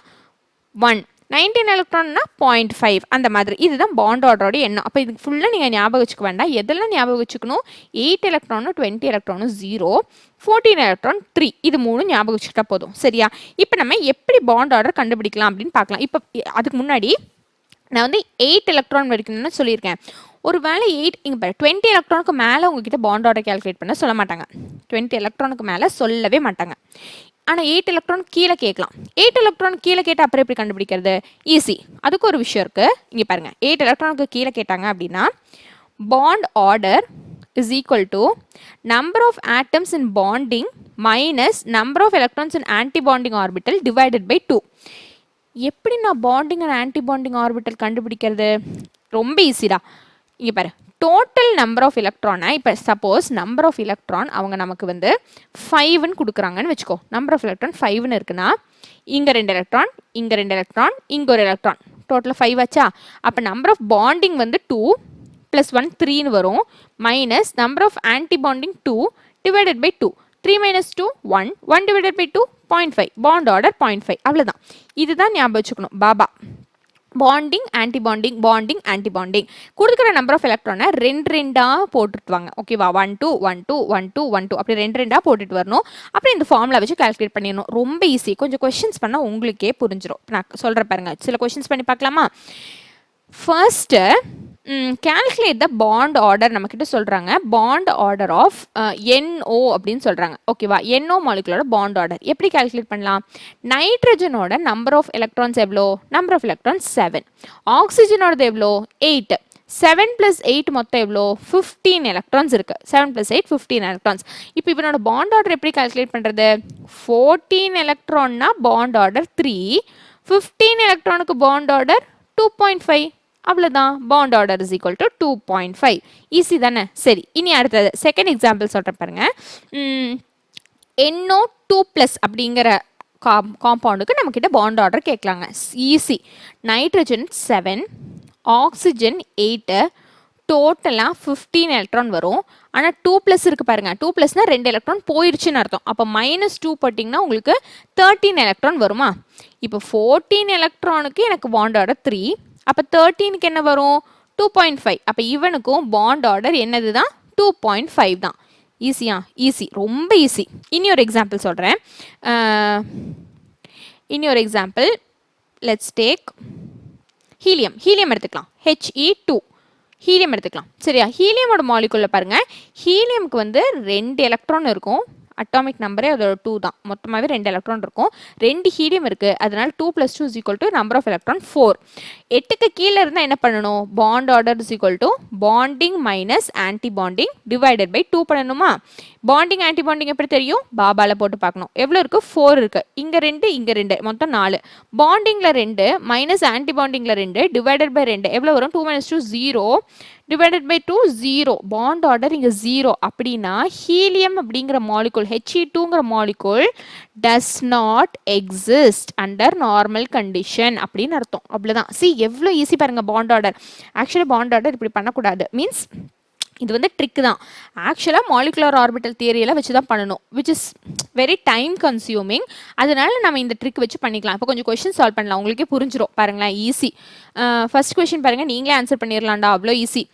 1. 19 எலக்ட்ரான்னா 0.5. அந்த மாதிரி. இதுதான் பாண்ட் ஆர்டரோட எண்ணம். அப்போ இதுக்கு ஃபுல்லாக நீங்கள் ஞாபகம் வச்சுக்க வேண்டாம். எதெல்லாம் ஞாபகம் வச்சுக்கணும், 8 எலக்ட்ரானும் 20 எலக்ட்ரானும் 0, 14 எலக்ட்ரான் 3. இது 3 ஞாபகம் வச்சுக்கிட்டா போதும். சரியா? இப்போ நம்ம எப்படி பாண்ட் ஆர்டர் கண்டுபிடிக்கலாம் அப்படின்னு பார்க்கலாம். இப்போ அதுக்கு முன்னாடி நான் வந்து 8 எலக்ட்ரான் வரைக்கும் சொல்லியிருக்கேன். ஒரு வேளை 8 இங்கே பாரு, 20 எலக்ட்ரானுக்கு மேலே உங்ககிட்ட பாண்ட் ஆர்டர் கால்குலேட் பண்ண சொல்ல மாட்டாங்க. 20 எலக்ட்ரானுக்கு மேலே சொல்லவே மாட்டாங்க. ஆனால் 8 எலக்ட்ரான் கீழே கேட்கலாம். 8 எலக்ட்ரான் கீழே கேட்டால் அப்புறம் எப்படி கண்டுபிடிக்கிறது? ஈஸி. அதுக்கு ஒரு விஷயம் இருக்குது. இங்கே பாருங்கள், 8 எலக்ட்ரானுக்கு கீழே கேட்டாங்க அப்படின்னா bond order is equal to number of atoms in bonding minus number of electrons in antibonding orbital divided by 2. எப்படி நான் பாண்டிங் அண்ட் ஆன்டிபாண்டிங் ஆர்பிட்டல் கண்டுபிடிக்கிறது? ரொம்ப ஈஸிடா. இங்கே பாரு, டோட்டல் நம்பர் ஆஃப் எலக்ட்ரானை, இப்போ சப்போஸ் நம்பர் ஆஃப் எலக்ட்ரான் அவங்க நமக்கு வந்து 5ன்னு கொடுக்குறாங்கன்னு வச்சுக்கோ. நம்பர் ஆஃப் எலக்ட்ரான் 5ன்னு இருக்குன்னா இங்கே 2 எலக்ட்ரான், இங்கே 2 எலக்ட்ரான், இங்கே ஒரு எலக்ட்ரான், டோட்டலாக 5 ஆச்சா? அப்போ நம்பர் ஆஃப் பாண்டிங் வந்து 2 + 1 3ன்னு வரும், minus number of antibonding 2 divided by 2. 3 minus 2 1, 1 divided by 2 0.5. Bond order 0.5. அவ்வளோதான். இதுதான் ஞாபகம் வச்சுக்கணும். Baba bonding antibonding, bonding antibonding. கொடுக்குற நம்பர் ஆஃப் எலக்ட்ரானை 2 போட்டுட்டு வாங்க. ஓகேவா? 1 2 1 2 1 2 1 2 அப்படி 2 போட்டுட்டு வரணும். அப்புறம் இந்த ஃபார்முலா வச்சு கால்குலேட் பண்ணிடணும். ரொம்ப ஈஸி. கொஞ்சம் கொஸ்டின்ஸ் பண்ணால் உங்களுக்கே புரிஞ்சிடும். நான் சொல்கிறேன் பாருங்க. சில கொஸ்டின்ஸ் பண்ணி பார்க்கலாமா? First calculate the bond order. நம்ம கிட்ட சொல்றாங்க bond order of NO அப்படின்னு சொல்றாங்க. ஓகேவா? NO மாலிகுலோட bond order எப்படி calculate பண்ணலாம்? நைட்ரஜனோட number of electrons எவ்வளோ? number of electrons 7. ஆக்சிஜனோட எவ்வளோ? 8. 7 + 8 மொத்தம் எவ்வளோ? 15 electrons இருக்கு. 7 + 8 15 electrons. இப்போ இவனோட bond order எப்படி calculate பண்றது? 14 electronனா bond order 3, 15 electronக்கு bond order 2.5. அவ்வளோதான். Bond order is equal to 2.5. Easy தானே? சரி, இனி அடுத்தது செகண்ட் எக்ஸாம்பிள் சொல்கிறேன் பாருங்க. NO2+ அப்படிங்கிற காம்பவுண்டுக்கு நம்மக்கிட்ட பாண்ட் ஆர்டர் கேட்கலாங்க. ஈஸி. நைட்ரஜன் 7, ஆக்சிஜன் 8, டோட்டலாக 15 எலக்ட்ரான் வரும். ஆனால் 2 ப்ளஸ் இருக்குது பாருங்கள், 2 ப்ளஸ்னால் 2 எலக்ட்ரான் போயிடுச்சுன்னு அர்த்தம். அப்போ -2 போட்டிங்கன்னா உங்களுக்கு 13 எலக்ட்ரான் வருமா? இப்போ 14 எலக்ட்ரானுக்கு எனக்கு பாண்ட் ஆர்டர் 3, அப்போ 13க்கு என்ன வரும்? 2.5. அப்போ இவனுக்கும் பாண்ட் ஆர்டர் என்னது தான்? 2.5 தான். ஈஸியா? ஈஸி, ரொம்ப ஈஸி. இனி ஒரு எக்ஸாம்பிள் சொல்கிறேன். இனி ஒரு example, let's take helium. Helium எடுத்துக்கலாம். He2 ஹீலியம் எடுத்துக்கலாம். சரியா? ஹீலியமோட மாலிகுலில் பாருங்கள், ஹீலியமுக்கு வந்து 2 எலக்ட்ரான் இருக்கும். அட்டாமிக் நம்பரே அதோட 2 தான். மொத்தமாகவே 2 எலக்ட்ரான் இருக்கும். 2 ஹீலியம் இருக்குது. அதனால் 2 + 2 = நம்பர் ஆஃப் எலக்ட்ரான் 4. 8க்கு கீழே இருந்தால் என்ன பண்ணணும்? Bond order bonding minus anti bonding divided by 2 பண்ணணுமா? பாண்டிங் ஆன்டி பாண்டிங் எப்படி தெரியும்? பாபாவில் போட்டு பார்க்கணும். எவ்வளோ இருக்குது? 4 இருக்குது. இங்கே 2, இங்கே 2, மொத்தம் 4. பாண்டிங்கில் 2 மைனஸ் ஆன்டி பாண்டிங்கில் 2 டிவைடட் பை 2 எவ்வளோ வரும்? 2 - 2 0 டிவைடட் பை 2 0. பாண்ட் ஆர்டர் இங்கே 0. அப்படின்னா ஹீலியம் அப்படிங்கிற மாலிகுல், He2ங்கிற molecule does not exist under normal condition அப்படின்னு அர்த்தம். அவ்வளோதான். எவ்வளோ ஈஸி பாருங்கள் bond order. Actually bond order இப்படி பண்ணக்கூடாது. மீன்ஸ் இது வந்து ட்ரிக் தான். ஆக்சுவலாக மாலிகுலர் ஆர்பிட்டல் தியரியெல்லாம் வச்சு தான் பண்ணணும், which is very time consuming. அதனால நம்ம இந்த ட்ரிக் வச்சு பண்ணிக்கலாம். இப்போ கொஞ்சம் கொஷின் சால்வ் பண்ணலாம், உங்களுக்கே புரிஞ்சிடும். பாருங்களேன், ஈஸி. ஃபர்ஸ்ட் கொஷின் பாருங்கள், நீங்களே ஆன்சர் பண்ணிடலாம்டா, அவ்வளோ easy.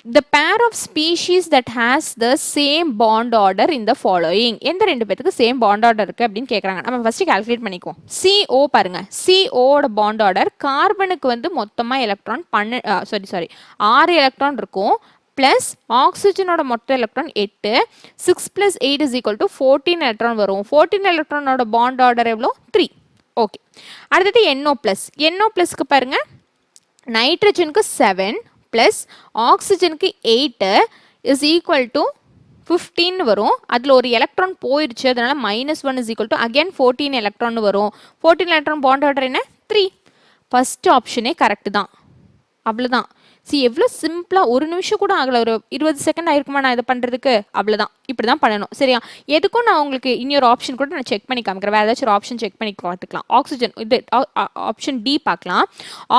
The pair of species that has the same bond order in the following. எந்த ரெண்டு பேருக்கு சேம் பாண்ட் ஆர்டர் இருக்குது அப்படின்னு கேட்குறாங்க. நம்ம ஃபஸ்ட்டு கால்குலேட் பண்ணிக்குவோம். CO பாருங்கள், COட பாண்ட் ஆர்டர் கார்பனுக்கு வந்து மொத்தமாக எலக்ட்ரான் 6 எலக்ட்ரான் இருக்கும். ப்ளஸ் ஆக்சிஜனோட மொத்த எலக்ட்ரான் 8. 6 + 8 = 14 எலக்ட்ரான் வரும். 14 எலக்ட்ரானோட பாண்ட் ஆர்டர் எவ்வளோ? 3. ஓகே. அடுத்தது NO+க்கு பாருங்கள், நைட்ரஜனுக்கு 7 ப்ளஸ் ஆக்சிஜனுக்கு 8 = 15 வரும். அதில் ஒரு எலக்ட்ரான் போயிடுச்சு, அதனால் -1 = அகேன் 14 எலக்ட்ரான் வரும். 14 எலக்ட்ரான் பாண்ட் ஆர்டர் என்ன? 3. ஃபர்ஸ்ட் ஆப்ஷனே கரெக்டு தான். அவ்வளோதான். எவ்வளோ சிம்பிளாக, ஒரு நிமிஷம் கூட ஆகலை, ஒரு 20 செகண்ட் ஆயிருக்குமா நான் இதை பண்ணுறதுக்கு? அவ்வளோதான். இப்படி தான் பண்ணணும். சரியா? எதுக்கும் நான் உங்களுக்கு இன்னொரு ஆப்ஷன் கூட நான் செக் பண்ணி காமிக்கிறேன். வேறு ஏதாச்சும் ஒரு ஆப்ஷன் செக் பண்ணி பார்த்துக்கலாம். ஆக்சிஜன், இது ஆப்ஷன் டி பார்க்கலாம்.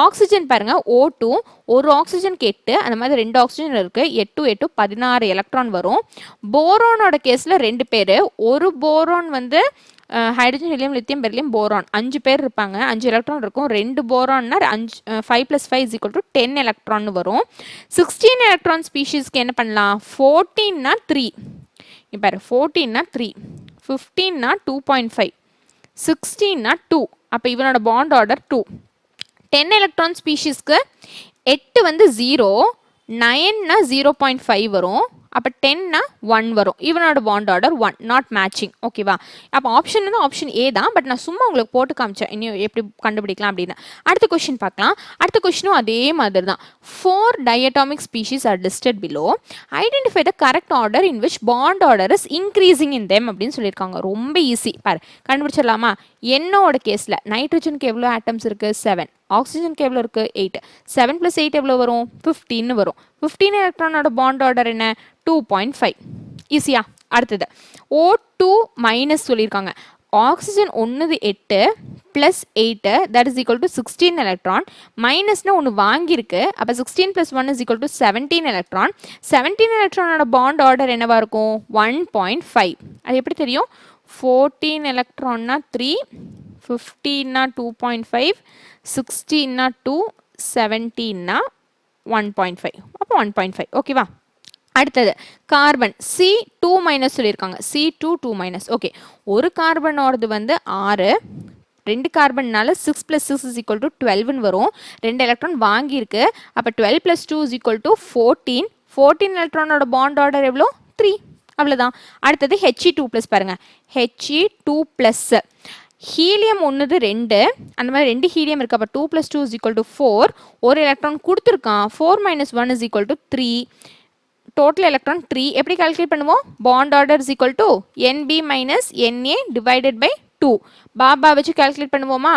ஆக்சிஜன் பாருங்கள், O2 ஒரு ஆக்சிஜனுக்கு 8, அந்த மாதிரி 2 ஆக்சிஜன் இருக்குது. 8 × 8 16 எலக்ட்ரான் வரும். போரோனோட கேஸில் 2 பேர். ஒரு போரோன் வந்து hydrogen, helium, lithium, beryllium, boron 5 பேர் இருப்பாங்க. 5 எலக்ட்ரான் இருக்கும். 2 போரான்னா 5 + 5 = 10 எலக்ட்ரான் வரும். 16 எலக்ட்ரான் ஸ்பீஷீஸ்க்கு என்ன பண்ணலாம்? 14னா 3. இப்போ 14னா 3, 15னா 2.5, 16னா 2. அப்போ இவனோட பாண்ட் ஆர்டர் 2. 10 எலக்ட்ரான் ஸ்பீஷீஸ்க்கு 8 வந்து 0, 9னா 0.5 வரும். அப்போ 10னா 1 வரும். இவனோட பாண்ட் ஆர்டர் 1, நாட் மேட்சிங். ஓகேவா? அப்போ ஆப்ஷன் வந்து ஆப்ஷன் ஏ தான். பட் நான் சும்மா உங்களுக்கு போட்டு காமிச்சேன், இன்னும் எப்படி கண்டுபிடிக்கலாம் அப்படின்னு. அடுத்த கொஸ்டின் பார்க்கலாம். அடுத்த கொஸ்டினும் அதே மாதிரி தான். 4 diatomic species are listed below. Identify the correct order in which bond order is increasing in them அப்படின்னு சொல்லியிருக்காங்க. ரொம்ப ஈஸி. பாரு, கண்டுபிடிச்சிடலாமா? என்னோட கேஸில் நைட்ரஜனுக்கு எவ்வளோ ஆட்டம்ஸ் இருக்குது? 7. ஆக்சிஜனுக்கு எவ்வளோ இருக்குது? 8. 7 + 8 எவ்வளோ வரும்? 15 வரும். 15 எலக்ட்ரானோட பாண்ட் ஆர்டர் என்ன? 2.5. ஈஸியா? அடுத்தது O2- சொல்லியிருக்காங்க. Oxygen 8 + 8 that is equal to 16 electron. மைனஸ்னா ஒன்று வாங்கியிருக்கு. அப்போ 16 + 1 = 17 எலக்ட்ரான். 17 எலக்ட்ரானோட பாண்ட் ஆர்டர் என்னவா இருக்கும்? 1.5. அது எப்படி தெரியும்? 14 எலக்ட்ரான்னா 3, 15னா 2.5, 16னா 2, 17னா 1.5. அப்போ 1.5. ஓகேவா? அடுத்தது கார்பன் C2- சொல்லியிருக்காங்க. C2 2-. ஓகே, ஒரு கார்பனோடது வந்து 6, 2 கார்பன்னால 6 + 6 = 12 வரும். 2 எலக்ட்ரான் வாங்கியிருக்கு. அப்போ 12 + 2 = 14. 14 எலக்ட்ரானோட பாண்ட் ஆர்டர் எவ்வளோ? 3. அவ்வளோதான். அடுத்தது He2+ பாருங்கள். He2+, ஹீலியம் 2, அந்த மாதிரி 2 ஹீலியம் இருக்குது. அப்போ 2 + 2 = 4. ஒரு எலக்ட்ரான் கொடுத்துருக்கான். 4 - 1 = 3. Total electron 3. எப்படி கால்குலேட் பண்ணுவோம்? Bond order NB - NA divided by 2. பாபா வச்சு கால்குலேட் பண்ணுவோமா?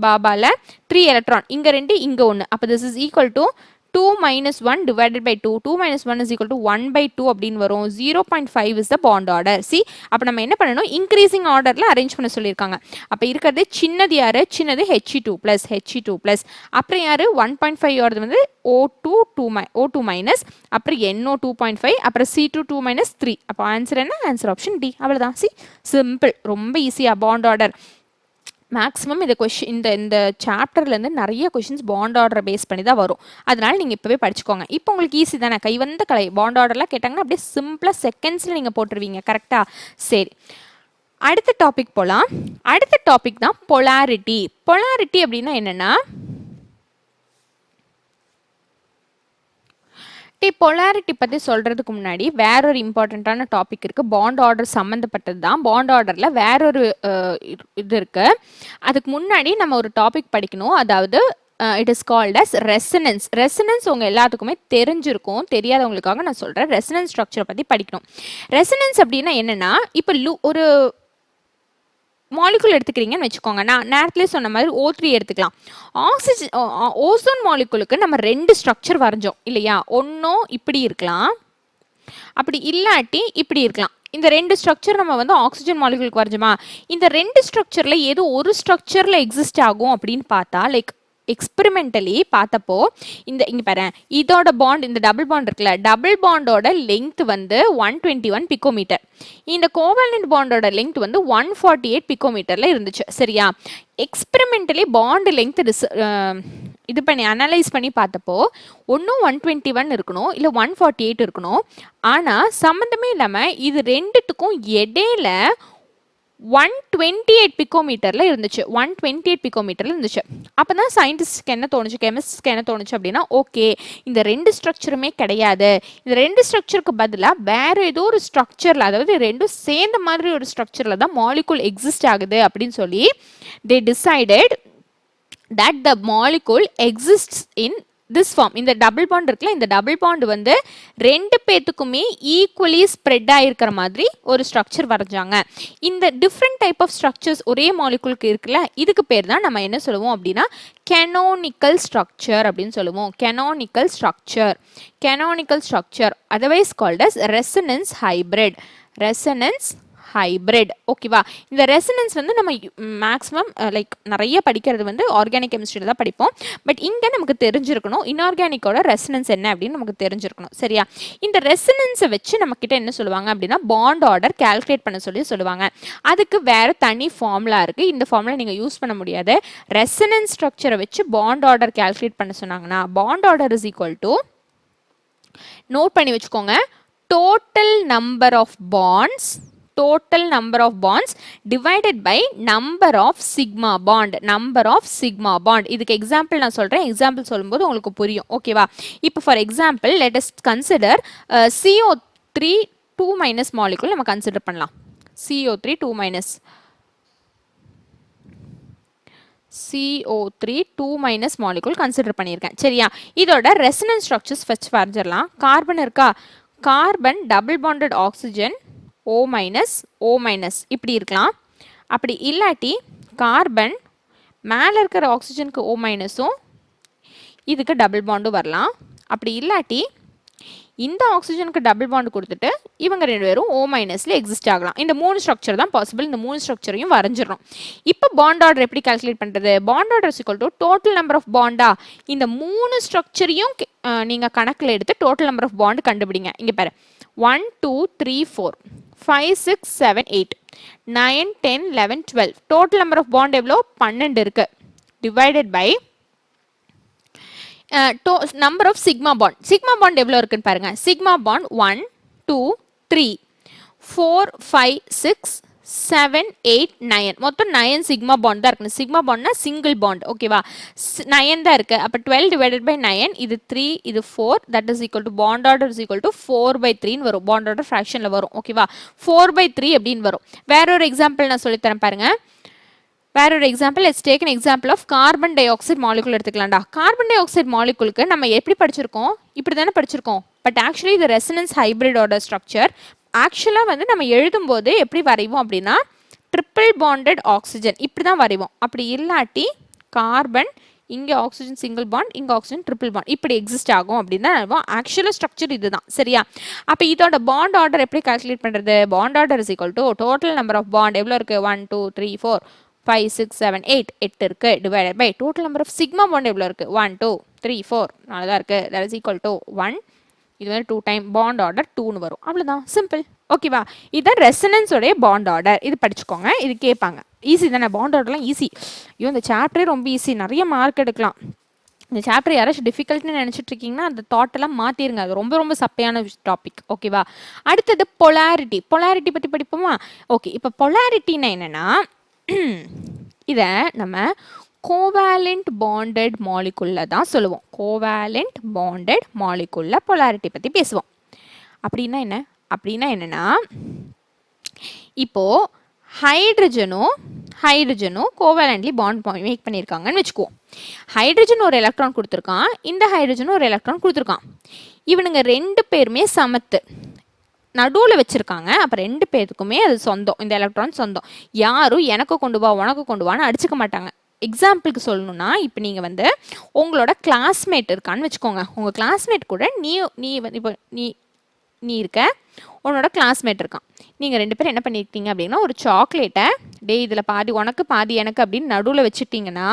பாபாவில் 3 எலக்ட்ரான், இங்கே 2, இங்கே 1. அப்போ this is equal to 2 minus 1 divided by 2. 2 minus 1 is equal to 1 by 2 அப்படின்னு வரும். 0.5 is the bond order. See, அப்போ நம்ம என்ன பண்ணணும், இன்க்ரீசிங் ஆர்டரில் அரேஞ்ச் பண்ண சொல்லியிருக்காங்க. அப்போ இருக்கிறது சின்னது யார், சின்னது He2+, அப்புறம் யார் 1.5 ஓடது வந்து O2 மைனஸ், அப்புறம் NO 2.5, அப்புறம் C2 2 மைனஸ் 3. அப்போ ஆன்சர் என்ன, ஆன்சர் ஆப்ஷன் டி. அவ்வளோதான். சி, சிம்பிள், ரொம்ப ஈஸியாக பாண்ட் ஆர்டர். மேக்ஸிமம் இந்த இந்த சாப்டர்லேருந்து நிறைய கொஷின்ஸ் பாண்ட் ஆர்டரை பேஸ் பண்ணி தான் வரும். அதனால் நீங்கள் இப்போவே படிச்சுக்கோங்க. இப்போ உங்களுக்கு ஈஸி தானே, கைவந்த கலை. பாண்ட் ஆர்டர்லாம் கேட்டாங்கன்னா அப்படியே சிம்பிளாக செகண்ட்ஸில் நீங்கள் போட்டுருவீங்க. கரெக்டாக? சரி, அடுத்த டாபிக் போகலாம். அடுத்த டாபிக் தான் பொலாரிட்டி. பொலாரிட்டி அப்படின்னா என்னென்னா, பொலாரிட்டி பற்றி சொல்கிறதுக்கு முன்னாடி வேறொரு இம்பார்ட்டண்ட்டான டாபிக் இருக்குது. பாண்ட் ஆர்டர் சம்மந்தப்பட்டது தான். பாண்ட் ஆர்டரில் வேறொரு இது இருக்குது. அதுக்கு முன்னாடி நம்ம ஒரு டாபிக் படிக்கணும். அதாவது it is called as resonance. Resonance உங்கள் எல்லாத்துக்குமே தெரிஞ்சிருக்கும். தெரியாதவங்களுக்காக நான் சொல்கிறேன். ரெசனன்ஸ் ஸ்ட்ரக்சரை பற்றி படிக்கணும். ரெசனன்ஸ் அப்படின்னா என்னென்னா, இப்போ ஒரு மாலிகுல் எடுத்துக்கிறீங்கன்னு வச்சுக்கோங்க. நான் நேரத்துலேயே சொன்ன மாதிரி O3 எடுத்துக்கலாம். ஆக்சிஜன் ஓசோன் மாலிகுலுக்கு நம்ம 2 ஸ்ட்ரக்சர் வரைஞ்சோம் இல்லையா? ஒன்றும் இப்படி இருக்கலாம், அப்படி இல்லாட்டி இப்படி இருக்கலாம். இந்த 2 ஸ்ட்ரக்சர் நம்ம வந்து ஆக்சிஜன் மாலிகுலுக்கு வரைஞ்சோமா, இந்த 2 ஸ்ட்ரக்சரில் ஏதோ ஒரு ஸ்ட்ரக்சரில் எக்ஸிஸ்ட் ஆகும் அப்படின்னு பார்த்தா, லைக் எக்ஸ்பெரிமெண்டலி பார்த்தப்போ இங்கே பாரு, இதோட பாண்ட், இந்த டபுள் பாண்ட் இருக்குல்ல, டபுள் பாண்டோட லெங்த் வந்து 121 பிகோமீட்டர். இந்த கோவலண்ட் பாண்டோட லெங்த் வந்து 148 பிகோமீட்டரில் இருந்துச்சு. சரியா? எக்ஸ்பெரிமெண்டலி பாண்ட் லெங்த் இது பண்ணி அனலைஸ் பண்ணி பார்த்தப்போ ஒன்றும் 121 இருக்கணும், இல்லை 148 இருக்கணும். ஆனால் சம்மந்தமே இல்லாமல் இது ரெண்டுத்துக்கும் இடையில 128 பிகோமீட்டரில் இருந்துச்சு. 128 பிகோமீட்டரில் இருந்துச்சு. அப்போ தான் சயின்டிஸ்ட்க்கு என்ன தோணுச்சு, கெமிஸ்ட்க்கு என்ன தோணுச்சு அப்படின்னா, ஓகே, இந்த 2 ஸ்ட்ரக்சருமே கிடையாது, இந்த 2 ஸ்ட்ரக்சருக்கு பதிலாக வேறு ஏதோ ஒரு ஸ்ட்ரக்சரில், அதாவது ரெண்டும் சேர்ந்த மாதிரி ஒரு ஸ்ட்ரக்சரில் தான் மாலிகுல் எக்ஸிஸ்ட் ஆகுது அப்படின்னு சொல்லி they decided that the molecule exists in this form. இந்த டபுள் பாண்ட் இருக்குல்ல, இந்த டபுள் பாண்ட் வந்து 2 பேத்துக்குமே ஈக்குவலி ஸ்ப்ரெட் ஆகிருக்கிற மாதிரி ஒரு ஸ்ட்ரக்சர் வரைஞ்சாங்க. இந்த டிஃப்ரெண்ட் டைப் ஆஃப் ஸ்ட்ரக்சர்ஸ் ஒரே மாலிகுலுக்கு இருக்குல்ல, இதுக்கு பேர் தான் நம்ம என்ன சொல்லுவோம் அப்படின்னா canonical structure அப்படின்னு சொல்லுவோம். canonical structure otherwise called as resonance hybrid. ஓகேவா? இந்த ரெசனன்ஸ் வந்து நம்ம மேக்ஸிமம் லைக் நிறைய படிக்கிறது வந்து ஆர்கானிக் கெமிஸ்ட்ரியில் தான் படிப்போம். பட் இங்கே நமக்கு தெரிஞ்சிருக்கணும் இன்ஆர்கானிக்கோட ரெசனன்ஸ் என்ன அப்படின்னு நமக்கு தெரிஞ்சிருக்கணும். சரியா? இந்த ரெசனன்ஸை வச்சு நம்மக்கிட்ட என்ன சொல்லுவாங்க அப்படின்னா பாண்ட் ஆர்டர் கால்குலேட் பண்ண சொல்லுவாங்க. அதுக்கு வேறு தனி ஃபார்முலா இருக்குது. இந்த ஃபார்முலா நீங்கள் யூஸ் பண்ண முடியாது. ரெசனன்ஸ் ஸ்ட்ரக்சரை வச்சு பாண்ட் ஆர்டர் கால்குலேட் பண்ண சொன்னாங்கன்னா bond order is equal to, note பண்ணி வச்சுக்கோங்க, total number of bonds divided by number of sigma bond. இதுக்கு எக்ஸாம்பிள் நான் சொல்கிறேன். எக்ஸாம்பிள் சொல்லும்போது உங்களுக்கு புரியும். ஓகேவா? இப்போ for example let us consider CO3 2- molecule நம்ம கன்சிடர் பண்ணலாம். CO3 2- மாலிகுல் கன்சிடர் பண்ணியிருக்கேன். சரியா? இதோட ரெசனன்ஸ் ஸ்ட்ரக்சர்ஸ் ஃபர்ஸ்ட் வரைஞ்சிடலாம். கார்பன் இருக்கா, carbon double bonded oxygen O- இப்படி இருக்கலாம். அப்படி இல்லாட்டி கார்பன் மேலே இருக்கிற ஆக்சிஜனுக்கு O- இதுக்கு டபுள் பாண்டும் வரலாம். அப்படி இல்லாட்டி இந்த ஆக்சிஜனுக்கு டபுள் பாண்ட் கொடுத்துட்டு இவங்க 2 பேரும் O- எக்ஸிஸ்ட் ஆகலாம். இந்த 3 ஸ்ட்ரக்சர் தான் பாசிபிள். இந்த 3 ஸ்ட்ரக்சரையும் வரைஞ்சிடறோம். இப்போ பாண்ட் ஆர்டர் எப்படி கால்குலேட் பண்ணுறது? Bond order is equal to total number of பாண்டா. இந்த 3 ஸ்ட்ரக்சரையும் நீங்கள் கணக்கில் எடுத்து டோட்டல் நம்பர் ஆஃப் பாண்ட் கண்டுபிடிங்க. இங்கே பாரு, 1 2 3 4 5 6 7 8 9 10 11 12 டோட்டல் நம்பர் ஆஃப் பாண்ட் எவ்வளோ? 12 இருக்கு. Divided by number of sigma bond எவ்வளோ இருக்குன்னு பாருங்க. சிக்மா பாண்ட் 1 2 3 4 5 6 7 8 9 மொத்தம் 9 சிக்மா பாண்ட் தான் இருக்கு. சிக்மா பாண்ட்னா சிங்கிள் பாண்ட். ஓகேவா? 9 தான் இருக்கு. அப்போ 12 டிவைடட் பை 9, இது 3 இது 4, that is equal to bond order is equal to 4/3 வரும். பாண்ட் ஆர்டர் ஃப்ராக்ஷனில் வரும். ஓகேவா? 4/3 அப்படின்னு வரும். வேற ஒரு எக்ஸாம்பிள் நான் சொல்லித்தரேன் பாருங்க. வேற ஒரு example, let's take an example of carbon dioxide molecule எடுத்துக்கலாம்டா. கார்பன் டை ஆக்சைடு மாலிகுலுக்கு நம்ம எப்படி படிச்சிருக்கோம்? இப்படி தானே படிச்சிருக்கோம். பட் ஆக்சுவலி இது ரெசனன்ஸ் ஹைபிரிடோட ஸ்ட்ரக்சர். ஆக்சுவலாக வந்து நம்ம எழுதும்போது எப்படி வரைவோம் அப்படின்னா ட்ரிபிள் பாண்டட் ஆக்சிஜன் இப்படி தான் வரைவோம். அப்படி இல்லாட்டி கார்பன் இங்கே ஆக்சிஜன் சிங்கிள் பாண்ட், இங்கே ஆக்சிஜன் ட்ரிபிள் பாண்ட், இப்படி எக்ஸிஸ்ட் ஆகும் அப்படின்னு தான் ஆக்சுவலாக ஸ்ட்ரக்சர் இதுதான். சரியா? அப்போ இதோட பாண்ட் ஆர்டர் எப்படி கால்குலேட் பண்ணுறது? Bond order is equal to total number of bond எவ்வளோ இருக்குது? 1 2 3 4 5 6 7 8 8 இருக்குது, divided by total number of sigma bond எவ்வளோ இருக்குது? 1 2 3 4 4 தான் இருக்குது, தட் இஸ் ஈக்குவல் டு 1. இது வந்து 2 டைம் பாண்ட் ஆர்டர் 2ன்னு வரும். அவ்வளோதான், சிம்பிள். ஓகேவா? இதுதான் ரெசனன்ஸோடைய பாண்ட் ஆர்டர். இது படிச்சுக்கோங்க, இது கேட்பாங்க. ஈஸி தானே, பாண்ட் ஆர்டர்லாம் ஈஸி. ஐயோ இந்த சாப்டரே ரொம்ப ஈஸி, நிறைய மார்க் எடுக்கலாம். இந்த சாப்டர் யாராச்சும் டிஃபிகல்ட்னு நினச்சிட்டு இருக்கீங்கன்னா அந்த தாட்டெல்லாம் மாற்றிருங்க, அது ரொம்ப ரொம்ப சப்பையான டாபிக். ஓகேவா? அடுத்தது பொலாரிட்டி. பொலாரிட்டி பற்றி படிப்போமா? ஓகே, இப்போ பொலாரிட்டின்னா என்னென்னா, இதை நம்ம கோவேலண்ட் பாண்டட் மாலிகுல்ல தான் சொல்லுவோம். கோவேலண்ட் பாண்டட் மாலிகுல்ல பொலாரிட்டி பற்றி பேசுவோம். அப்படின்னா என்ன? அப்படின்னா என்னென்னா, இப்போது ஹைட்ரஜனும் கோவேலண்ட்லி பாண்ட் மேக் பண்ணியிருக்காங்கன்னு வச்சுக்குவோம். ஹைட்ரஜன் ஒரு எலக்ட்ரான் கொடுத்துருக்கான், இந்த ஹைட்ரஜன் ஒரு எலக்ட்ரான் கொடுத்துருக்கான். இவனுங்க 2 பேருமே சமத்து, நடுவில் வச்சுருக்காங்க. அப்போ 2 பேருக்குமே அது சொந்தம், இந்த எலக்ட்ரான் சொந்தம். யாரும் எனக்கு கொண்டு வா உனக்கு கொண்டு வான்னு அடிச்சுக்க மாட்டாங்க. எக்ஸாம்பிளுக்கு சொல்லணும்னா, இப்போ நீங்கள் வந்து உங்களோட கிளாஸ்மேட் இருக்கான்னு வச்சுக்கோங்க. உங்கள் கிளாஸ்மேட் கூட இப்போ நீ இருக்க, உன்னோட கிளாஸ்மேட் இருக்கான். நீங்கள் 2 பேரும் என்ன பண்ணியிருக்கீங்க அப்படின்னா, ஒரு சாக்லேட்டை இதில் பாதி உனக்கு பாதி எனக்கு அப்படின்னு நடுவில் வச்சுட்டிங்கன்னா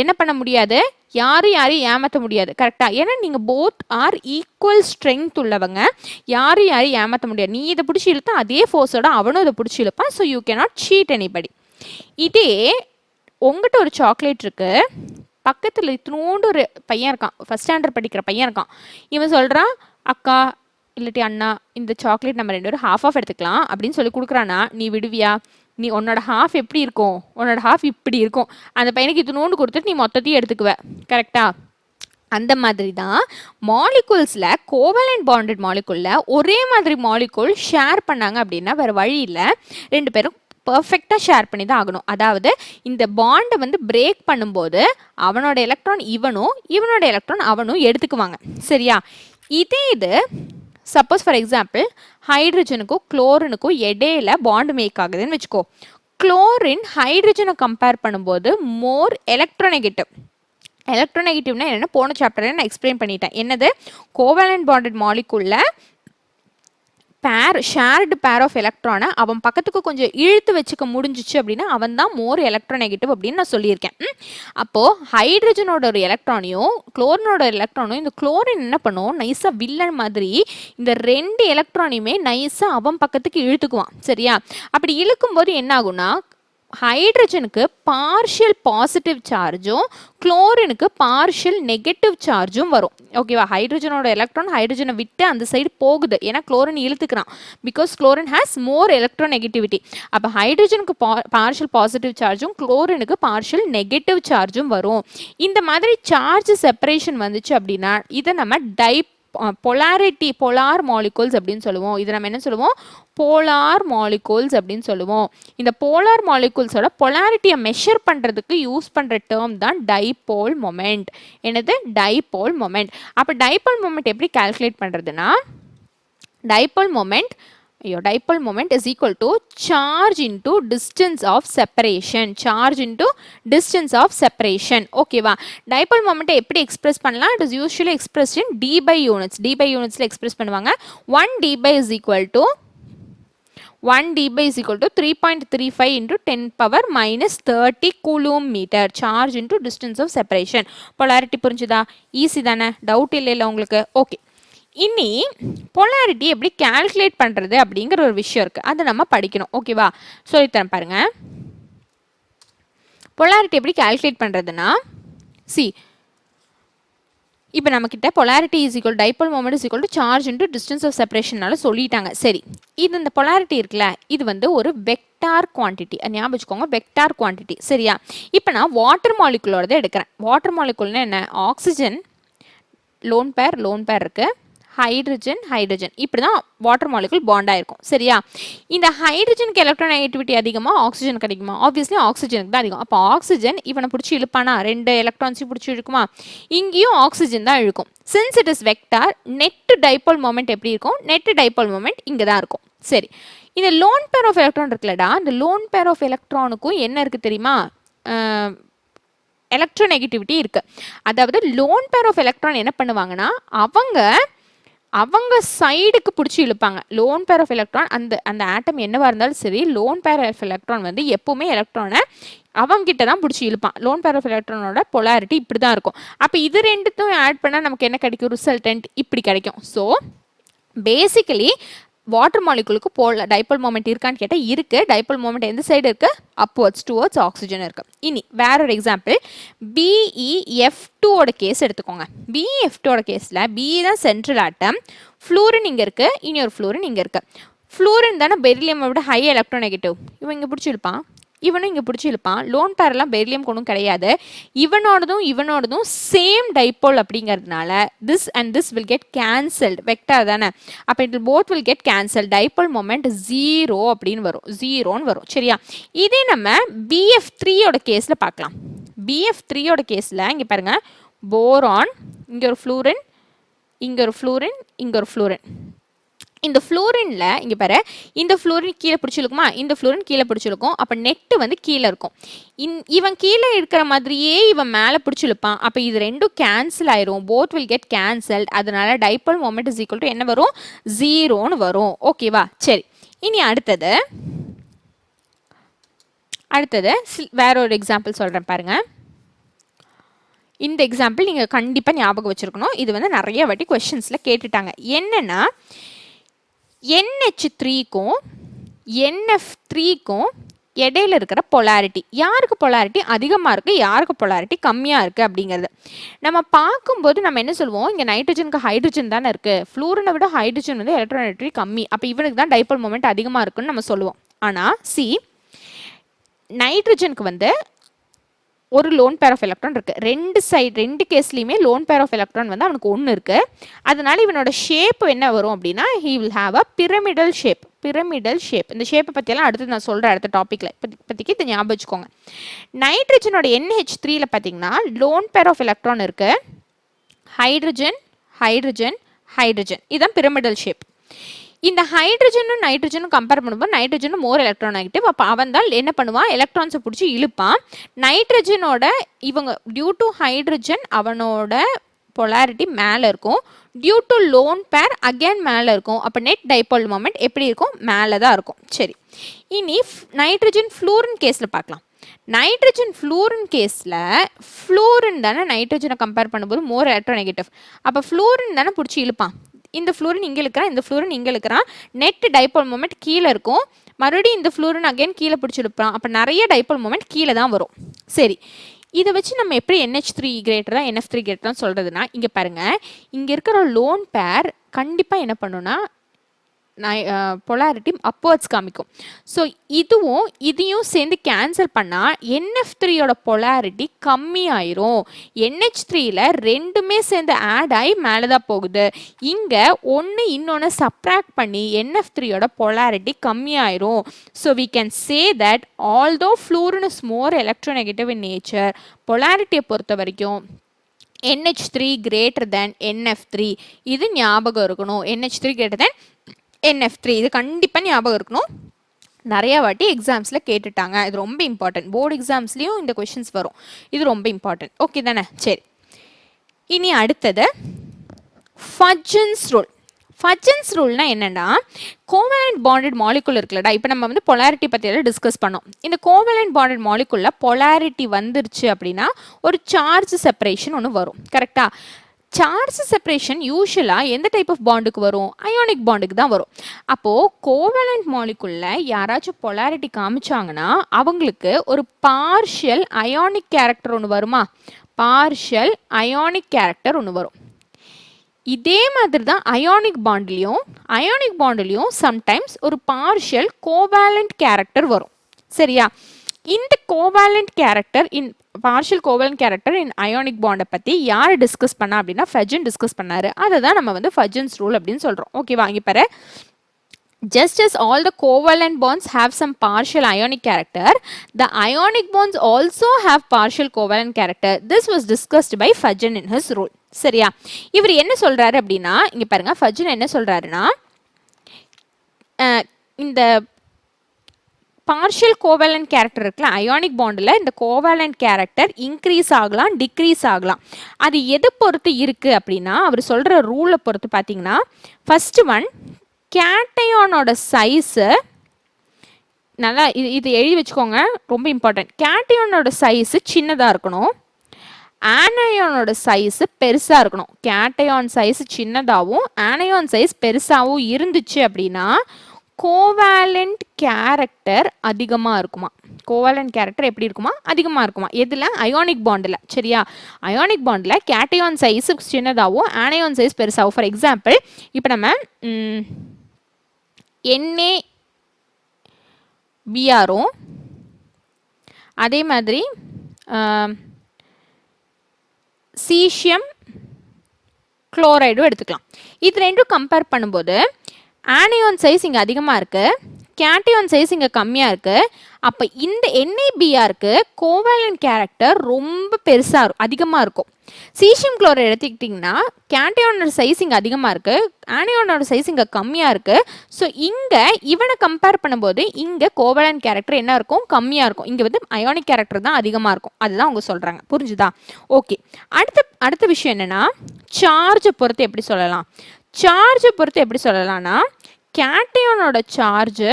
என்ன பண்ண முடியாது? யாரையும் ஏமாற்ற முடியாது. கரெக்டாக? ஏன்னா நீங்கள் போத் ஆர் ஈக்குவல் ஸ்ட்ரென்த் உள்ளவங்க. யாரையும் ஏமாற்ற முடியாது. நீ இதை பிடிச்சி இழுத்தா அதே ஃபோர்ஸோட அவனும் இதை பிடிச்சி இழுப்பான். So you cannot cheat anybody. இதே உங்கள்கிட்ட ஒரு சாக்லேட் இருக்கு, பக்கத்தில் இத்தினோண்டு ஒரு பையன் இருக்கான், ஃபஸ்ட் ஸ்டாண்டர்ட் படிக்கிற பையன் இருக்கான். இவன் சொல்கிறான், அக்கா இல்லாட்டி அண்ணா இந்த சாக்லேட் நம்ம 2 பேரும் half எடுத்துக்கலாம் அப்படின்னு சொல்லி கொடுக்குறானா, நீ விடுவியா? நீ உன்னோட ஹாஃப் எப்படி இருக்கும்? உன்னோட ஹாஃப் இப்படி இருக்கும். அந்த பையனுக்கு இத்தினோண்டு கொடுத்துட்டு நீ மொத்தத்தையும் எடுத்துக்குவ. கரெக்டா? அந்த மாதிரி தான் மாலிகுல்ஸில், கோவலண்ட் பாண்டட் மாலிகுலில் ஒரே மாதிரி மாலிகுல் ஷேர் பண்ணாங்க அப்படின்னா வேறு வழி இல்லை, 2 பேரும் பர்ஃபெக்டாக ஷேர் பண்ணி தான் ஆகணும். அதாவது இந்த பாண்டை வந்து பிரேக் பண்ணும்போது அவனோட எலக்ட்ரான் இவனும், இவனோட எலக்ட்ரான் அவனும் எடுத்துக்குவாங்க. சரியா? இதே இது சப்போஸ் ஃபார் எக்ஸாம்பிள் ஹைட்ரஜனுக்கும் குளோரினுக்கும் இடையில பாண்ட் மேக் ஆகுதுன்னு வச்சுக்கோ. குளோரின் ஹைட்ரஜனை கம்பேர் பண்ணும்போது மோர் எலக்ட்ரோநெகட்டிவ். எலக்ட்ரோநெகட்டிவ்னா என்னென்னா போன சாப்டரில் நான் எக்ஸ்பிளைன் பண்ணிட்டேன். என்னது? கோவேலண்ட் பாண்டட் மாலிகுல்ல ஷேர்டு பேர் ஆஃப் எலக்ட்ரானை அவன் பக்கத்துக்கு கொஞ்சம் இழுத்து வச்சுக்க முடிஞ்சிச்சு அப்படின்னா அவன் தான் மோர் எலக்ட்ரோநெகட்டிவ் அப்படின்னு நான் சொல்லியிருக்கேன். அப்போது ஹைட்ரஜனோட ஒரு எலக்ட்ரானையும் குளோரினோட எலக்ட்ரானையும், இந்த குளோரின் என்ன பண்ணும், நைஸாக வில்லன் மாதிரி இந்த 2 எலக்ட்ரானையுமே நைஸாக அவன் பக்கத்துக்கு இழுத்துக்குவான். சரியா? அப்படி இழுக்கும்போது என்ன ஆகும்னா, ஹைட்ரஜனுக்கு பார்ஷியல் பாசிட்டிவ் சார்ஜும் குளோரினுக்கு பார்ஷியல் நெகட்டிவ் சார்ஜும் வரும். ஓகேவா? ஹைட்ரஜனோட எலக்ட்ரான் ஹைட்ரஜனை விட்டு அந்த சைடு போகுது, ஏன்னா குளோரின் இழுத்துக்கிறான். Because chlorine has more electronegativity. அப்போ ஹைட்ரஜனுக்கு பார்ஷியல் பாசிட்டிவ் சார்ஜும் குளோரினுக்கு பார்ஷியல் நெகட்டிவ் சார்ஜும் வரும். இந்த மாதிரி சார்ஜ் செப்பரேஷன் வந்துச்சு அப்படின்னா இதை நம்ம பொலாரிட்டி, போலார் மாலிகூல்ஸ் அப்படின்னு சொல்லுவோம். இது நம்ம என்ன சொல்லுவோம்? போலார் மாலிகூல்ஸ் அப்படின்னு சொல்லுவோம். இந்த போலார் மாலிகூல்ஸோட பொலாரிட்டியை மெஷர் பண்ணுறதுக்கு யூஸ் பண்ணுற டேர்ம் தான் டைபோல் மொமெண்ட். என்னது? Dipole moment. அப்போ டைபோல் மொமெண்ட் எப்படி கால்குலேட் பண்ணுறதுன்னா, dipole moment is equal to charge into distance of separation. Charge into distance of separation. ஓகேவா? டைபோல் மொமெண்ட்டை எப்படி எக்ஸ்பிரஸ் பண்ணலாம்? It is usually expressed in d by units. d by unitsல express பண்ணுவாங்க. 1 d by is equal to 3.35 into 10 power minus 30 coulomb meter. Charge into distance of separation. polarity புரிஞ்சுதா? Easy தானே? Doubt இல்லை உங்களுக்கு? Okay. இனி polarity எப்படி calculate பண்ணுறது அப்படிங்கிற ஒரு விஷயம் இருக்குது, அதை நம்ம படிக்கணும். ஓகேவா? சொல்லித்தரேன் பாருங்க. பொலாரிட்டி எப்படி கால்குலேட் பண்ணுறதுன்னா, இப்போ நம்மக்கிட்ட polarity is equal dipole moment is equal to charge into distance of செப்பரேஷனால சொல்லிட்டாங்க. சரி, இது இந்த பொலாரிட்டி இருக்குல்ல, இது வந்து ஒரு வெக்டார் குவான்டிட்டி. ஞாபகம் வச்சுக்கோங்க, வெக்டார் குவான்டிட்டி. சரியா? இப்போ நான் வாட்டர் மாலிகுலோட எடுக்கிறேன். வாட்டர் மாலிகுல்னா என்ன? ஆக்சிஜன் லோன் பேர் இருக்குது, ஹைட்ரஜன் இப்படி தான் வாட்டர் மாலிகுல் பாண்ட் ஆயிருக்கும். சரியா? இந்த ஹைட்ரஜனுக்கு எலக்ட்ரோநெகட்டிவிட்டி அதிகமாக ஆக்சிஜன் கிடைக்குமா? ஆப்வியஸ்லி ஆக்சிஜனுக்கு தான் அதிகம். அப்போ ஆக்சிஜன் இவனை பிடிச்சி இழுப்பானா? 2 எலக்ட்ரான்ஸையும் பிடிச்சி இழுக்குமா? இங்கேயும் ஆக்சிஜன் தான் இழுக்கும். Since it is vector, net dipole moment எப்படி இருக்கும்? நெட் டைபோல் மொமெண்ட் இங்கே தான் இருக்கும். சரி, இந்த லோன் பேர் ஆஃப் எலக்ட்ரான் இருக்குல்லடா, இந்த லோன் பேர் ஆஃப் எலக்ட்ரானுக்கும் என்ன இருக்குது தெரியுமா? எலக்ட்ரோநெகட்டிவிட்டி இருக்கு. அதாவது லோன் பேர் ஆஃப் எலக்ட்ரான் என்ன பண்ணுவாங்கன்னா அவங்க சைடுக்கு பிடிச்சி இழுப்பாங்க. லோன் பேர் ஆஃப் எலக்ட்ரான் அந்த ஆட்டம் என்னவா இருந்தாலும் சரி, லோன் பேர் ஆஃப் எலக்ட்ரான் வந்து எப்பவுமே எலக்ட்ரானை அவங்கிட்ட தான் பிடிச்சி இழுப்பான். லோன் பேர் ஆஃப் எலக்ட்ரானோட பொலாரிட்டி இப்படி தான் இருக்கும். அப்போ இது ரெண்டுத்தையும் ஆட் பண்ணால் நமக்கு என்ன கிடைக்கும்? ரிசல்டன்ட் இப்படி கிடைக்கும். ஸோ பேசிக்கலி வாட்டர் மாலிகுலுக்கு டைபோல் மொமெண்ட் இருக்கான்னு கேட்டால் இருக்குது. டைபோல் மொமெண்ட் எந்த சைடு இருக்குது? அப்வர்ட்ஸ் டுவர்ட்ஸ் ஆக்சிஜன் இருக்குது. இனி வேற ஒரு எக்ஸாம்பிள் BeF2ஓட கேஸ் எடுத்துக்கோங்க. BeF2ஓட கேஸில் BE தான் சென்ட்ரல் ஆட்டம், ஃப்ளூரின் இங்கே இருக்குது, இனி ஒரு ஃப்ளூரின் இங்கே இருக்குது. ஃப்ளூரின் தானே பெரிலியமை விட ஹை எலக்ட்ரோநெகட்டிவ். இவன் இங்கே பிடிச்சிருப்பான், இவனும் இங்கே பிடிச்சி இழுப்பான். லோன் பேரெல்லாம் பெரிலியம் கொண்டும் கிடையாது. இவனோடதும் சேம் டைபோல் அப்படிங்கிறதுனால this and this will get cancelled. Vector தானே, அப்போ it both will get cancel. Dipole moment 0 அப்படின்னு வரும், 0ன்னு வரும். சரியா? இதே நம்ம BF3ஓட கேஸில் பார்க்கலாம். BF3ஓட கேஸில் இங்கே பாருங்க, போரான், இங்கே ஒரு ஃப்ளூரின், இங்கே ஒரு ஃப்ளூரின், இங்கே ஒரு ஃப்ளூரின். இந்த ஃப்ளூரின்ல இங்கே பாரு, இந்த ஃப்ளூரின் கீழே பிடிச்சிருக்குமா, இந்த ஃப்ளூரின் கீழே பிடிச்சிருக்கும். அப்போ நெட்டு வந்து கீழே இருக்கும். இவன் கீழே இருக்கிற மாதிரியே இவன் மேலே பிடிச்சிருப்பான். அப்போ இது ரெண்டும் கேன்சல் ஆயிரும். Both will get cancelled. அதனால dipole moment is equal to என்ன வரும்? 0ன்னு வரும். ஓகேவா? சரி, இனி அடுத்தது வேற ஒரு எக்ஸாம்பிள் சொல்கிறேன் பாருங்க. இந்த எக்ஸாம்பிள் நீங்கள் கண்டிப்பாக ஞாபகம் வச்சுருக்கணும். இது வந்து நிறைய வாட்டி கொஸ்டின்ஸில் கேட்டுட்டாங்க. என்னென்னா NH3க்கும் NF3க்கும் இடையில இருக்கிற பொலாரிட்டி, யாருக்கு பொலாரிட்டி அதிகமாக இருக்குது, யாருக்கு பொலாரிட்டி கம்மியாக இருக்குது அப்படிங்கிறது நம்ம பார்க்கும்போது நம்ம என்ன சொல்லுவோம்? இங்கே நைட்ரஜனுக்கு ஹைட்ரஜன் தானே இருக்குது, ஃப்ளூரினை விட ஹைட்ரஜன் வந்து எலக்ட்ரோநெகட்டிவிட்டி கம்மி, அப்போ இவனுக்கு தான் டைபோல் மொமெண்ட் அதிகமாக இருக்குன்னு நம்ம சொல்லுவோம். ஆனால் நைட்ரஜனுக்கு வந்து ஒரு லோன் பேர் ஆஃப் எலக்ட்ரான் இருக்குது. ரெண்டு கேஸ்லையுமே லோன் பேர் ஆஃப் எலக்ட்ரான் வந்து அவனுக்கு 1 இருக்குது. அதனால இவனோட ஷேப் என்ன வரும் அப்படின்னா, he will have a pyramidal shape. இந்த ஷேப்பை பற்றியெல்லாம் அடுத்து நான் சொல்கிறேன் அடுத்த டாப்பிக்கில். இப்போதைக்கு இதை ஞாபகம் வச்சுக்கோங்க. நைட்ரஜனோட NH3ல பார்த்தீங்கன்னா லோன் பேர் ஆஃப் எலக்ட்ரான் இருக்குது, ஹைட்ரஜன் ஹைட்ரஜன் ஹைட்ரஜன். இதுதான் பிரமிடல் ஷேப். இந்த ஹைட்ரஜனும் நைட்ரஜனும் கம்பேர் பண்ணும்போது நைட்ரஜனும் மோர் எலக்ட்ரோநெகட்டிவ். அப்போ அவன் தான் என்ன பண்ணுவான்? எலக்ட்ரான்ஸை பிடிச்சி இழுப்பான். நைட்ரஜனோட இவங்க டியூ டு ஹைட்ரஜன் அவனோட பொலாரிட்டி மேலே இருக்கும், due to lone pair again மேலே இருக்கும். அப்போ நெட் டைபோல் மொமெண்ட் எப்படி இருக்கும்? மேலே தான் இருக்கும். சரி, இனி நைட்ரஜன் ஃப்ளூரின் கேஸில் பார்க்கலாம். நைட்ரஜன் ஃப்ளூரின் கேஸில் ஃப்ளூரின் தானே நைட்ரஜனை கம்பேர் பண்ணும்போது மோர் எலக்ட்ரோநெகட்டிவ். அப்போ ஃப்ளூரின் தானே பிடிச்சி இழுப்பான். இந்த ஃப்ளூரின் இங்கே இருக்கிறான், இந்த ஃப்ளூரின் இங்கே இருக்கிறான். நெட் டைபோல் மொமெண்ட் கீழே இருக்கும். மறுபடியும் இந்த ஃப்ளூரின் அகைன் கீழே பிடிச்சிருப்பான். அப்போ நிறைய டைபோல் மொமெண்ட் கீழே தான் வரும். சரி, இதை வச்சு நம்ம எப்படி NH3 கிரேட்டரா NF3 கிரேட்டரா சொல்கிறதுனா, இங்கே பாருங்கள், இங்கே இருக்கிற லோன் பேர் கண்டிப்பாக என்ன பண்ணுன்னா பொலாரிட்டி அப்வர்ட்ஸ் காமிக்கும். ஸோ இதையும் சேர்ந்து கேன்சல் பண்ணால் NF3யோட பொலாரிட்டி கம்மி ஆயிரும். NH3ல ரெண்டுமே சேர்ந்து ஆட் ஆகி மேலே தான் போகுது. இங்கே ஒன்று இன்னொன்று சப்ராக்ட் பண்ணி NF3யோட பொலாரிட்டி கம்மி ஆயிரும். So we can say that although fluorine is more electronegative in nature, பொலாரிட்டியை பொறுத்த வரைக்கும் NH3 கிரேட்டர் தேன் NF3. இது ஞாபகம் இருக்கணும். NH3 கிரேட்டர் தேன் NF3 இது கண்டிப்பாக ஞாபகம் இருக்கணும். நிறையா வாட்டி எக்ஸாம்ஸில் கேட்டுட்டாங்க. இது ரொம்ப இம்பார்ட்டன்ட். போர்டு எக்ஸாம்ஸ்லேயும் இந்த கொஷின்ஸ் வரும். இது ரொம்ப இம்பார்ட்டன்ட். ஓகே தானே? சரி, இனி அடுத்தது ஃபஜன்ஸ் ரூல். ஃபஜன்ஸ் ரூல்னா என்னென்னா, கோவேலண்ட் பாண்டட் மாலிகுல் இருக்குல்லடா, இப்போ நம்ம வந்து பொலாரிட்டி பற்றியெல்லாம் டிஸ்கஸ் பண்ணோம். இந்த கோவேலண்ட் பாண்டட் மாலிகுலில் பொலாரிட்டி வந்துருச்சு அப்படின்னா ஒரு சார்ஜ் செப்பரேஷன் ஒன்று வரும். கரெக்டாக? சார்ஜ் செப்பரேஷன் யூஸ்வலாக எந்த டைப் ஆஃப் பாண்டுக்கு வரும்? அயானிக் பாண்டுக்கு தான் வரும். அப்போது கோவேலண்ட் மாலிகுலில் யாராச்சும் பொலாரிட்டி காமிச்சாங்கன்னா அவங்களுக்கு ஒரு பார்ஷியல் அயானிக் கேரக்டர் ஒன்று வருமா? பார்ஷியல் அயானிக் கேரக்டர் ஒன்று வரும். இதே மாதிரி தான் அயானிக் பாண்ட்லேயும் சம்டைம்ஸ் ஒரு பார்ஷியல் கோவேலண்ட் கேரக்டர் வரும். சரியா? இந்த covalent character partial covalent character in ionic பாண்டை பற்றி யார் டிஸ்கஸ் பண்ணா அப்படின்னா ஃபஜன் டிஸ்கஸ் பண்ணாரு. அதை தான் நம்ம வந்து ஃபஜன்ஸ் ரூல் அப்படின்னு சொல்கிறோம். ஓகேவா? இங்கே பாரு, just as all the covalent bonds have some partial ionic character, the ionic bonds also have partial covalent character. This was discussed by Fajn in his rule. சரியா? இவர் என்ன சொல்றாரு அப்படின்னா, இங்க பாருங்க, ஃபஜன் என்ன சொல்றாருன்னா, இந்த பார்ஷியல் கோவேலன்ட் கேரக்டர் இருக்குல்ல, அயானிக் பாண்டில் இந்த கோவேலன்ட் கேரக்டர் இன்க்ரீஸ் ஆகலாம், டிக்ரீஸ் ஆகலாம். அது எது பொறுத்து இருக்குது அப்படின்னா, அவர் சொல்கிற ரூலை பொறுத்து பார்த்தீங்கன்னா, ஃபர்ஸ்ட் ஒன் கேட்டையானோட சைஸு நல்லா இது எழுதி வச்சுக்கோங்க, ரொம்ப இம்பார்ட்டன்ட். கேட்டையானோட சைஸு சின்னதாக இருக்கணும், ஆனயானோட சைஸு பெருசாக இருக்கணும். கேட்டையான் சைஸ் சின்னதாகவும் ஆனயான் சைஸ் பெருசாகவும் இருந்துச்சு அப்படின்னா கோவேலண்ட் கேரக்டர் அதிகமாக இருக்குமா. கோவேலண்ட் கேரக்டர் எப்படி இருக்குமா, அதிகமாக இருக்குமா. எதில், அயானிக் பாண்டில். சரியா, அயானிக் பாண்டில் கேட்டையான் சைஸ் சின்னதாகவும் ஆனயான் சைஸ் பெருசாகும். ஃபார் எக்ஸாம்பிள் இப்போ நம்ம NaBrரும் அதே மாதிரி சீசியம் குளோரைடும் எடுத்துக்கலாம். இது ரெண்டும் கம்பேர் பண்ணும்போது ஆனியான் சைஸ் இங்கே அதிகமாக இருக்குது, கேட்டையான் சைஸ் இங்கே கம்மியாக இருக்குது. அப்போ இந்த NaBrக்கு கோவேலன்ட் கேரக்டர் ரொம்ப பெருசாக அதிகமாக இருக்கும். சீசியம் குளோரைடு எடுத்துக்கிட்டிங்கன்னா கேட்டையானோட சைஸ் இங்கே அதிகமாக இருக்குது, ஆனியானோட சைஸ் இங்கே கம்மியாக இருக்குது. ஸோ இங்கே இவனை கம்பேர் பண்ணும்போது இங்கே கோவேலன்ட் கேரக்டர் என்ன இருக்கும், கம்மியாக இருக்கும். இங்கே வந்து அயானிக் கேரக்டர் தான் அதிகமாக இருக்கும். அதுதான் அவங்க சொல்கிறாங்க. புரிஞ்சுதா? ஓகே. அடுத்த விஷயம் என்னென்னா, சார்ஜை பொறுத்து எப்படி சொல்லலாம். சார்ஜை பொறுத்து எப்படி சொல்லலாம்னா, கேட்டையானோட சார்ஜு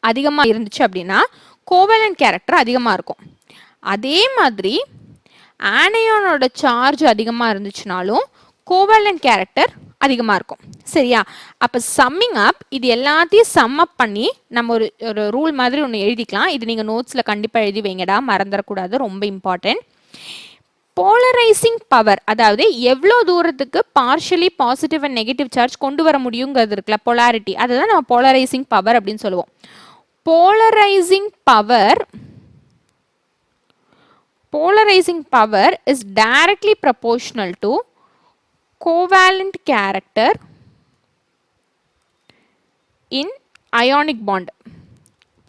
அதிகமாக இருந்துச்சு அப்படின்னா கோவேலன்ட் கேரக்டர் அதிகமாக இருக்கும். அதே மாதிரி ஆனயானோட சார்ஜ் அதிகமாக இருந்துச்சுனாலும் கோவேலன்ட் கேரக்டர் அதிகமாக இருக்கும். சரியா? அப்போ சம்மிங் அப், இது எல்லாத்தையும் சம் அப் பண்ணி நம்ம ஒரு ரூல் மாதிரி ஒன்று எழுதிக்கலாம். இது நீங்கள் நோட்ஸில் கண்டிப்பாக எழுதி வைங்கடா, மறந்துடக்கூடாது, ரொம்ப இம்பார்ட்டன்ட். போலரைசிங் பவர், அதாவது எவ்வளோ தூரத்துக்கு partially positive and negative charge கொண்டு வர முடியுங்கிறது இருக்குல்ல, பொலாரிட்டி, அதுதான் நம்ம போலரைசிங் பவர் அப்படின்னு சொல்லுவோம். Polarising power is directly proportional to covalent character in ionic bond.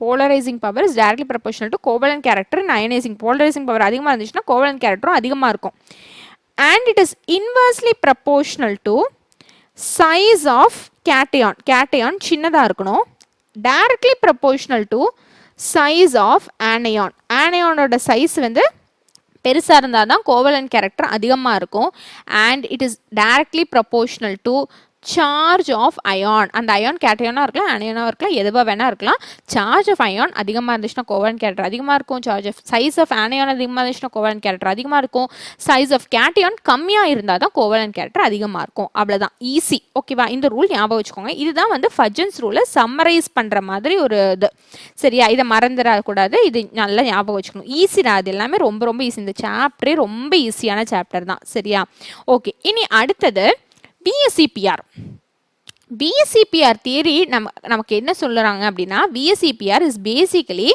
Polarizing power is directly proportional to covalent character in ionizing. Polarizing power அதிகமாக இருந்துச்சுன்னா covalent character அதிகமாக இருக்கும். And it is inversely proportional to size of cation. Cation சின்னதாக இருக்கணும். Directly proportional to size of anion. Anionோட size வந்து பெருசாக இருந்தால் தான் கோவேலன்ட் கேரக்டர் அதிகமாக இருக்கும். And it is directly proportional to charge of ion. அந்த அயான் கேட்டையானாக இருக்கலாம், அனியனாக இருக்கலாம், எதுவாக வேணா இருக்கலாம். சார்ஜ் ஆஃப் அயான் அதிகமாக இருந்துச்சுன்னா கோவேலன்ட் கேரக்டர் அதிகமாக இருக்கும். சைஸ் ஆஃப் ஆனியான் அதிகமாக இருந்துச்சுன்னா கோவேலன்ட் கேரக்டர் அதிகமாக இருக்கும். சைஸ் ஆஃப் கேட்டையான் கம்மியாக இருந்தால் தான் கோவேலன்ட் கேரக்டர் அதிகமாக இருக்கும். அவ்வளோதான், ஈஸி. ஓகேவா? இந்த ரூல் ஞாபகம் வச்சுக்கோங்க. இதுதான் வந்து ஃபஜன்ஸ் ரூலை சம்மரைஸ் பண்ணுற மாதிரி ஒரு இது. சரியா? இதை மறந்துடக்கூடாது, இது நல்லா ஞாபகம் வச்சுக்கணும். ஈஸிடா, அது எல்லாமே ரொம்ப ரொம்ப ஈஸி. இந்த சாப்டரே ரொம்ப ஈஸியான சாப்டர் தான். சரியா? ஓகே. இனி அடுத்தது VSEPR. VSEPR தியரி நமக்கு என்ன சொல்கிறாங்க அப்படின்னா, VSEPR is basically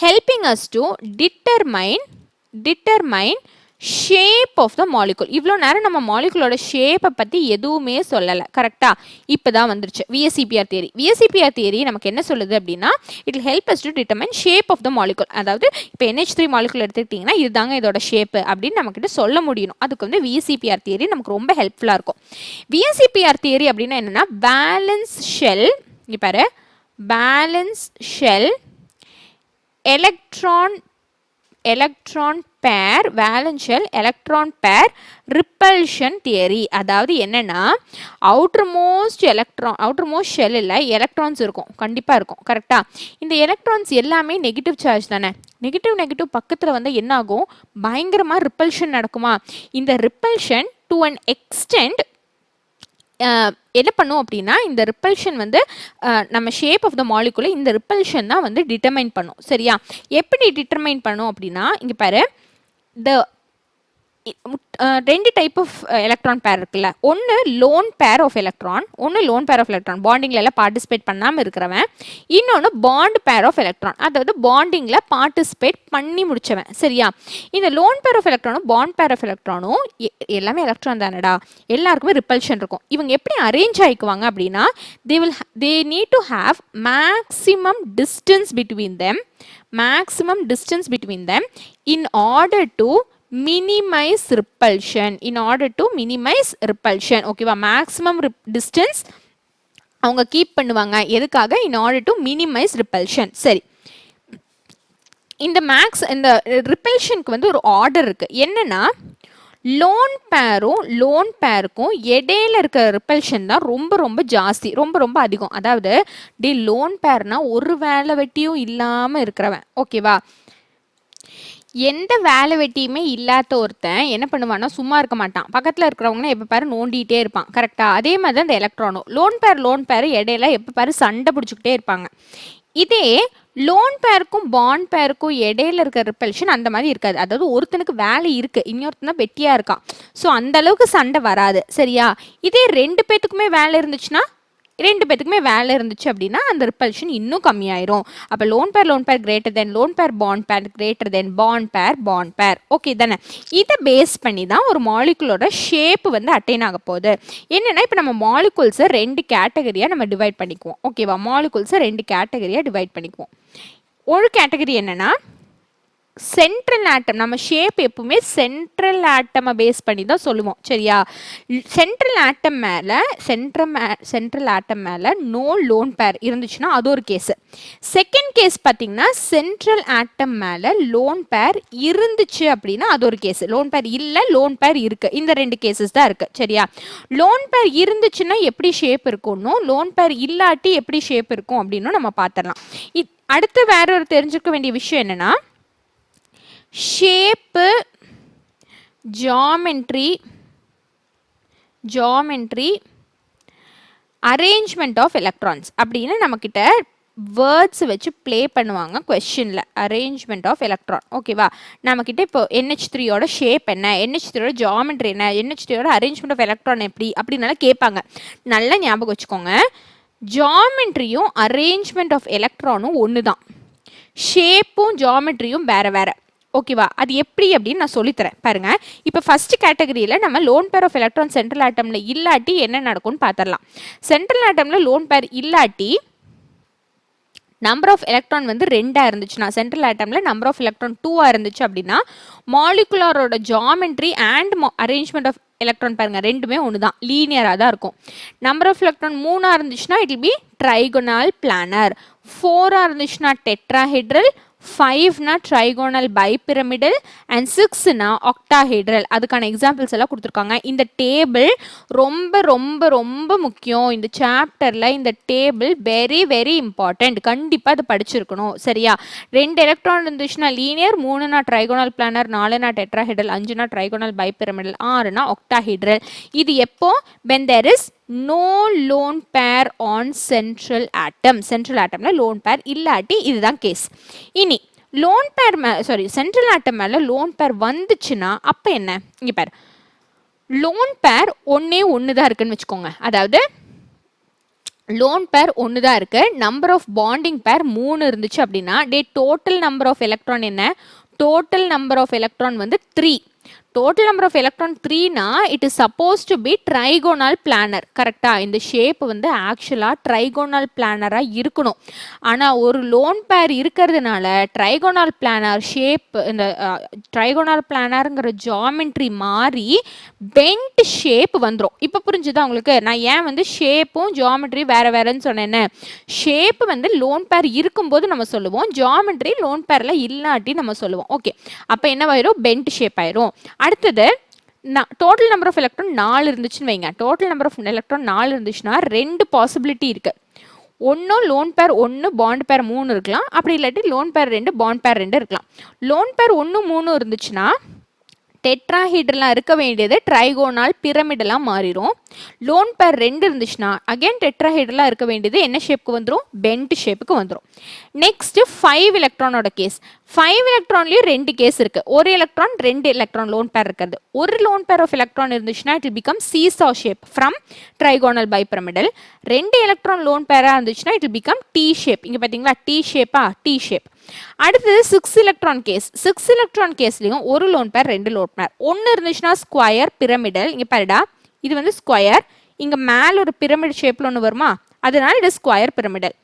helping us to determine shape of the molecule. இவ்வளோ நேரம் நம்ம மாலிகுலோட ஷேப்பை பற்றி எதுவுமே சொல்லலை. கரெக்டாக? இப்போ தான் வந்துருச்சு VSEPR தியரி. VSEPR தியரி நமக்கு என்ன சொல்லுது அப்படின்னா, it will help us to determine shape of the molecule. அதாவது இப்போ NH3 மாலிகுல் எடுத்துக்கிட்டிங்கன்னா இதுதாங்க இதோட ஷேப்பு அப்படின்னு நம்மக்கிட்ட சொல்ல முடியும். அதுக்கு வந்து VSEPR தியரி நமக்கு ரொம்ப ஹெல்ப்ஃபுல்லாக இருக்கும். VSEPR தியரி அப்படின்னா என்னென்னா, பேலன்ஸ் ஷெல், இங்கே பாரு, பேலன்ஸ் ஷெல் எலக்ட்ரான் பேர், வேலன்ஸ் ஷெல் எலக்ட்ரான் பேர் ரிப்பல்ஷன் தியரி. அதாவது என்னன்னா, அவுட்டர் மோஸ்ட் ஷெல்லில் எலக்ட்ரான்ஸ் இருக்கும், கண்டிப்பாக இருக்கும். கரெக்டாக? இந்த எலக்ட்ரான்ஸ் எல்லாமே நெகட்டிவ் சார்ஜ் தானே. நெகட்டிவ் பக்கத்தில் வந்து என்ன ஆகும், பயங்கரமாக ரிப்பல்ஷன் நடக்குமா. இந்த ரிப்பல்ஷன் டு அன் எக்ஸ்டெண்ட் என்ன பண்ணும் அப்படின்னா, இந்த ரிப்பல்ஷன் வந்து நம்ம ஷேப் ஆஃப் த மாலிகுலை இந்த ரிப்பல்ஷன் தான் வந்து டிட்டர்மைன் பண்ணும். சரியா? எப்படி டிட்டர்மைன் பண்ணும் அப்படின்னா, இங்கே பாரு, ரெண்டு டைப் ஆஃப் எலக்ட்ரான் பேர் இருக்குல்ல. ஒன்று லோன் பேர் ஆஃப் எலக்ட்ரான், பாண்டிங்கில் எல்லாம் பார்ட்டிசிபேட் பண்ணாமல் இருக்கிறவன். இன்னொன்று பாண்ட் பேர் ஆஃப் எலக்ட்ரான், அதாவது பாண்டிங்கில் பார்ட்டிசிபேட் பண்ணி முடிச்சவன். சரியா? இந்த லோன் பேர் ஆஃப் எலக்ட்ரானும் பாண்ட் பேர் ஆஃப் எலக்ட்ரானும் எல்லாமே எலக்ட்ரான் தானடா, எல்லாருக்குமே ரிப்பல்ஷன் இருக்கும். இவங்க எப்படி அரேஞ்ச் ஆகிக்குவாங்க அப்படின்னா, they need to have maximum distance between them in order to minimize repulsion. ஓகேவா? மேக்ஸிமம் டிஸ்டன்ஸ் அவங்க கீப் பண்ணுவாங்க. எதுக்காக? In order to minimize repulsion. சரி, இந்த ரிப்பல்ஷனுக்கு வந்து ஒரு ஆர்டர் இருக்கு. என்னன்னா லோன் பேருக்கும் இடையில இருக்கிற ரிப்பல்ஷன் தான் ரொம்ப ரொம்ப ஜாஸ்தி, ரொம்ப ரொம்ப அதிகம். அதாவது லோன் பேர்னா ஒரு வேலை வெட்டியும் இல்லாம இருக்கிறவன், ஓகேவா? எந்த வேலை வெட்டியுமே இல்லாத ஒருத்தன் என்ன பண்ணுவான்னா சும்மா இருக்க மாட்டான். பக்கத்தில் இருக்கிறவங்கன்னா எப்போ பாரு நோண்டிகிட்டே இருப்பான். கரெக்டாக? அதே மாதிரி தான் இந்த எலக்ட்ரானும். லோன் பேர் இடையில எப்போ பாரு சண்டை பிடிச்சிக்கிட்டே இருப்பாங்க. இதே லோன் பேருக்கும் பாண்ட் பேருக்கும் இடையில இருக்கிற ரிப்பல்ஷன் அந்த மாதிரி இருக்காது. அதாவது ஒருத்தனுக்கு வேலை இருக்கு, இன்னொருத்தன் தான் வெட்டியா இருக்கான். ஸோ அந்த அளவுக்கு சண்டை வராது. சரியா? இதே ரெண்டு பேத்துக்குமே வேலை இருந்துச்சுன்னா அப்படின்னா அந்த ரிப்பல்ஷன் இன்னும் கம்மியாயிரும். அப்போ lone pair greater than lone pair greater than bond பேர். ஓகே தானே? இதை பேஸ் பண்ணி தான் ஒரு மாலிகுலோட ஷேப் வந்து அட்டைன் ஆக போகுது. என்னன்னா இப்போ நம்ம மாலிகுல்ஸை 2 கேட்டகரியாக நம்ம டிவைட் பண்ணிக்குவோம். ஓகேவா? மாலிகுல்ஸை 2 கேட்டகரியாக டிவைட் பண்ணிக்குவோம். ஒரு கேட்டகரி என்னன்னா சென்ட்ரல் ஆட்டம். நம்ம ஷேப் எப்பவுமே சென்ட்ரல் ஆட்டமை பேஸ் பண்ணி தான் சொல்லுவோம். சரியா? சென்ட்ரல் ஆட்டம் மேல நோ லோன் பேர் இருந்துச்சுன்னா அது ஒரு கேஸ். செகண்ட் கேஸ் பார்த்தீங்கன்னா சென்ட்ரல் ஆட்டம் மேல லோன் பேர் இருந்துச்சு அப்படின்னா அது ஒரு கேஸ். லோன் பேர் இல்லை, லோன் பேர் இருக்கு. இந்த 2 கேசஸ் தான் இருக்கு. சரியா? லோன் பேர் இருந்துச்சுன்னா எப்படி ஷேப் இருக்கும்னும், லோன் பேர் இல்லாட்டி எப்படி ஷேப் இருக்கும் அப்படின்னு நம்ம பார்த்துடலாம். அடுத்து வேற ஒரு தெரிஞ்சுக்க வேண்டிய விஷயம் என்னன்னா shape, geometry, arrangement of electrons அப்படின்னு நம்மக்கிட்ட வேர்ட்ஸ் வச்சு ப்ளே பண்ணுவாங்க கொஸ்டினில். Arrangement of electron. ஓகேவா? நம்மக்கிட்ட இப்போ NH3யோட ஷேப் என்ன, NH3யோட ஜாமெட்ரி என்ன, NH3யோட அரேஞ்ச்மெண்ட் ஆஃப் எலக்ட்ரான் எப்படி அப்படின்னாலும் கேட்பாங்க. நல்லா ஞாபகம் வச்சுக்கோங்க, ஜாமெட்ரியும் அரேஞ்ச்மெண்ட் ஆஃப் எலக்ட்ரானும் ஒன்று தான், ஷேப்பும் ஜாமெட்ரியும் வேறு. ஓகேவா? அது எப்படி அப்படின்னு நான் சொல்லித்தரேன் பாருங்க. இப்போ ஃபர்ஸ்ட் கேட்டகரியில் நம்ம loan pair of electron central ஆட்டம்ல இல்லாட்டி என்ன நடக்கும்னு பார்த்துடலாம். சென்ட்ரல் ஆட்டம்ல லோன் பேர் இல்லாட்டி நம்பர் ஆஃப் எலக்ட்ரான் வந்து 2 இருந்துச்சுன்னா, சென்ட்ரல் ஆட்டம்ல நம்பர் ஆஃப் எலக்ட்ரான் 2 இருந்துச்சு அப்படின்னா மாலிகுலரோட geometry and arrangement of electron பாருங்க ரெண்டுமே ஒன்று தான், லீனியராக தான் இருக்கும். நம்பர் ஆஃப் எலக்ட்ரான் 3 இருந்துச்சுன்னா it will be trigonal planar, 4 இருந்துச்சுன்னா tetrahedral, 5 trigonal bipyramidal and 6 octahedral. அதுக்கான எக்ஸாம்பிள்ஸ் எல்லாம் கொடுத்துருக்காங்க. இந்த டேபிள் ரொம்ப ரொம்ப ரொம்ப முக்கியம். இந்த சாப்டரில் இந்த டேபிள் வெரி வெரி இம்பார்ட்டண்ட். கண்டிப்பாக அது படிச்சிருக்கணும். சரியா? 2 எலக்ட்ரான் இருந்துச்சுன்னா linear, 3 trigonal planar, 4 tetrahedral, 5 trigonal bipyramidal, 6 octahedral. இது எப்போ? when there is no lone pair on central atom. Central ஆட்டம்ல லோன் பேர் இல்லாட்டி இதுதான் கேஸ். இனி லோன் பேர் சென்ட்ரல் ஆட்டம் மேல லோன் பேர் வந்துச்சுன்னா அப்ப என்ன? இங்க பாரு, லோன் பேர் ஒன்று தான் இருக்குன்னு வச்சுக்கோங்க. அதாவது லோன் பேர் ஒன்று தான் இருக்கு, நம்பர் ஆஃப் பாண்டிங் பேர் 3 இருந்துச்சு அப்படின்னா டோட்டல் நம்பர் ஆஃப் எலக்ட்ரான் என்ன? டோட்டல் நம்பர் ஆஃப் எலக்ட்ரான் வந்து 3. total number of electron 3 na it is supposed to be trigonal planar. கரெக்டா? இந்த ஷேப் வந்து ஆக்சுவலா trigonal planar இருக்கணும். ஆனா ஒரு லோன் பேர் இருக்கிறதுனால trigonal planar ஷேப், இந்த trigonal planarங்கிற ஜாமெட்ரி மாறி பெண்ட் ஷேப் வந்துடும். இப்போ புரிஞ்சுதா உங்களுக்கு? நான் ஏன் வந்து ஷேப்பும் ஜாமெட்ரி வேற வேறன்னு சொன்னேன்னு. ஷேப் வந்து லோன் பேர் இருக்கும்போது நம்ம சொல்லுவோம், ஜாமெட்ரி லோன் பேர்ல இல்லாட்டி நம்ம சொல்லுவோம். ஓகே, அப்போ என்னவாயிரும்? பெண்ட் ஷேப் ஆயிரும். அடுத்தது டோட்டல் நம்பர் ஆஃப் எலக்ட்ரான் 4 இருந்துச்சுன்னு வைங்க. டோட்டல் நம்பர் ஆஃப் எலக்ட்ரான் 4 இருந்துச்சுன்னா 2 பாசிபிலிட்டி இருக்கு. ஒன்றும் லோன் பேர் 1 பாண்ட் பேர் 3 இருக்கலாம், அப்படி இல்லாட்டி லோன் பேர் 2 பாண்ட் பேர் 2 இருக்கலாம். லோன் பேர் 1 3 இருந்துச்சுன்னா டெட்ராஹீட்ரலாக இருக்க வேண்டியது ட்ரைகோனால் பிரமிடலாக மாறிடும். லோன் பேர் 2 இருந்துச்சுன்னா அகைன் டெட்ராஹீட்ரலாக இருக்க வேண்டியது என்ன ஷேப்புக்கு வந்துடும்? பெண்ட் ஷேப்புக்கு வந்துடும். நெக்ஸ்ட் 5 எலக்ட்ரானோட கேஸ். 5 எலக்ட்ரான்லேயும் 2 கேஸ் இருக்குது. ஒரு எலக்ட்ரான் 2 எலக்ட்ரான் லோன் பேர் இருக்கிறது. ஒரு லோன் பேர் ஆஃப் எலக்ட்ரான் இருந்துச்சுன்னா it become seesaw shape from trigonal bipyramidal. 2 electron lone பேராக இருந்துச்சுன்னா இட் பிகம் டி ஷேப். இங்கே பார்த்தீங்களா டி ஷேப்பா? D shape. அடுத்தது 6 எலக்ட்ரான் கேஸ். 6 எலக்ட்ரான் கேஸ்லையும் ஒரு லோன் பேர் 2 லோன் பேர். ஒன்று இருந்துச்சுன்னா ஸ்கொயர் பிரமிடல். இங்கே பாருடா, இது வந்து ஸ்கொயர், இங்கே மேலே ஒரு பிரமிட் ஷேப்பில் ஒன்று வருமா, அதனால it is square pyramidal.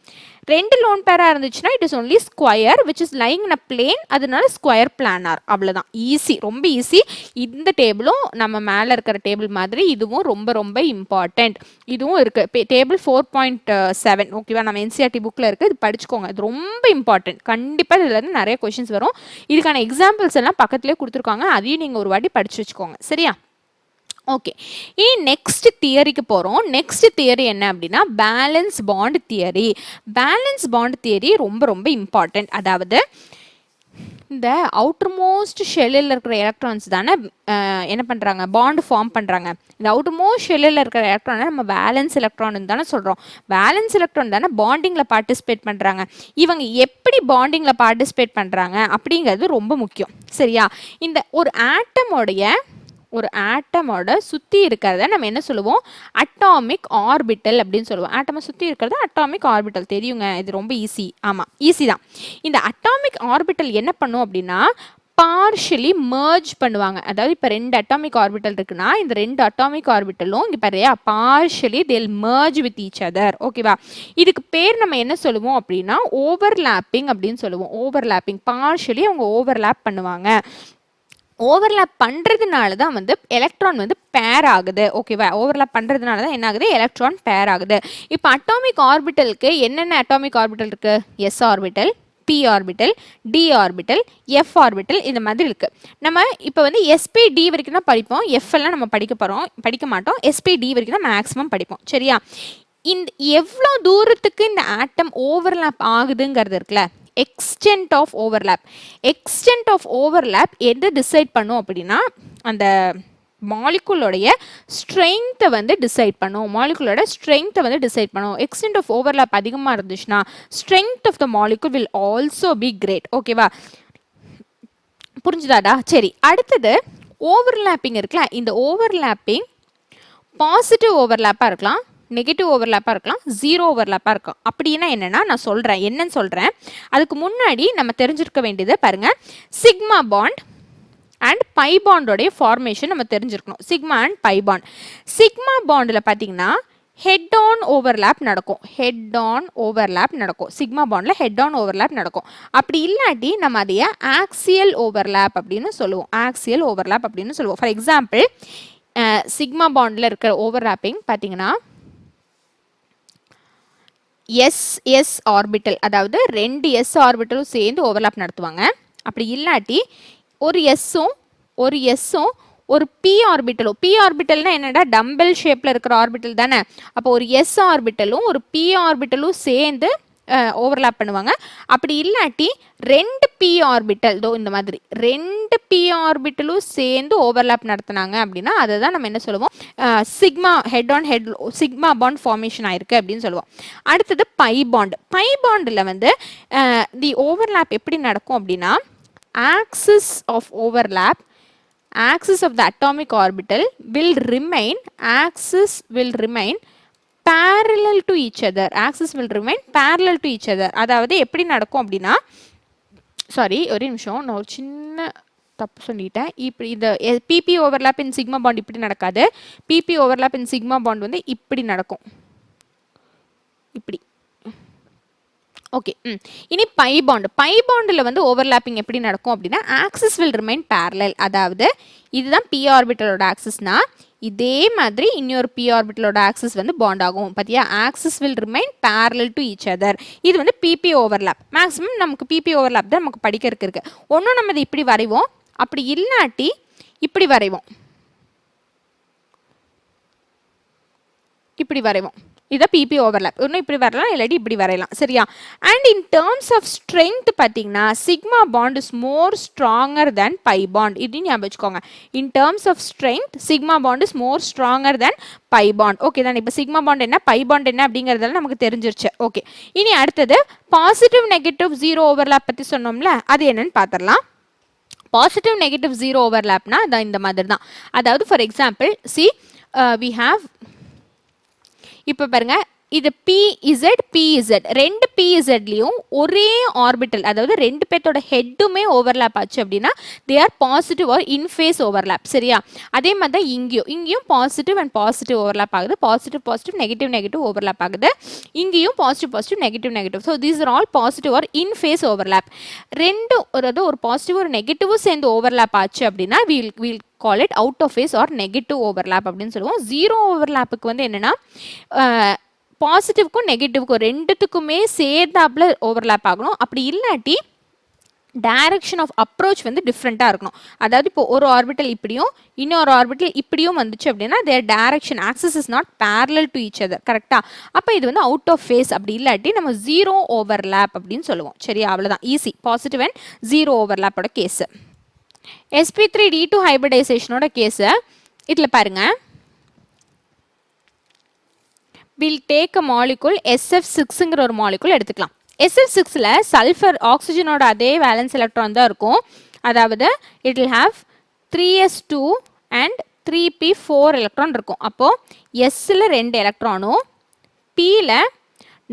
ரெண்டு லோன் பேரா இருந்துச்சுன்னா it is only square which is lying in a plane, அதனால ஸ்கொயர் பிளானார். அவ்வளோதான், ஈஸி, ரொம்ப ஈஸி. இந்த டேபிளும் நம்ம மேலே இருக்கிற டேபிள் மாதிரி இதுவும் ரொம்ப ரொம்ப இம்பார்ட்டண்ட். இதுவும் இருக்குது டேபிள் 4.7 ஓகேவா, நம்ம என்சிஆர்டி புக்கில் இருக்குது, இது படிச்சுக்கோங்க, இது ரொம்ப இம்பார்ட்டன்ட். கண்டிப்பாக இதில் இருந்து நிறைய கொஷின்ஸ் வரும். இதுக்கான எக்ஸாம்பிள்ஸ் எல்லாம் பக்கத்துலேயே கொடுத்துருக்காங்க, அதையும் நீங்கள் ஒரு வாட்டி படிச்சு வச்சுக்கோங்க. சரியா? ஓகே, இனி நெக்ஸ்ட் தியரிக்கு போகிறோம். நெக்ஸ்ட் தியரி என்ன அப்படின்னா balance bond theory. Balance bond theory ரொம்ப ரொம்ப இம்பார்ட்டன்ட். அதாவது இந்த அவுட்டர் மோஸ்ட் ஷெல்லில் இருக்கிற எலக்ட்ரான்ஸ் தானே என்ன பண்ணுறாங்க, பாண்ட் ஃபார்ம் பண்ணுறாங்க. இந்த அவுட்டர் மோஸ்ட் ஷெல்லில் இருக்கிற எலக்ட்ரானை நம்ம வேலன்ஸ் எலக்ட்ரான் தானே சொல்கிறோம். வேலன்ஸ் எலக்ட்ரான் தானே பாண்டிங்கில் பார்ட்டிசிபேட் பண்ணுறாங்க. இவங்க எப்படி பாண்டிங்கில் பார்ட்டிசிபேட் பண்ணுறாங்க அப்படிங்கிறது ரொம்ப முக்கியம். சரியா? இந்த ஒரு ஆட்டமோட சுற்றி இருக்கிறத நம்ம என்ன சொல்லுவோம், அட்டாமிக் ஆர்பிட்டல் அப்படின்னு சொல்லுவோம். ஆட்டமை சுற்றி இருக்கிறது அட்டாமிக் ஆர்பிட்டல். தெரியுங்க, இது ரொம்ப ஈஸி. ஆமாம், ஈஸி தான். இந்த அட்டாமிக் ஆர்பிட்டல் என்ன பண்ணும் அப்படின்னா பார்ஷியலி மர்ஜ் பண்ணுவாங்க. அதாவது இப்போ 2 அட்டாமிக் ஆர்பிட்டல் இருக்குன்னா இந்த 2 அட்டாமிக் ஆர்பிட்டலும் இங்கே பாருயா பார்ஷியலி தேல் மர்ஜ் வித் ஈச் அதர். ஓகேவா? இதுக்கு பேர் நம்ம என்ன சொல்லுவோம் அப்படின்னா ஓவர்லாப்பிங் அப்படின்னு சொல்லுவோம். ஓவர்லாப்பிங், பார்ஷியலி அவங்க ஓவர்லாப் பண்ணுவாங்க. ஓவர்லாப் பண்ணுறதுனால தான் வந்து எலக்ட்ரான் வந்து பேர் ஆகுது. ஓகேவா? ஓவர்லாப் பண்ணுறதுனால தான் என்ன ஆகுது, எலக்ட்ரான் பேர் ஆகுது. இப்போ அட்டாமிக் ஆர்பிட்டலுக்கு என்னென்ன அட்டாமிக் ஆர்பிட்டல் இருக்குது, S orbital, P orbital, D orbital, F orbital, இந்த மாதிரி இருக்குது. நம்ம இப்போ வந்து எஸ்பிடி வரைக்கும் தான் படிப்போம், எஃப் எல்லாம் நம்ம படிக்க மாட்டோம். எஸ்பிடி வரைக்கும் தான் மேக்ஸிமம் படிப்போம். சரியா? இந்த எவ்வளோ தூரத்துக்கு இந்த ஆட்டம் ஓவர்லாப் ஆகுதுங்கிறது இருக்குல்ல, எக்ஸ்டென்ட் ஆஃப் ஓவர்லாப் எது டிசைட் பண்ணும் அப்படின்னா அந்த மாலிகுலோடைய ஸ்ட்ரென்த்தை வந்து டிசைட் பண்ணும். எக்ஸ்டென்ட் ஆஃப் ஓவர்லாப் அதிகமாக இருந்துச்சுன்னா strength of the molecule will also be great. ஓகேவா? புரிஞ்சுதாடா? சரி, அடுத்தது ஓவர்லாப்பிங் இருக்குல்ல, இந்த ஓவர்லாப்பிங் பாசிட்டிவ் ஓவர்லாப்பாக இருக்கலாம், நெகட்டிவ் ஓவர்லாப்பாக இருக்கலாம், ஜீரோ ஓவர்லாப்பாக இருக்கும். அப்படின்னா என்னென்னா நான் சொல்கிறேன், என்னன்னு சொல்கிறேன். அதுக்கு முன்னாடி நம்ம தெரிஞ்சிருக்க வேண்டியது பாருங்கள், சிக்மா பாண்ட் அண்ட் பை பாண்டோடைய ஃபார்மேஷன் நம்ம தெரிஞ்சிருக்கணும். Sigma and pi bond. Sigma பாண்டில் பார்த்தீங்கன்னா ஹெட் ஆன் ஓவர்லாப் நடக்கும். சிக்மா பாண்டில் ஹெட் ஆன் ஓவர்லாப் நடக்கும். அப்படி இல்லாட்டி நம்ம அதைய ஆக்சியல் ஓவர்லாப் அப்படின்னு சொல்லுவோம். ஃபார் எக்ஸாம்பிள் சிக்மா பாண்டில் இருக்கிற ஓவர்லாப்பிங் பார்த்தீங்கன்னா எஸ் ஆர்பிட்டல், அதாவது 2 எஸ் ஆர்பிட்டலும் சேர்ந்து ஓவர்லாப் நடத்துவாங்க. அப்படி இல்லாட்டி ஒரு எஸ்ஸும் ஒரு பி ஆர்பிட்டல்னா என்னடா, டம்பல் ஷேப்பில் இருக்கிற ஆர்பிட்டல் தானே. அப்போ ஒரு எஸ் ஆர்பிட்டலும் ஒரு பி ஆர்பிட்டலும் சேர்ந்து ஓவர்லாப் பண்ணுவாங்க. அப்படி இல்லாட்டி 2 பி ஆர்பிட்டல், இந்த மாதிரி 2 பி ஆர்பிட்டலும் சேர்ந்து ஓவர்லாப் நடத்தினாங்க அப்படின்னா அதை தான் நம்ம என்ன சொல்லுவோம், சிக்மா பாண்ட் ஃபார்மேஷன் ஆயிருக்கு அப்படின்னு சொல்லுவோம். அடுத்தது பை பாண்டில் வந்து தி ஓவர்லாப் எப்படி நடக்கும் அப்படின்னா axis of the atomic orbital will remain parallel to each other. அதாவது எப்படி நடக்கும் அப்படின்னா, சாரி ஒரு நிமிஷம், நான் ஒரு சின்ன தப்பு சொல்லிட்டேன். இப்படி இந்த பிபி ஓவர்லாப் இன் சிக்மா பாண்ட் இப்படி நடக்காது. பிபி ஓவர்லாப் இன் சிக்மா பாண்ட் வந்து இப்படி நடக்கும், இப்படி. ஓகே, இனி பை பாண்டில் வந்து ஓவர்லாப்பிங் எப்படி நடக்கும் அப்படின்னா ஆக்சிஸ் வில் ரிமைன் பேரலல். அதாவது இதுதான் பி ஆர்பிட்டலோட ஆக்சிஸ்னா இதே மாதிரி இன்னொரு பி ஆர்பிட்டலோட ஆக்சிஸ் வந்து பாண்ட் ஆகும். பார்த்தியா, axis will remain parallel to each other. இது வந்து பிபி ஓவர்லாப். மேக்ஸிமம் நமக்கு பிபி ஓவர்லாப் தான் நமக்கு படிக்கிறதுக்கு இருக்குது. ஒன்றும் நம்ம இதை இப்படி வரைவோம், அப்படி இல்லாட்டி இப்படி வரைவோம், இதை பிபி ஓவர்லாப். இன்னும் இப்படி வரலாம், இல்லாட்டி இப்படி வரையலாம். சரியா? And in terms of strength பார்த்தீங்கன்னா sigma bond is more stronger than pi bond. இப்படின்னு ஞாபகம் வச்சுக்கோங்க. In terms of strength sigma bond is more stronger than pi bond. Okay தான். இப்போ சிக்மா பாண்ட் என்ன, பை பாண்ட் என்ன அப்படிங்கிறதெல்லாம் நமக்கு தெரிஞ்சிருச்சு. ஓகே, இனி அடுத்தது பாசிட்டிவ் நெகட்டிவ் ஜீரோ ஓவர்லாப் பற்றி சொன்னோம்ல, அது என்னன்னு பார்த்துடலாம். பாசிட்டிவ் நெகட்டிவ் ஜீரோ ஓவர்லாப்னா அதான் இந்த மாதிரி தான். அதாவது ஃபார் எக்ஸாம்பிள் வி ஹாவ் இப்போ பாருங்க இது PZ ரெண்டு PZலையும் ஒரே ஆர்பிட்டல், அதாவது ரெண்டு பேர்த்தோட ஹெட்டுமே ஓவர்லாப் ஆச்சு அப்படின்னா they are positive or in phase overlap. சரியா? அதே மாதிரி தான் இங்கேயும் பாசிட்டிவ் அண்ட் பாசிட்டிவ் ஓவர்லாப் ஆகுது, பாசிட்டிவ் நெகட்டிவ் ஓவர்லாப் ஆகுது, இங்கேயும் positive negative. So these are all positive or in phase overlap. ரெண்டு ஒரு பாசிட்டிவ் ஒரு நெகட்டிவும் சேர்ந்து ஓவர்லாப் ஆச்சு அப்படின்னா we'll call it out of phase or negative overlap அப்படின்னு சொல்லுவோம். ஜீரோ ஓவர்லாப்புக்கு வந்து என்னன்னா பாசிட்டிவ்க்கும் நெகட்டிவ்க்கும் ரெண்டுத்துக்குமே சேர்ந்தாப்புல ஓவர்லாப் ஆகணும். அப்படி இல்லாட்டி டைரக்ஷன் ஆஃப் அப்ரோச் வந்து டிஃப்ரெண்ட்டாக இருக்கணும். அதாவது இப்போ ஒரு ஆர்பிட்டல் இப்படியும் இன்னொரு ஆர்பிட்டல் இப்படியும் வந்துச்சு அப்படின்னா their direction axis is not parallel to each other. கரெக்டாக? அப்போ இது வந்து அவுட் ஆஃப் ஃபேஸ். அப்படி இல்லாட்டி நம்ம ஜீரோ ஓவர்லாப் அப்படின்னு சொல்லுவோம். சரியா? அவ்வளோதான், ஈஸி. பாசிட்டிவ் அண்ட் ஜீரோ ஓவர்லாப்போட கேஸு. sp3d2 ஹைபிரிடைசேஷனோட கேஸை இதில் பாருங்க. வில் டேக் அ மாலிகுல் SF6ங்கிற ஒரு மாலிகுல் எடுத்துக்கலாம். SF6ல சல்ஃபர் ஆக்சிஜனோட அதே வேலன்ஸ் எலக்ட்ரான் தான் இருக்கும். அதாவது it will have 3s2 and 3p4 electron இருக்கும். அப்போது எஸ்ஸில் 2 எலக்ட்ரானும் பியில்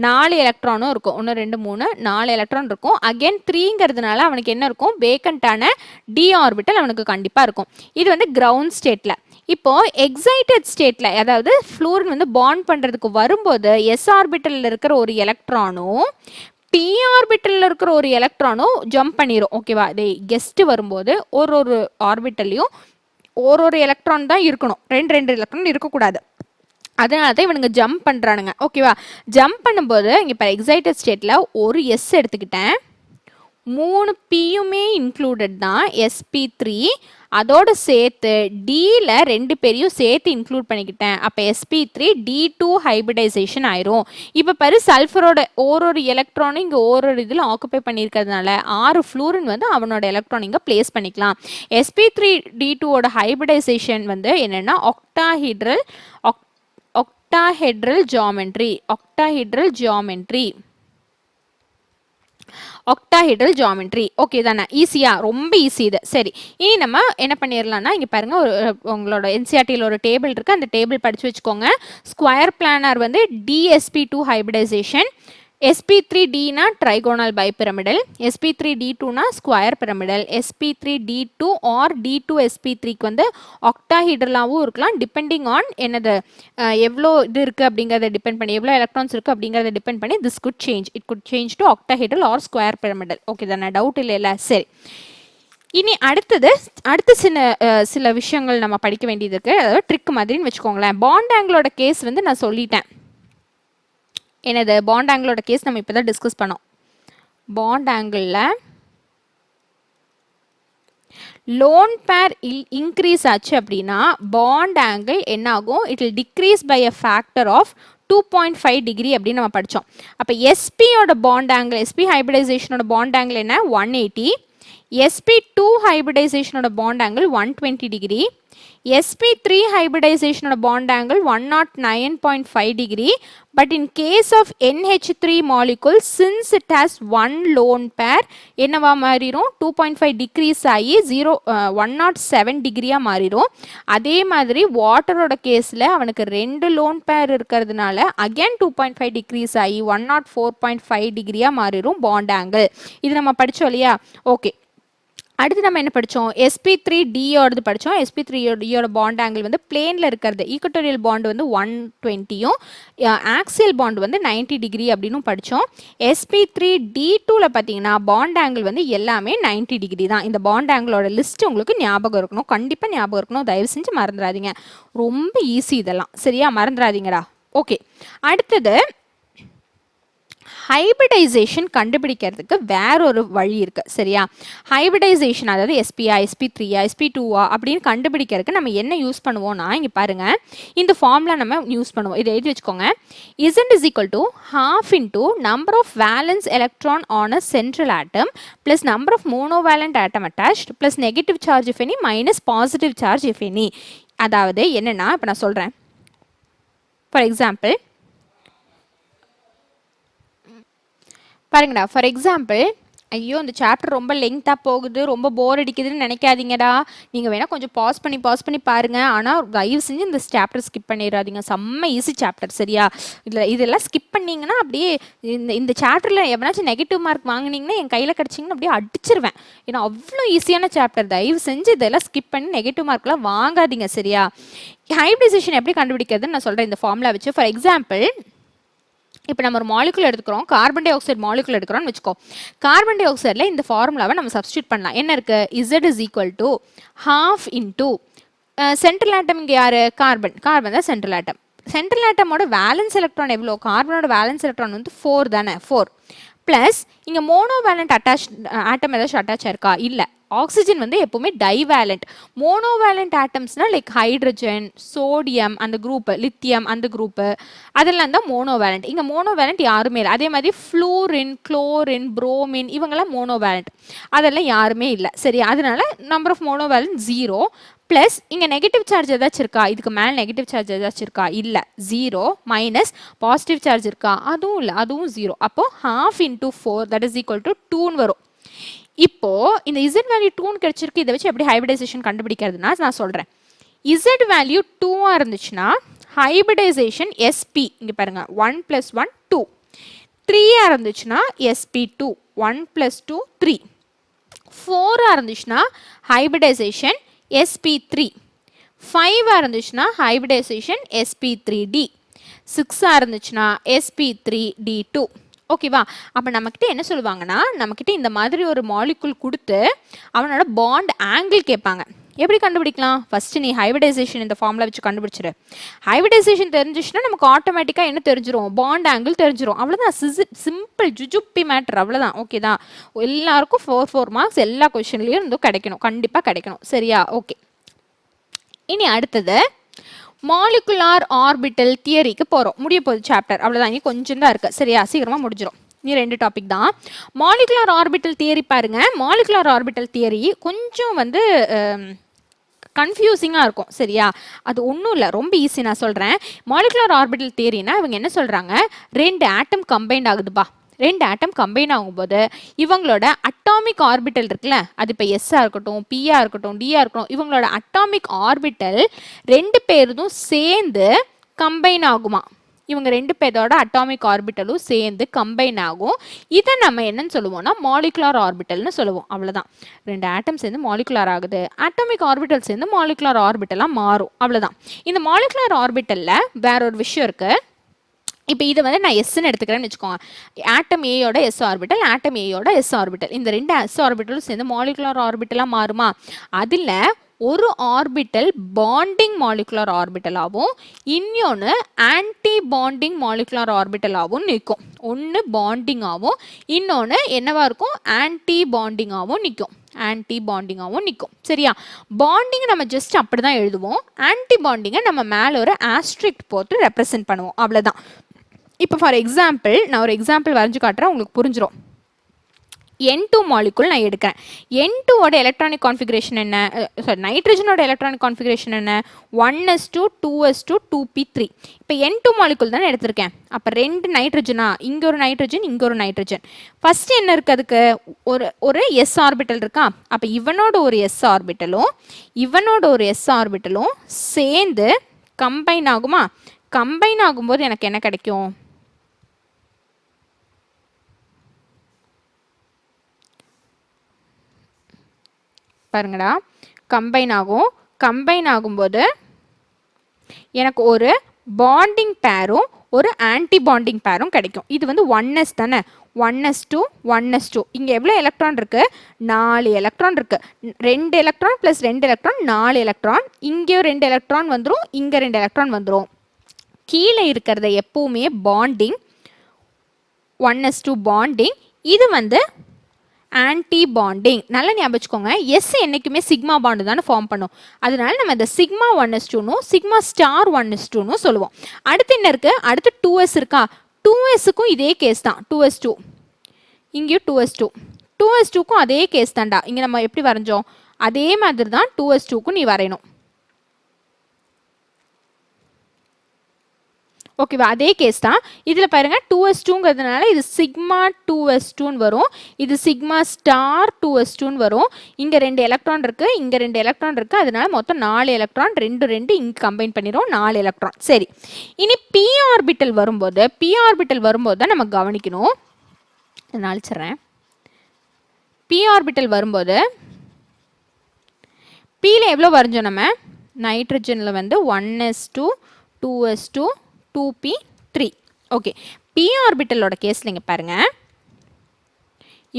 4 எலக்ட்ரானும் இருக்கும். 1 2 3 4 எலக்ட்ரான் இருக்கும். அகெயின் 3ங்கிறதுனால அவனுக்கு என்ன இருக்கும்? வேக்கண்டான டி ஆர்பிட்டல் அவனுக்கு கண்டிப்பாக இருக்கும். இது வந்து கிரவுண்ட் ஸ்டேட்டில். இப்போ எக்ஸைட்டட் ஸ்டேட்டில், அதாவது ஃப்ளூரின் வந்து பாண்ட் பண்ணுறதுக்கு வரும்போது எஸ் ஆர்பிட்டலில் இருக்கிற ஒரு எலக்ட்ரானும் பி ஆர்பிட்டலில் இருக்கிற ஒரு எலக்ட்ரானும் ஜம்ப் பண்ணிடும். ஓகேவா? இது கெஸ்ட்டு வரும்போது ஒரு ஆர்பிட்டல்லையும் ஒரு எலக்ட்ரான் தான் இருக்கணும், 2 எலக்ட்ரான் இருக்கக்கூடாது. அதனால தான் இவனுங்க ஜம்ப் பண்ணுறானுங்க. ஓகேவா? ஜம்ப் பண்ணும்போது இங்கே இப்போ எக்ஸைட்டட் ஸ்டேட்டில் ஒரு எஸ் எடுத்துக்கிட்டேன், 3 பியுமே இன்க்ளூடட் தான், sp3 அதோடு சேர்த்து டியில் 2 பேரையும் சேர்த்து இன்க்ளூட் பண்ணிக்கிட்டேன். அப்போ sp3 d2 ஹைபிரிடைசேஷன் ஆயிரும். இப்போ பாரு, சல்ஃபரோட ஒரு எலக்ட்ரானும் இங்கே ஒரு இதில் ஆக்குப்பை பண்ணியிருக்கிறதுனால 6 ஃப்ளூரின் வந்து அவனோட எலக்ட்ரான் இங்கே பிளேஸ் பண்ணிக்கலாம். sp3 d2ஓட ஹைபிரிடைசேஷன் வந்து என்னென்னா octahedral geometry. ஓகே தானே? ஈஸியா? ரொம்ப ஈஸி இது. சரி, இனி நம்ம என்ன பண்ணிடலாம்னா, இங்கே பாருங்க, உங்களோட என்சிஆர்டியில் ஒரு டேபிள் இருக்குது, அந்த டேபிள் படித்து வச்சுக்கோங்க. ஸ்கொயர் பிளானர் வந்து dsp2 ஹைபிரிடைசேஷன், sp3dனா ட்ரைகோனல் பைபிரமிடல், sp3d2னா square pyramidal, sp3d2 or d2 sp3க்கு வந்து ஆக்டாஹீட்ரலாகவும் இருக்கலாம், டிபெண்டிங் ஆன் என்னது எவ்வளோ இது இருக்குது அப்படிங்கிறத டிபெண்ட் பண்ணி, எவ்வளோ எலக்ட்ரான்ஸ் இருக்குது அப்படிங்கிறத டிபெண்ட் பண்ணி this could change. It could change to octahedral or square pyramidal. Okay தானே? டவுட் இல்லைல்ல? சரி, இனி அடுத்து சில விஷயங்கள் நம்ம படிக்க வேண்டியது இருக்குது. அதாவது ட்ரிக் மாதிரின்னு வச்சுக்கோங்களேன். பாண்ட் ஆங்கிளோட கேஸ் வந்து நான் சொல்லிட்டேன். என்னது? பாண்ட் ஆங்கிளோட கேஸ் நம்ம இப்போ தான் டிஸ்கஸ் பண்ணோம். பாண்ட் ஆங்கிளில் லோன் பேர் இன்க்ரீஸ் ஆச்சு அப்படின்னா பாண்ட் ஆங்கிள் என்ன ஆகும்? It will decrease by a factor of 2.5 degree அப்படின்னு நம்ம படித்தோம். அப்போ எஸ்பியோட பாண்ட் ஆங்கிள், எஸ்பி ஹைபிரிடைசேஷனோட பாண்ட் ஆங்கிள் என்ன? 180. sp2 ஹைபிரிடைசேஷனோட பாண்ட் ஆங்கிள் 120 டிகிரி. sp3 ஹைபிரிடைசேஷனோட bond angle 109.5 degree. But in case of NH3 molecule, since it has 1 lone pair, என்னவா மாறிடும்? 2.5 டிக்ரீஸ் ஆகி 107 டிகிரியாக மாறிடும். அதே மாதிரி வாட்டரோட கேஸில் அவனுக்கு 2 லோன் பேர் இருக்கிறதுனால அகேன் 2.5 டிக்ரீஸ் ஆகி 104.5 டிகிரியாக மாறிடும் பாண்ட் ஆங்கிள். இது நம்ம படித்தோம் இல்லையா? ஓகே, அடுத்து நம்ம என்ன படித்தோம்? sp3dயோடது படித்தோம். sp3dயோட பாண்ட் ஆங்கிள் வந்து பிளேனில் இருக்கிறது, ஈக்குவட்டோரியல் பாண்ட் வந்து 120யும் ஆக்சியல் பாண்ட் வந்து 90 டிகிரி அப்படின்னு படித்தோம். sp3d2ல பார்த்தீங்கன்னா பாண்ட் ஆங்கிள் வந்து எல்லாமே 90 டிகிரி தான். இந்த பாண்ட் ஆங்கிளோட லிஸ்ட் உங்களுக்கு ஞாபகம் இருக்கணும், கண்டிப்பாக ஞாபகம் இருக்கணும், தயவு செஞ்சு மறந்துடாதீங்க. ரொம்ப ஈஸி இதெல்லாம். சரியா? மறந்துடாதீங்கடா. ஓகே, அடுத்தது ஹைபிரிடைசேஷன் கண்டுபிடிக்கிறதுக்கு வேற ஒரு வழி இருக்குது. சரியா? ஹைபிரிடைசேஷன், அதாவது sp-ஆ sp3-ஆ sp2-ஆ அப்படின்னு கண்டுபிடிக்கிறதுக்கு நம்ம என்ன யூஸ் பண்ணுவோம்னா, இங்கே பாருங்கள், இந்த ஃபார்முலா நம்ம யூஸ் பண்ணுவோம். இதை எழுதி வச்சுக்கோங்க. Z is equal to half into number of valence electron on a central atom plus number of monovalent atom attached plus negative charge if any minus positive charge if any. அதாவது என்னன்னா, இப்போ நான் சொல்கிறேன். For example பாருங்கடா, for example ஐயோ இந்த chapter ரொம்ப லெங்க்த்தாக போகுது, ரொம்ப போர் அடிக்குதுன்னு நினைக்காதீங்கடா. நீங்கள் வேணால் கொஞ்சம் பாஸ் பண்ணி பாருங்கள். ஆனால் தயவு செஞ்சு இந்த சாப்டர் ஸ்கிப் பண்ணிடாதீங்க. செம்ம ஈஸி சாப்டர் சரியா. இதெல்லாம் ஸ்கிப் பண்ணிங்கன்னா அப்படியே இந்த சாப்டரில் எவனாச்சும் நெகட்டிவ் மார்க் வாங்கினீங்கன்னா என் கையில் கிடச்சிங்கன்னா அப்படியே அடிச்சிருவேன். ஏன்னா அவ்வளோ ஈஸியான சாப்டர். தயவு செஞ்சு இதெல்லாம் ஸ்கிப் பண்ணி நெகட்டிவ் மார்க்லாம் வாங்காதீங்க சரியா. ஹைபிரிடைசேஷன் எப்படி கண்டுபிடிக்கிறதுன்னு நான் சொல்கிறேன் இந்த ஃபார்முலா வச்சு. ஃபார் எக்ஸாம்பிள், இப்போ நம்ம ஒரு மாலிகுல் எடுத்துக்கிறோம், கார்பன் டை ஆக்சைடு மாலிகுல் எடுக்கிறோம்னு வச்சுக்கோ. கார்பன் டை ஆக்சைடில் இந்த ஃபார்முலாவை நம்ம சப்ஸ்டியூட் பண்ணலாம். என்ன இருக்குது? Z is equal to half into central atom. இங்கே யார்? கார்பன் தான் சென்ட்ரல் ஆட்டம். சென்ட்ரல் ஆட்டமோட வேலன்ஸ் எலக்ட்ரான் எவ்வளோ? கார்பனோட வேலன்ஸ் எலக்ட்ரான் வந்து 4 தானே, 4 ப்ளஸ் இங்கே மோனோவேலண்ட் ஆட்டம் ஏதாச்சும் அட்டாச் ஆயிருக்கா? இல்லை. ஆக்சிஜன் வந்து எப்போவுமே டைவேலண்ட். மோனோவேலண்ட் ஆட்டம்ஸ்னால் லைக் ஹைட்ரஜன், சோடியம் அந்த குரூப்பு, லித்தியம் அந்த குரூப்பு, அதெல்லாம் தான் மோனோவேலண்ட். இங்கே மோனோவேலண்ட் யாருமே இல்லை. அதே மாதிரி ஃப்ளூரின், குளோரின், புரோமின் இவங்கெல்லாம் மோனோவேலண்ட், அதெல்லாம் யாருமே இல்லை சரி. அதனால நம்பர் ஆஃப் மோனோவேலண்ட் 0 ப்ளஸ் இங்கே நெகட்டிவ் சார்ஜ் ஏதாச்சும் இருக்கா? இதுக்கு மேலே நெகட்டிவ் சார்ஜ் ஏதாச்சும் இருக்கா? இல்லை, 0 மைனஸ் பாசிட்டிவ் சார்ஜ் இருக்கா? அதுவும் இல்லை, அதுவும் 0. அப்போது half into 4 that is equal to 2ன்னு வரும். இப்போ இந்த Z வேல்யூ 2ன்னு கிடைச்சிருக்கு. இதை வச்சு எப்படி ஹைபிரிடைசேஷன் கண்டுபிடிக்கிறதுனா நான் சொல்கிறேன். Z வேல்யூ 2ஆக இருந்துச்சுன்னா ஹைபிரிடைசேஷன் SP, இங்கே பாருங்கள் 1 + 1 2. 3ஆக இருந்துச்சுன்னா SP2 1 + 2 3. 4ஆக இருந்துச்சுன்னா ஹைபிரிடைசேஷன் SP3. 5ஆக இருந்துச்சுன்னா ஹைபிரிடைசேஷன் SP3D. 6ஆக இருந்துச்சுன்னா SP3D2. ஓகேவா? அப்போ நம்மக்கிட்ட என்ன சொல்லுவாங்கன்னா, நம்மக்கிட்ட இந்த மாதிரி ஒரு மாலிகுல் கொடுத்து அவனோட பாண்ட் ஆங்கிள் கேட்பாங்க. எப்படி கண்டுபிடிக்கலாம்? ஃபஸ்ட்டு நீ ஹைபிரிடைசேஷன் இந்த ஃபார்முலா வச்சு கண்டுபிடிச்சிரு. ஹைபிரிடைசேஷன் தெரிஞ்சிச்சுன்னா நமக்கு ஆட்டோமேட்டிக்காக என்ன தெரிஞ்சிரும்? பாண்ட் ஆங்கிள் தெரிஞ்சிரும். அவ்வளோதான், சிம்பிள் ஜுஜுப்பி மேட்டர், அவ்வளோதான். ஓகே தான். எல்லாருக்கும் 4 மார்க்ஸ் எல்லா கொஷின்லேயும் இருந்தும் கிடைக்கணும், கண்டிப்பாக கிடைக்கணும் சரியா. ஓகே, இனி அடுத்தது மாலிகுலார் ஆர்பிட்டல் தியரிக்கு போகிறோம். முடிய போகுது சாப்டர், அவ்வளோதான். இனி கொஞ்சம் தான் இருக்குது சரியா, சீக்கிரமாக முடிஞ்சிடும். நீ 2 டாபிக் தான். மாலிகுலார் ஆர்பிட்டல் தியரி பாருங்க. மாலிகுலார் ஆர்பிட்டல் தியரி கொஞ்சம் வந்து கன்ஃபியூசிங்காக இருக்கும் சரியா. அது ஒன்றும் இல்லை, ரொம்ப ஈஸி. நான் சொல்கிறேன். மாலிகுலார் ஆர்பிட்டல் தியரினா இவங்க என்ன சொல்கிறாங்க, 2 ஆட்டம் கம்பைண்ட் ஆகுதுப்பா. 2 ஆட்டம் கம்பைன் ஆகும்போது இவங்களோட அட்டாமிக் ஆர்பிட்டல் இருக்குல்ல, அது இப்போ எஸ்ஸாக இருக்கட்டும், பிஆ இருக்கட்டும், டிஆ இருக்கட்டும், இவங்களோட அட்டாமிக் ஆர்பிட்டல் 2 பேரும் சேர்ந்து கம்பைன் ஆகுமா. இவங்க 2 பேரோட அட்டாமிக் ஆர்பிட்டலும் சேர்ந்து கம்பைன் ஆகும். இதை நம்ம என்னன்னு சொல்லுவோம்னா மாலிகுலார் ஆர்பிட்டல்னு சொல்லுவோம். அவ்வளோதான். 2 ஆட்டம் சேர்ந்து மாலிகுலார் ஆகுது, அட்டாமிக் ஆர்பிட்டல் சேர்ந்து மாலிகுலார் ஆர்பிட்டலாக மாறும். அவ்வளோதான். இந்த மாலிகுலார் ஆர்பிட்டலில் வேற ஒரு விஷயம் இருக்குது. இப்போ இதை வந்து நான் எஸ்ன்னு எடுத்துக்கிறேன்னு வச்சுக்கோங்க. ஆட்டம் ஏயோட எஸ் ஆர்பிட்டல், ஆட்டம் ஏயோட எஸ் ஆர்பிட்டல், இந்த 2 எஸ் ஆர்பிட்டலும் சேர்ந்து மாலிகுலார் ஆர்பிட்டலாக மாறுமா? அதில் ஒரு ஆர்பிட்டல் பாண்டிங் மாலிகுலார் ஆர்பிட்டலாகவும் இன்னொன்று ஆன்டி பாண்டிங் மாலிகுலார் ஆர்பிட்டலாகவும் நிற்கும். ஒன்று பாண்டிங்காகவும் இன்னொன்று என்னவா இருக்கும்? ஆன்டி பாண்டிங்காகவும் நிற்கும். ஆன்டி பாண்டிங்காகவும் நிற்கும் சரியா. பாண்டிங்கை நம்ம ஜஸ்ட் அப்படி தான் எழுதுவோம். ஆன்டி பாண்டிங்கை நம்ம மேலே ஒரு ஆஸ்ட்ரிக்ட் போட்டு ரெப்ரசென்ட் பண்ணுவோம். அவ்வளோதான். இப்போ ஃபார் எக்ஸாம்பிள் நான் ஒரு எக்ஸாம்பிள் வரைஞ்சு காட்டுறேன், உங்களுக்கு புரிஞ்சிடும். N2 மாலிகுல் நான் எடுக்கிறேன். N2ஓட எலக்ட்ரானிக் கான்ஃபிகரேஷன் என்ன? சாரி, நைட்ரஜனோட எலக்ட்ரானிக் கான்ஃபிகரேஷன் என்ன? 1s2 2s2 2p3. இப்போ N2 மாலிகுல் தானே எடுத்திருக்கேன். அப்போ 2 நைட்ரஜனா, இங்கே ஒரு நைட்ரஜன், இங்கே ஒரு நைட்ரஜன். ஃபஸ்ட்டு என்ன இருக்குது? அதுக்கு ஒரு எஸ் ஆர்பிட்டல் இருக்கா. அப்போ இவனோட ஒரு எஸ் ஆர்பிட்டலும் இவனோட ஒரு எஸ் ஆர்பிட்டலும் சேர்ந்து கம்பைன் ஆகுமா? கம்பைன் ஆகும்போது எனக்கு என்ன கிடைக்கும்? பாருங்கடா, கம்பைன் ஆகும். கம்பைன் ஆகும்போது எனக்கு ஒரு பாண்டிங் பேரும் ஒரு ஆன்டி பாண்டிங் பேரும் கிடைக்கும். இது வந்து 1s தானே, 1s2 1s2. இங்கே எவ்வளோ எலக்ட்ரான் இருக்குது? 4 எலக்ட்ரான் இருக்குது. 2 எலக்ட்ரான் ப்ளஸ் 2 எலக்ட்ரான் 4 எலக்ட்ரான். இங்கே 2 எலக்ட்ரான் வந்துடும், இங்கே 2 எலக்ட்ரான் வந்துடும். கீழே இருக்கிறத எப்பவுமே பாண்டிங், 1s2 பாண்டிங். இது வந்து ஆன்டி பாண்டிங். நல்லா ஞாபகம் வச்சுக்கோங்க. எஸ் என்றைக்குமே சிக்மா பாண்டு தானே ஃபார்ம் பண்ணும். அதனால நம்ம இந்த சிக்மா 1s2னும் சிக்மா ஸ்டார் 1s2னும் சொல்லுவோம். அடுத்து என்ன இருக்குது? அடுத்து 2s இருக்கா. 2sக்கும் இதே கேஸ் தான். 2s2 இங்கேயும் 2s2, 2s2க்கும் அதே கேஸ் தான்டா. இங்கே நம்ம எப்படி வரைஞ்சோம் அதே மாதிரி தான் 2s2க்கும் நீ வரையணும். ஓகேவா? அதே கேஸ் தான் இதில் பாருங்க 2s2ங்கிறதுனால இது சிக்மா 2s2ன்னு வரும், இது சிக்மா ஸ்டார் 2s2ன்னு வரும். இங்கே 2 எலக்ட்ரான் இருக்குது, இங்கே 2 எலக்ட்ரான் இருக்குது, அதனால மொத்தம் 4 எலக்ட்ரான், 2 இங்கே கம்பைன் பண்ணிடும் 4 எலக்ட்ரான். சரி, இனி p ஆர்பிட்டல் வரும்போது தான் நம்ம கவனிக்கணும். நான் அழிச்சிட்றேன். p ஆர்பிட்டல் வரும்போது pல எவ்வளோ வரைஞ்சோம் நம்ம? நைட்ரஜனில் வந்து 1s2 2s2 2p3. Okay, p ஆர்பிட்டலோட கேஸில் இங்கே பாருங்கள்,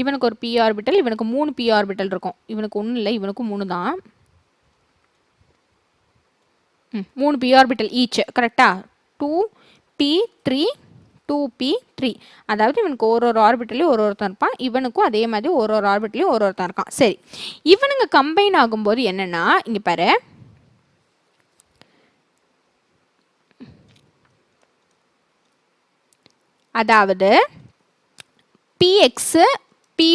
இவனுக்கு ஒரு p ஆர்பிட்டல், இவனுக்கு 3 p ஆர்பிட்டல் இருக்கும். இவனுக்கு ஒன்றும் இல்லை, இவனுக்கும் 3 தான். 3 p ஆர்பிட்டல் ஈச், கரெக்டாக? 2p3 2p3. அதாவது இவனுக்கு ஒரு ஆர்பிட்டலையும் ஒருத்தன் இருப்பான், இவனுக்கும் அதே மாதிரி ஒரு ஆர்பிட்டலையும் ஒருத்தன் இருக்கான். சரி, இவனுங்க கம்பைன் ஆகும்போது என்னன்னா, இங்கே பாரு, அதாவது px py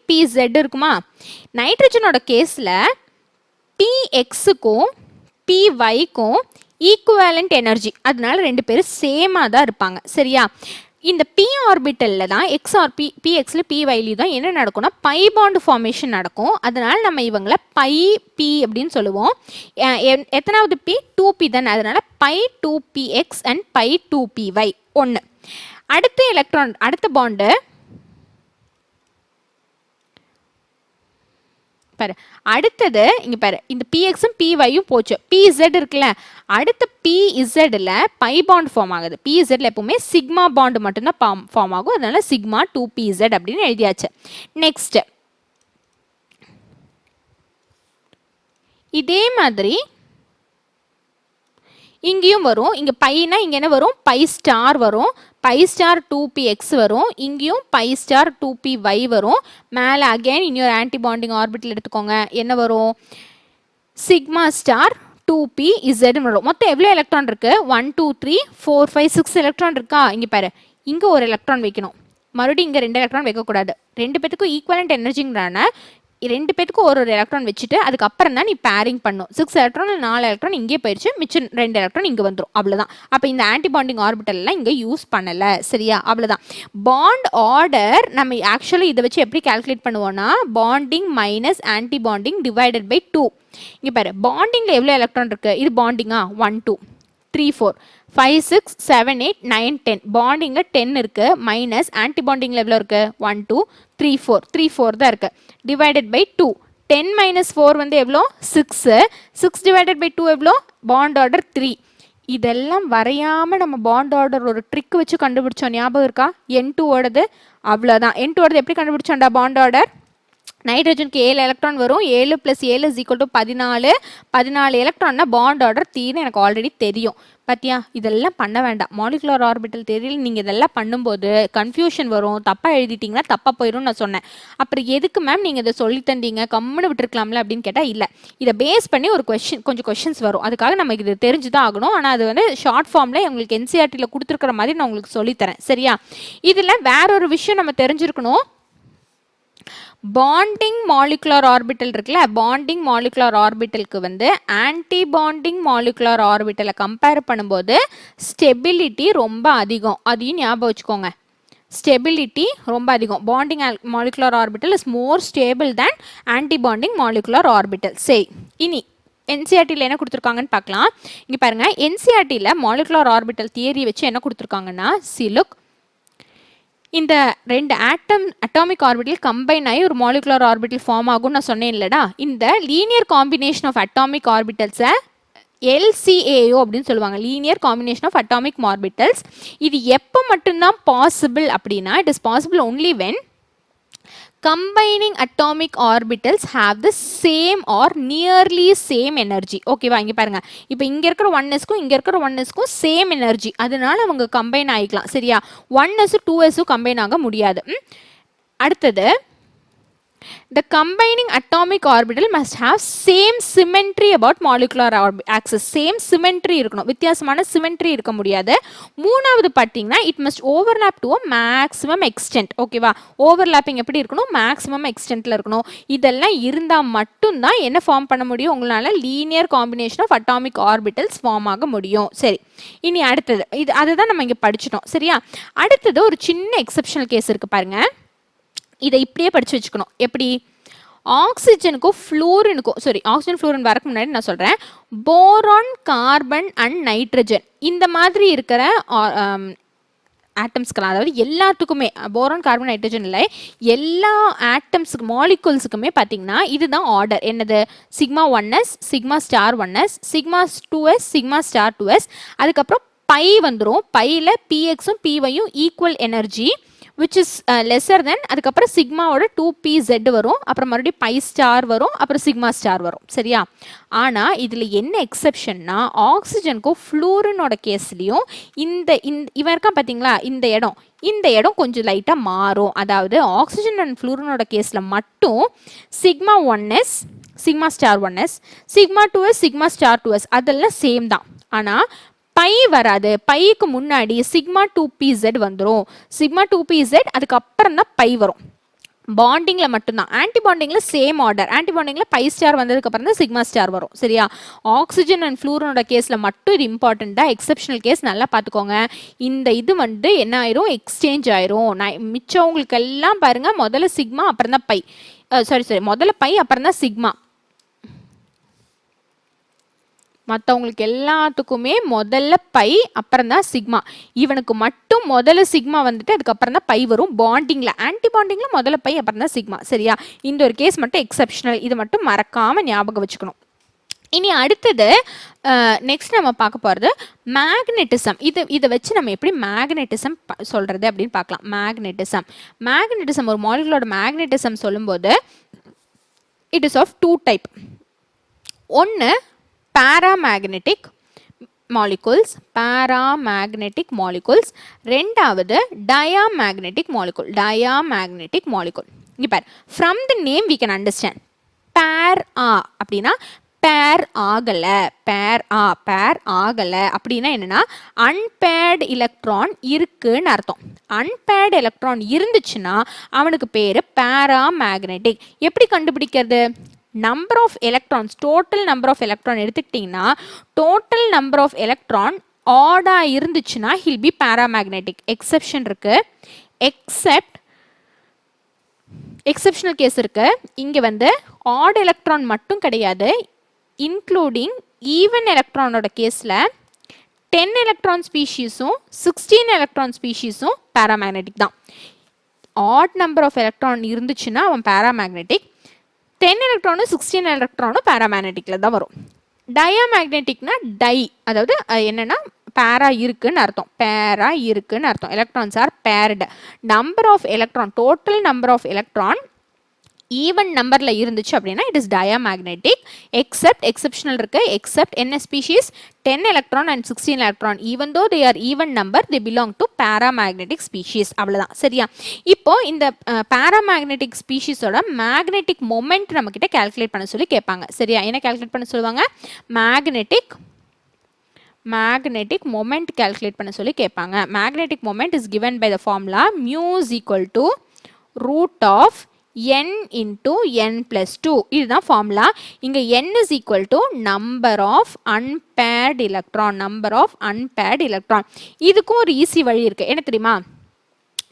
pz இருக்குமா? நைட்ரஜனோட கேஸில் pxக்கும் pyக்கும் ஈக்குவேலண்ட் எனர்ஜி, அதனால 2 பேரும் சேமாக தான் இருப்பாங்க. சரியா? இந்த p ஆர்பிட்டலில் தான் x ஆர் pxல pyல தான் என்ன நடக்கும்னா பை பாண்ட் ஃபார்மேஷன் நடக்கும். அதனால நம்ம இவங்களை பை p அப்படின்னு சொல்லுவோம். எத்தனாவது p? 2p தானே, அதனால by 2px and by 2py. 1. அடுத்த எலக்ட்ரான், அடுத்த பாண்டு பாரு, அடுத்தது இங்க பாரு, இந்த pxம் pyயும் போச்சு, pz இருக்குல்ல, அடுத்த pzல பை பாண்ட் ஃபார்ம் ஆகுது. pzல எப்பவுமே சிக்மா பாண்ட் மட்டும்தான் ஃபார்ம் ஆகும், அதனால சிக்மா 2pz அப்படின்னு எழுதியாச்சு. நெக்ஸ்ட் இதே மாதிரி இங்கேயும் வரும். இங்கே பைனா இங்கே என்ன வரும்? பை ஸ்டார் வரும், பை ஸ்டார் 2px வரும், இங்கேயும் பை ஸ்டார் 2py வரும். மேலே அகைன் இன்னொரு ஆன்டிபாண்டிங் ஆர்பிட்டல் எடுத்துக்கோங்க, என்ன வரும்? சிக்மா ஸ்டார் 2pz வரும். மொத்தம் எவ்வளோ எலக்ட்ரான் இருக்குது? 1 2 3 4 5 6 எலக்ட்ரான் இருக்கா? இங்கே பாரு, இங்கே ஒரு எலக்ட்ரான் வைக்கணும், மறுபடியும் இங்கே 2 எலக்ட்ரான் வைக்கக்கூடாது. 2 பேத்துக்கும் ஈக்குவலண்ட் எனர்ஜிங்கிறான 2 பேத்துக்கும் ஒரு எலக்ட்ரான் வச்சுட்டு அதுக்கப்புறம் தான் நீ பேரிங் பண்ணும். 6 எலக்ட்ரான் 4 எலக்ட்ரான் இங்கே போயிடுச்சு, மிச்சம் 2 எலக்ட்ரான் இங்கே வந்துடும், அவ்வளோதான். அப்போ இந்த ஆன்டிபாண்டிங் ஆர்பிட்டல்லாம் இங்கே யூஸ் பண்ணலை. சரியா? அவ்வளோதான். பாண்ட் ஆர்டர் நம்ம ஆக்சுவலி இதை வச்சு எப்படி கால்குலேட் பண்ணுவோம்னா, bonding minus antibonding divided by 2. இங்கே பாரு, பாண்டிங்கில் எவ்வளோ எலக்ட்ரான் இருக்குது? இது பாண்டிங்கா? 1 2 3 4 5 6 7 8 9 10. பாண்டிங்கில் 10 இருக்குது, மைனஸ் ஆன்டிபாண்டிங்கில் எவ்வளோ இருக்குது? 1 2 3 4 3 4 தான் இருக்குது, டிவைடட் பை 2. 10 மைனஸ் 4 வந்து எவ்வளோ? 6. 6 டிவைடட் பை 2 எவ்வளோ? Bond order 3. இதெல்லாம் வரையாமல் நம்ம பாண்ட் ஆர்டர் ஒரு ட்ரிக் வச்சு கண்டுபிடிச்சோம், ஞாபகம் இருக்கா? N2 ஓடது. அவ்வளோதான். N2 ஓடது எப்படி கண்டுபிடிச்சோண்டா? பாண்ட் ஆர்டர் நைட்ரஜனுக்கு 7 எலக்ட்ரான் வரும், 7 + 7 = 14. 14 எலக்ட்ரான்னா பாண்ட் ஆர்டர் தீர்னு எனக்கு ஆல்ரெடி தெரியும். பார்த்தியா? இதெல்லாம் பண்ண வேண்டாம். மாலிகுலர் ஆர்பிட்டல் தியரியில் நீங்கள் இதெல்லாம் பண்ணும்போது கன்ஃபியூஷன் வரும், தப்பாக எழுதிட்டிங்கன்னா தப்பாக போயிடும் நான் சொன்னேன். அப்புறம் எதுக்கு மேம் நீங்கள் இதை சொல்லி தந்தீங்க, கம்முன்னு விட்டுருக்கலாம்ல அப்படின்னு கேட்டால், இல்லை, இதை பேஸ் பண்ணி ஒரு கொஞ்சம் கொஷின்ஸ் வரும், அதுக்காக நமக்கு இது தெரிஞ்சு தான் ஆகணும். ஆனால் அது வந்து ஷார்ட் ஃபார்மில் உங்களுக்கு NCERTயில் கொடுத்துருக்குற மாதிரி நான் உங்களுக்கு சொல்லித்தரேன். சரியா? இதில் வேற ஒரு விஷயம் நம்ம தெரிஞ்சிருக்கணும். பாண்டிங் மாலிகுலர் ஆர்பிட்டல் இருக்குல்ல, பாண்டிங் மாலிகுலர் ஆர்பிட்டலுக்கு வந்து ஆன்டி பாண்டிங் மாலிகுலர் ஆர்பிட்டலை கம்பேர் பண்ணும்போது ஸ்டெபிலிட்டி ரொம்ப அதிகம். அதையும் ஞாபகம் வச்சுக்கோங்க, ஸ்டெபிலிட்டி ரொம்ப அதிகம். Bonding molecular orbital is more stable than anti bonding molecular orbital. சரி, இனி NCERTயில் என்ன கொடுத்துருக்காங்கன்னு பார்க்கலாம். இங்கே பாருங்கள், NCERTயில் மாலிகுலர் ஆர்பிட்டல் தியரி வச்சு என்ன கொடுத்துருக்காங்கன்னா, சிலுக் இந்த 2 அட்டாமிக் ஆர்பிட்டல் கம்பைன் ஆகி ஒரு மாலிகுலர் ஆர்பிட்டல் ஃபார்ம் ஆகும்னு நான் சொன்னேன் இல்லடா. இந்த லீனியர் காம்பினேஷன் ஆஃப் அட்டாமிக் ஆர்பிட்டல்ஸை LCAO அப்படின்னு சொல்லுவாங்க, linear combination of atomic orbitals. இது எப்போ மட்டும்தான் பாசிபிள் அப்படின்னா, it is possible only when combining atomic orbitals have the same or nearly same energy. ஓகேவா? இங்கே பாருங்க, இப்போ இங்கே இருக்கிற 1sக்கும் இங்கே இருக்கிற 1sக்கும் சேம் எனர்ஜி, அதனால அவங்க கம்பைன் ஆகிக்கலாம். சரியா? 1s 2s கம்பைன் ஆக முடியாது. அடுத்தது The combining atomic orbital must have same symmetry about molecular axis. Same symmetry இருக்கணும், வித்தியாசமான symmetry இருக்க முடியாது. மூணாவது பார்த்தீங்கன்னா it must overlap to a maximum extent. ஓகேவா, overlapping எப்படி இருக்கணும், maximum extentல இருக்கணும். இதெல்லாம் இருந்தால் மட்டும்தான் என்ன ஃபார்ம் பண்ண முடியும், உங்களால் linear combination of atomic orbitals form ஆக முடியும். சரி, இனி அடுத்தது இது அதுதான் நம்ம இங்கே படிச்சிட்டோம். சரியா, அடுத்தது ஒரு சின்ன எக்ஸப்ஷனல் கேஸ் இருக்கு பாருங்க. இதை இப்படியே படித்து வச்சுக்கணும். எப்படி, ஆக்சிஜனுக்கும் ஃப்ளூரினுக்கும், ஆக்சிஜன் ஃப்ளூரின் வரக்கு முன்னாடி நான் சொல்கிறேன், போரான் கார்பன் அண்ட் நைட்ரஜன் இந்த மாதிரி இருக்கிற ஆட்டம்ஸ்க்கெல்லாம், அதாவது எல்லாத்துக்குமே போரான் கார்பன் நைட்ரஜன் இல்லை, எல்லா ஆட்டம்ஸுக்கு மாலிகூல்ஸுக்குமே பார்த்தீங்கன்னா இதுதான் ஆர்டர். என்னது, sigma 1s sigma star 1s sigma 2s sigma star 2s. அதுக்கப்புறம் பை வந்துடும். பையில் பிஎக்ஸும் பிவையும் equal energy which is lesser than, அதுக்கப்புறம் சிக்மாவோட 2pz வரும், அப்புறம் மறுபடியும் பை ஸ்டார் வரும், அப்புறம் சிக்மா ஸ்டார் வரும். சரியா, ஆனால் இதில் என்ன எக்ஸப்ஷன்னா, ஆக்சிஜனுக்கும் ஃப்ளூரினோட கேஸ்லேயும் இவன் இருக்கான் பார்த்தீங்களா, இந்த இடம் கொஞ்சம் லைட்டாக மாறும். அதாவது ஆக்சிஜன் அண்ட் ஃப்ளூரினோட கேஸில் மட்டும் sigma 1s sigma star 1s sigma 2s sigma star 2s அதெல்லாம் சேம் தான். ஆனால் பை வராது. பைக்கு முன்னாடி சிக்மா 2pz வந்துடும். சிக்மா 2pz அதுக்கப்புறம் தான் பை வரும். பாண்டிங்கில் மட்டும்தான். ஆன்டிபாண்டிங்கில் சேம் ஆர்டர். ஆன்டிபாண்டிங்கில் பை ஸ்டார் வந்ததுக்கப்புறம் தான் சிக்மா ஸ்டார் வரும். சரியா, ஆக்சிஜன் அண்ட் ஃப்ளூரினோட கேஸில் மட்டும் இது இம்பார்ட்டண்ட்டாக, எக்ஸப்ஷனல் கேஸ் நல்லா பார்த்துக்கோங்க. இந்த இது என்ன ஆயிரும், எக்ஸ்சேஞ்ச் ஆயிரும். மிச்சவங்களுக்கு எல்லாம் பாருங்கள், முதல்ல சிக்மா அப்புறம் தான் பை, முதல்ல பை அப்புறம் தான் சிக்மா. மற்றவங்களுக்கு எல்லாத்துக்குமே முதல்ல பை அப்புறம் தான் சிக்மா. இவனுக்கு மட்டும் முதல்ல சிக்மா வந்துட்டு அதுக்கப்புறம் தான் பை வரும். பாண்டிங்கில், ஆன்டிபாண்டிங்கில் முதல்ல பை அப்புறம் தான் சிக்மா. சரியா, இந்த ஒரு கேஸ் மட்டும் எக்ஸப்ஷனல். இது மட்டும் மறக்காமல் ஞாபகம் வச்சுக்கணும். இனி அடுத்தது நெக்ஸ்ட் நம்ம பார்க்க போகிறது மேக்னெட்டிசம். இதை வச்சு நம்ம எப்படி மேக்னெட்டிசம் சொல்கிறது அப்படின்னு பார்க்கலாம். மேக்னெட்டிசம் ஒரு மாலிகுலோட மேக்னெட்டிசம் சொல்லும்போது இட் இஸ் ஆஃப் 2 டைப். ஒன்று paramagnetic molecules, ரெண்டாவது diamagnetic molecule. இங்க பாரு, from the name we can understand, அப்படின்னா பேர் ஆகல அப்படின்னா என்னன்னா அன்பேர்டு எலக்ட்ரான் இருக்குன்னு அர்த்தம். அன்பேர்டு எலக்ட்ரான் இருந்துச்சுன்னா அவனுக்கு பேரு பாராமேக்னெட்டிக். எப்படி கண்டுபிடிக்கிறது, number of electrons, total number of electron எடுத்துக்கிட்டிங்கன்னா டோட்டல் நம்பர் ஆஃப் எலக்ட்ரான் ஆடாக இருந்துச்சுன்னா ஹில் பி பாராமேக்னெட்டிக். எக்ஸப்ஷன் இருக்கு, எக்ஸப்ஷனல் கேஸ் இருக்கு. இங்கே ஆட் எலக்ட்ரான் மட்டும் கிடையாது, இன்க்ளூடிங் ஈவன் எலக்ட்ரானோட கேஸில் 10 எலக்ட்ரான் ஸ்பீஷீஸும் 16 எலக்ட்ரான் ஸ்பீஷீஸும் பாராமேக்னெட்டிக் தான். ஆட் நம்பர் ஆஃப் எலக்ட்ரான் இருந்துச்சுன்னா அவன் பாராமேக்னெட்டிக். 10 எலக்ட்ரானும் 16 எலக்ட்ரானும் பாராமேக்னெட்டிக்கில் தான் வரும். டயாமேக்னெட்டிக்னா அதாவது என்னென்னா பேரா இருக்குன்னு அர்த்தம். Electrons are paired. Number of electron, total number of electron even நம்பரில் இருந்துச்சு அப்படின்னா இட் இஸ் டயாமேக்னெட்டிக். எக்ஸப்ஷனல் இருக்கு. எக்ஸப்ட் என்ன species, 10 electron and 16 electron, even though they are even number, they belong to paramagnetic species. அவ்வளோதான். சரியா, இப்போ இந்த பாராமேக்னெட்டிக் ஸ்பீஷீஸோட magnetic moment நம்ம கிட்ட கால்குலேட் பண்ண சொல்லி கேட்பாங்க. சரியா, என்ன கால்குலேட் பண்ண சொல்லுவாங்க, மேக்னெட்டிக் மொமெண்ட் கால்குலேட் பண்ண சொல்லி கேட்பாங்க. Magnetic moment is given by the formula mu is equal to root of n into n plus 2. இதுதான் ஃபார்முலா. இங்கே n is equal to number of unpaired electron. இதுக்கும் ஒரு ஈஸி வழி இருக்கு. என்ன தெரியுமா,